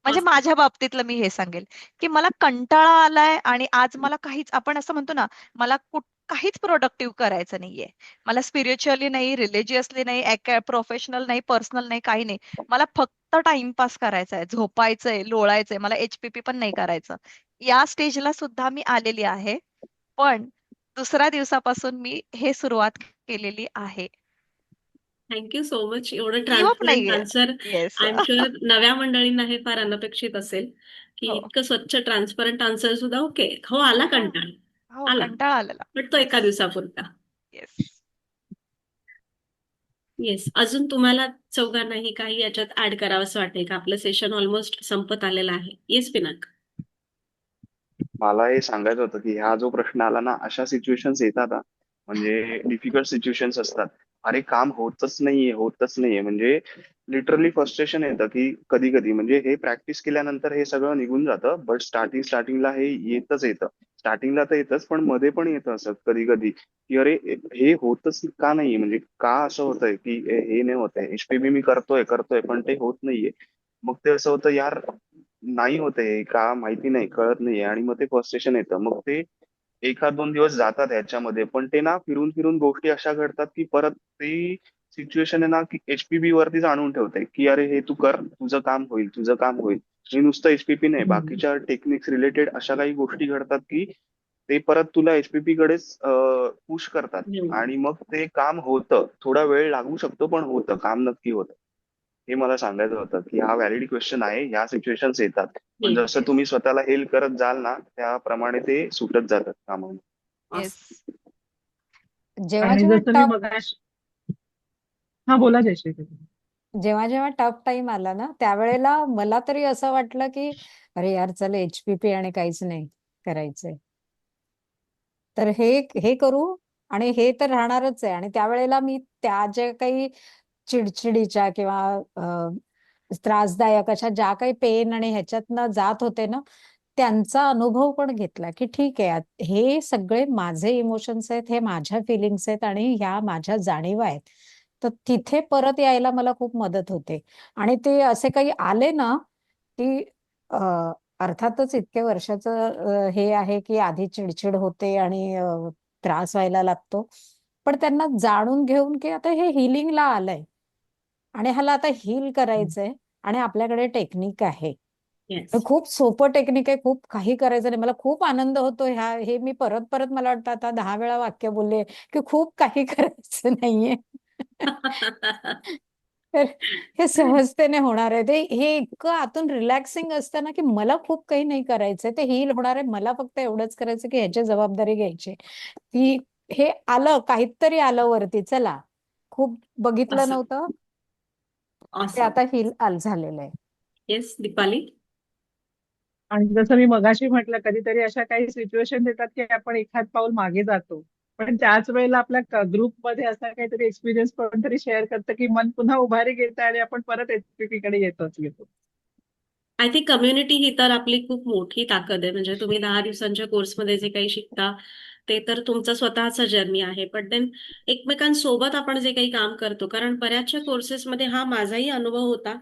म्हणजे मस्त. माझ्या बाबतीतलं मी हे सांगेल की मला कंटाळा आलाय आणि आज मला काहीच, आपण असं म्हणतो ना, मला काहीच प्रोडक्टिव्ह करायचं नाहीये. मला स्पिरिच्युअली नाही, रिलिजियसली नाही, प्रोफेशनल नाही, पर्सनल नाही, काही नाही. मला फक्त टाइमपास करायचा आहे, झोपायचंय, लोळायचंय, मला एचपीपी पण नाही करायचं. या स्टेजला सुद्धा मी आलेली आहे. पण दुसऱ्या दिवसापासून मी हे सुरुवात केलेली आहे. Thank you so much. एवढं गिव्ह अप ट्रान्सपरंट नाहीये. Answer yes. I am sure नव्या मंडळींना हे फार अनपेक्षित असेल की हो इतकं स्वच्छ ट्रान्सपरंट आन्सर सुद्धा. ओके, हो, आला हो कंटाळा, हो, आला, कंटाळा आलेला. पण तो एका दिवसापुरता. येस. येस. अजून तुम्हाला चौघांनाही काही याच्यात ऍड करावंसं वाटेल का? आपलं सेशन ऑलमोस्ट संपत आलेलं आहे. येस पिनाक. मला हे सांगायचं होतं की हा जो प्रश्न आला ना, अशा सिच्युएशन्स येतात हा. म्हणजे डिफिकल्ट सिच्युएशन्स असतात. अरे काम होतच नाहीये म्हणजे लिटरली फ्रस्ट्रेशन येतं की कधी कधी, म्हणजे हे प्रॅक्टिस केल्यानंतर हे सगळं निघून जातं, बट स्टार्टिंगला हे येतं. स्टार्टिंगला तर येतच, पण मध्ये पण येतं असं कधी कधी की अरे हे होतच का नाहीये, म्हणजे का असं होतंय की हे नाही होतंय, एचपीबी मी करतोय पण ते होत नाहीये. मग ते असं होतं यार, नाही होते का माहिती नाही, कळत नाहीये, आणि मग ते फ्रस्ट्रेशन येतं. मग ते 1-2 दिवस जातात ह्याच्यामध्ये, पण ते ना फिरून फिरून गोष्टी अशा घडतात की परत ती सिच्युएशन आहे ना की एचपीबी वरतीच आणून ठेवते की अरे हे तू कर, तुझं काम होईल. आणि नुसतं एचपीपी नाही, बाकीच्या टेक्निक्स रिलेटेड अशा काही गोष्टी घडतात की ते परत तुला एचपीपी कडेच पुश करतात. आणि मग ते काम होतं, थोडा वेळ लागू शकतो पण होतं, काम नक्की होतं. हे मला सांगायचं होतं की हा व्हॅलिड क्वेश्चन आहे, ह्या सिच्युएशन्स येतात, पण येस, जसं येस. तुम्ही स्वतःला हेल करत जाल ना त्याप्रमाणे ते सुटत जातात कामावून. येस. जेव्हा आणि जेव्हा जसं मी टफ मगाशी, हा बोला जयश्री. जेव्हा जेव्हा टफ टाइम आला ना त्यावेळेला मला तरी असं वाटलं की अरे यार चल एचपीपी आणि काहीच नाही करायचंय, तर हे करू आणि हे तर राहणारच आहे. आणि त्यावेळेला मी त्या ज्या काही चिडचिडीच्या किंवा त्रासदायक अशा ज्या काही पेन आणि ह्याच्यातनं जात होते ना, त्यांचा अनुभव पण घेतला की ठीक आहे, हे सगळे माझे इमोशन्स आहेत, हे माझ्या फिलिंग्स आहेत आणि ह्या माझ्या जाणीवा आहेत. तर तिथे परत यायला मला खूप मदत होते. आणि ते असे काही आले ना की अ, अर्थातच इतक्या वर्षाचं हे आहे की आधी चिडचिड होते आणि त्रास व्हायला लागतो. पण त्यांना जाणून घेऊन की आता हे हिलिंगला आलंय आणि ह्याला आता हील करायचंय आणि आपल्याकडे टेक्निक आहे. येस. खूप सोपं टेक्निक आहे, खूप काही करायचं नाही. मला खूप आनंद होतो हे मी परत परत मला वाटतं आता 10 वेळा वाक्य बोलले की खूप काही करायचं नाहीये. तर हे सहजतेने होणार आहे. ते हे इतकं आतून रिलॅक्सिंग असतं ना की मला खूप काही नाही करायचंय, ते हील होणार आहे. मला फक्त एवढंच करायचं की ह्याची जबाबदारी घ्यायची की हे आलं, काहीतरी आलं वरती, चला खूप बघितलं असं. नव्हतं, ते ऑसम. आता हील झालेलं आहे. येस, दीपाली. आणि जसं मी मगाशी म्हटलं, कधीतरी अशा काही सिच्युएशन येतात की आपण एखाद पाऊल मागे जातो, पण त्याच वेळेला आपल्या ग्रुपमध्ये असा काहीतरी एक्सपिरियन्स कोणतरी शेअर करतं की मन पुन्हा उभारी घेतं आणि आपण परत एचपीपी कडे येतो. आय थिंक कम्युनिटी ही तर आपली खूप मोठी ताकद आहे. म्हणजे तुम्ही 10 दिवसांच्या कोर्समध्ये जे काही शिकता ते तर तुमचा स्वतःचा जर्नी आहे. पण देन एकमेकांसोबत आपण जे काही काम करतो, कारण बऱ्याचशा कोर्सेसमध्ये हा माझाही अनुभव होता.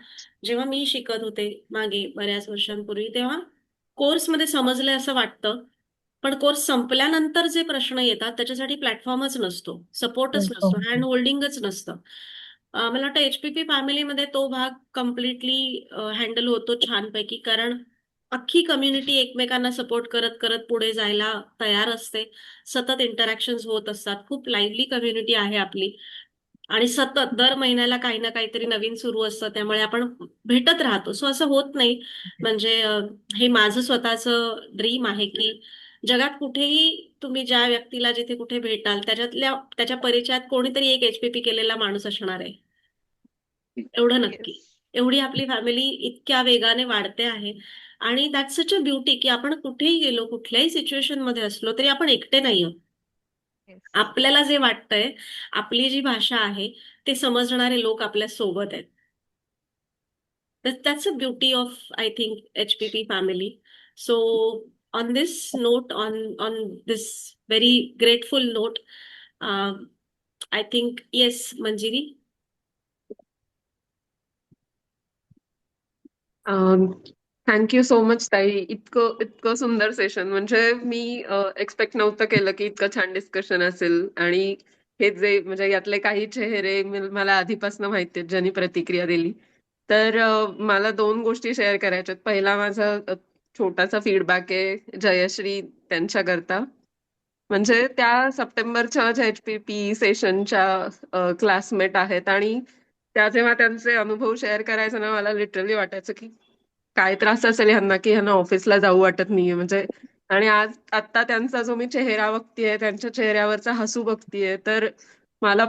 जेव्हा मी शिकत होते मागे बऱ्याच वर्षांपूर्वी, तेव्हा कोर्समध्ये समजलंय असं वाटतं. पण कोर्स संपल्यानंतर जे प्रश्न येतात त्याच्यासाठी प्लॅटफॉर्मच नसतो, सपोर्टच नसतो, हँड होल्डिंगच नसतं. मला वाटतं एचपीपी फॅमिलीमध्ये तो भाग कम्प्लिटली हँडल होतो छानपैकी, कारण अख्खी कम्युनिटी एकमेकांना सपोर्ट करत करत पुढे जायला तयार असते. सतत इंटरॅक्शन्स होत असतात. खूप लाईव्हली कम्युनिटी आहे आपली. आणि सतत दर महिन्याला काही ना काहीतरी नवीन सुरू असतं, त्यामुळे आपण भेटत राहतो. सो असं होत नाही. म्हणजे हे माझं स्वतःचं ड्रीम आहे की जगात कुठेही तुम्ही ज्या व्यक्तीला जिथे कुठे भेटाल त्याच्या परिचयात कोणीतरी एक एचपीपी केलेला माणूस असणार आहे. एवढं नक्की. येस. एवढी आपली फॅमिली इतक्या वेगाने वाढते आहे. आणि दॅट्स सच अ ब्युटी की आपण कुठेही गेलो, कुठल्याही सिच्युएशन मध्ये असलो तरी आपण एकटे नाही आहोत. येस. आपल्याला जे वाटतंय, आपली जी भाषा आहे, ते समजणारे लोक आपल्या सोबत आहेत. That's the beauty of, I think, HPP family. So on this note, on this very grateful note, um, I think yes, Manjiri. Thank you so much ताई. इतकं इतकं सुंदर सेशन. म्हणजे मी एक्सपेक्ट नव्हतं केलं की इतकं छान डिस्कशन असेल. आणि हे जे म्हणजे यातले काही चेहरे मला आधीपासून माहिती आहेत ज्यांनी प्रतिक्रिया दिली. तर मला 2 गोष्टी शेअर करायच्या आहेत. पहिला माझा छोटासा फीडबॅक आहे जयश्री त्यांच्याकरता. म्हणजे त्या सप्टेंबरच्या एचपीपी सेशनच्या क्लासमेट आहेत. आणि त्या जेव्हा त्यांचे अनुभव शेअर करायचे ना, मला लिटरली वाटायचं की काय त्रास असेल ह्यांना की ह्यांना ऑफिसला जाऊ वाटत नाहीये म्हणजे. आणि आज आता त्यांचा जो मी चेहरा बघतीये, त्यांच्या चेहऱ्यावरचा हसू बघतीये, तर मला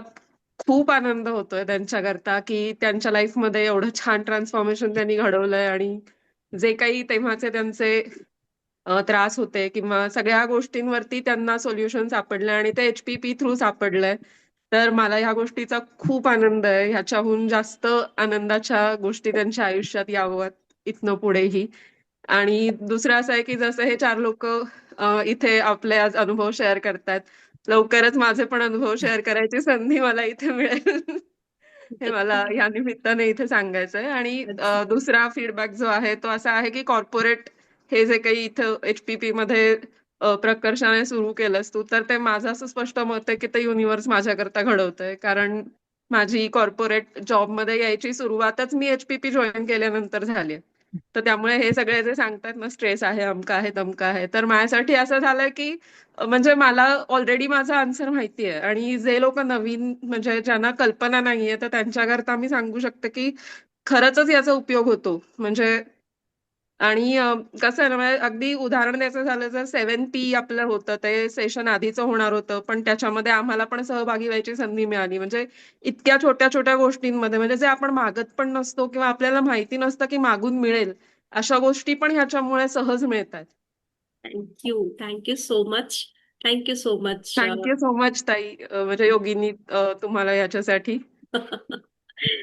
खूप आनंद होतोय त्यांच्याकरता की त्यांच्या लाईफमध्ये एवढं छान ट्रान्सफॉर्मेशन त्यांनी घडवलंय. आणि जे काही तेव्हाचे त्यांचे त्रास होते किंवा सगळ्या गोष्टींवरती त्यांना सोल्युशन सापडलंय आणि ते एचपीपी थ्रू सापडलंय. तर मला ह्या गोष्टीचा खूप आनंद आहे. ह्याच्याहून जास्त आनंदाच्या गोष्टी त्यांच्या आयुष्यात यावं इथनं पुढेही. आणि दुसरं असं आहे की जसं हे 4 लोक इथे आपले आज अनुभव शेअर करतात, लवकरच माझे पण अनुभव शेअर करायची संधी मला इथे मिळेल. हे मला या निमित्ताने इथे सांगायचं आहे. आणि That's दुसरा फीडबॅक जो आहे तो असा आहे की कॉर्पोरेट हे जे काही इथं एचपीपी मध्ये प्रकर्षाने सुरू केलंस तू, तर ते माझं असं स्पष्ट मत आहे की ते युनिव्हर्स माझ्याकरता घडवतंय. कारण माझी कॉर्पोरेट जॉबमध्ये यायची सुरुवातच मी एचपीपी जॉईन केल्यानंतर झाली. तर त्यामुळे हे सगळे जे सांगतात ना, स्ट्रेस आहे, अमका आहे, तमका आहे, तर माझ्यासाठी असं झालंय की म्हणजे मला ऑलरेडी माझा आन्सर माहितीये. आणि जे लोक नवीन म्हणजे ज्यांना कल्पना नाहीये, तर त्यांच्याकरता मी सांगू शकते की खरंच याचा उपयोग होतो. म्हणजे आणि कसं आहे ना, म्हणजे अगदी उदाहरण द्यायचं झालं तर 7P आपलं होतं ते सेशन आधीचं होणार होतं, पण त्याच्यामध्ये आम्हाला पण सहभागी व्हायची संधी मिळाली. म्हणजे इतक्या छोट्या छोट्या गोष्टींमध्ये म्हणजे जे आपण मागत पण नसतो किंवा आपल्याला माहिती नसतं की मागून मिळेल, अशा गोष्टी पण ह्याच्यामुळे सहज मिळतात. Thank you so much. Thank you so much. Thank you so much ताई, म्हणजे योगिनी, तुम्हाला ह्याच्यासाठी.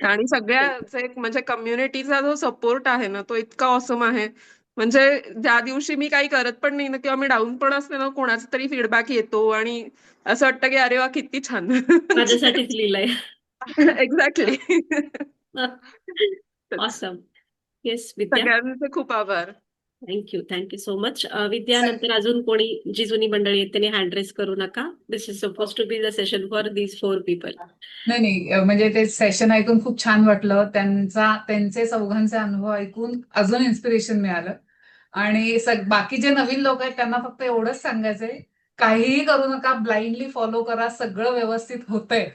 आणि सगळ्या म्हणजे कम्युनिटीचा जो सपोर्ट आहे ना तो इतका ऑसम आहे. म्हणजे ज्या दिवशी मी काही करत पण नाही ना किंवा मी डाऊन पण असते ना, कोणाचा तरी फीडबॅक येतो आणि असं वाटतं की अरे वा किती छान. माझ्यासाठीच लिहिलंय. एक्झॅक्टली. ऑसम. येस विद्या. सगळ्यांचे खूप आभार. Thank you so much. विद्या, नंतर अजून कोणी जी जुनी मंडळी आहेत त्यांनी हँड रेस करू नका. This is suppose to be the session for these 4 people. नाही, म्हणजे ते सेशन ऐकून खूप छान वाटलं. त्यांचे चौघांचे अनुभव ऐकून अजून इन्स्पिरेशन मिळालं. आणि बाकी जे नवीन लोक आहेत त्यांना फक्त एवढंच सांगायचंय, काहीही करू नका, ब्लाइंडली फॉलो करा, सगळं व्यवस्थित होतंय.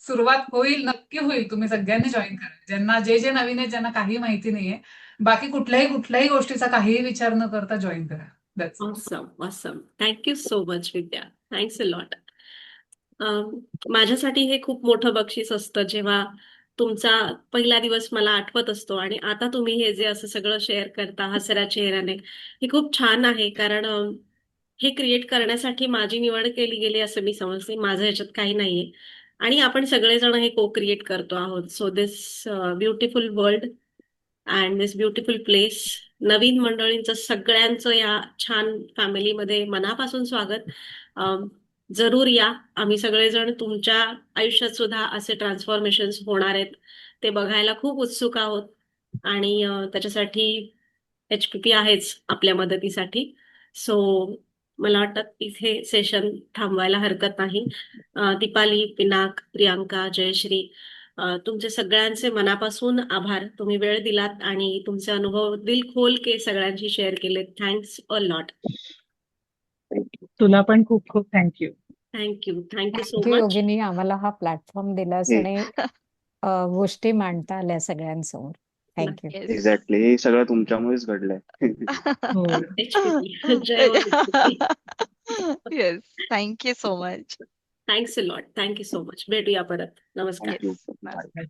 सुरुवात होईल, नक्की होईल. तुम्ही सगळ्यांनी जॉईन करा, ज्यांना जे नवीन आहे, ज्यांना काही माहिती नाहीये. बाकी कुठल्याही गोष्टीचा काहीही विचार न करता जॉईन करा. That's it. Awesome. Thank you so much Vidya. Thanks a lot. माझ्यासाठी हे खूप मोठं बक्षीस असतं जेव्हा तुमचा पहिला दिवस मला आठवत असतो आणि आता तुम्ही हे जे असं सगळं शेअर करता हसऱ्या चेहऱ्याने, हे खूप छान आहे. कारण हे क्रिएट करण्यासाठी माझी निवड केली गेली असं मी समजते. माझं ह्याच्यात काही नाहीये आणि आपण सगळेजण हे को क्रिएट करतो आहोत. So this beautiful world and this beautiful place. नवीन मंडळींचं सगळ्यांचं या छान फॅमिलीमध्ये मनापासून स्वागत. जरूर या. आम्ही सगळेजण तुमच्या आयुष्यात सुद्धा असे ट्रान्सफॉर्मेशन्स होणार आहेत ते बघायला खूप उत्सुक आहोत आणि त्याच्यासाठी HPP आहेच आपल्या मदतीसाठी. सो मला वाटतं इथे सेशन थांबवायला हरकत नाही. दीपाली, पिनाक, प्रियांका, जयश्री, तुमचे सगळ्यांचे मनापासून आभार. तुम्ही वेळ दिलात आणि तुमचे अनुभव दिल खोल के सगळ्यांशी शेअर केलेत. Thanks a lot. तुला पण खूप खूप thank you. Thank you so thank you much. Yogini, आम्हाला हा प्लॅटफॉर्म दिलास आणि गोष्टी मांडता आल्या सगळ्यांसमोर. थँक्यू. Yes. एक्झॅक्टली, हे सगळं तुमच्यामुळेच घडलंय. हो. HPP. जय हो HPP. Yes. Thank you so much. Thanks a lot. Thank you so much. भेटूया परत. नमस्कार. थँक्यू. Yes. बाय.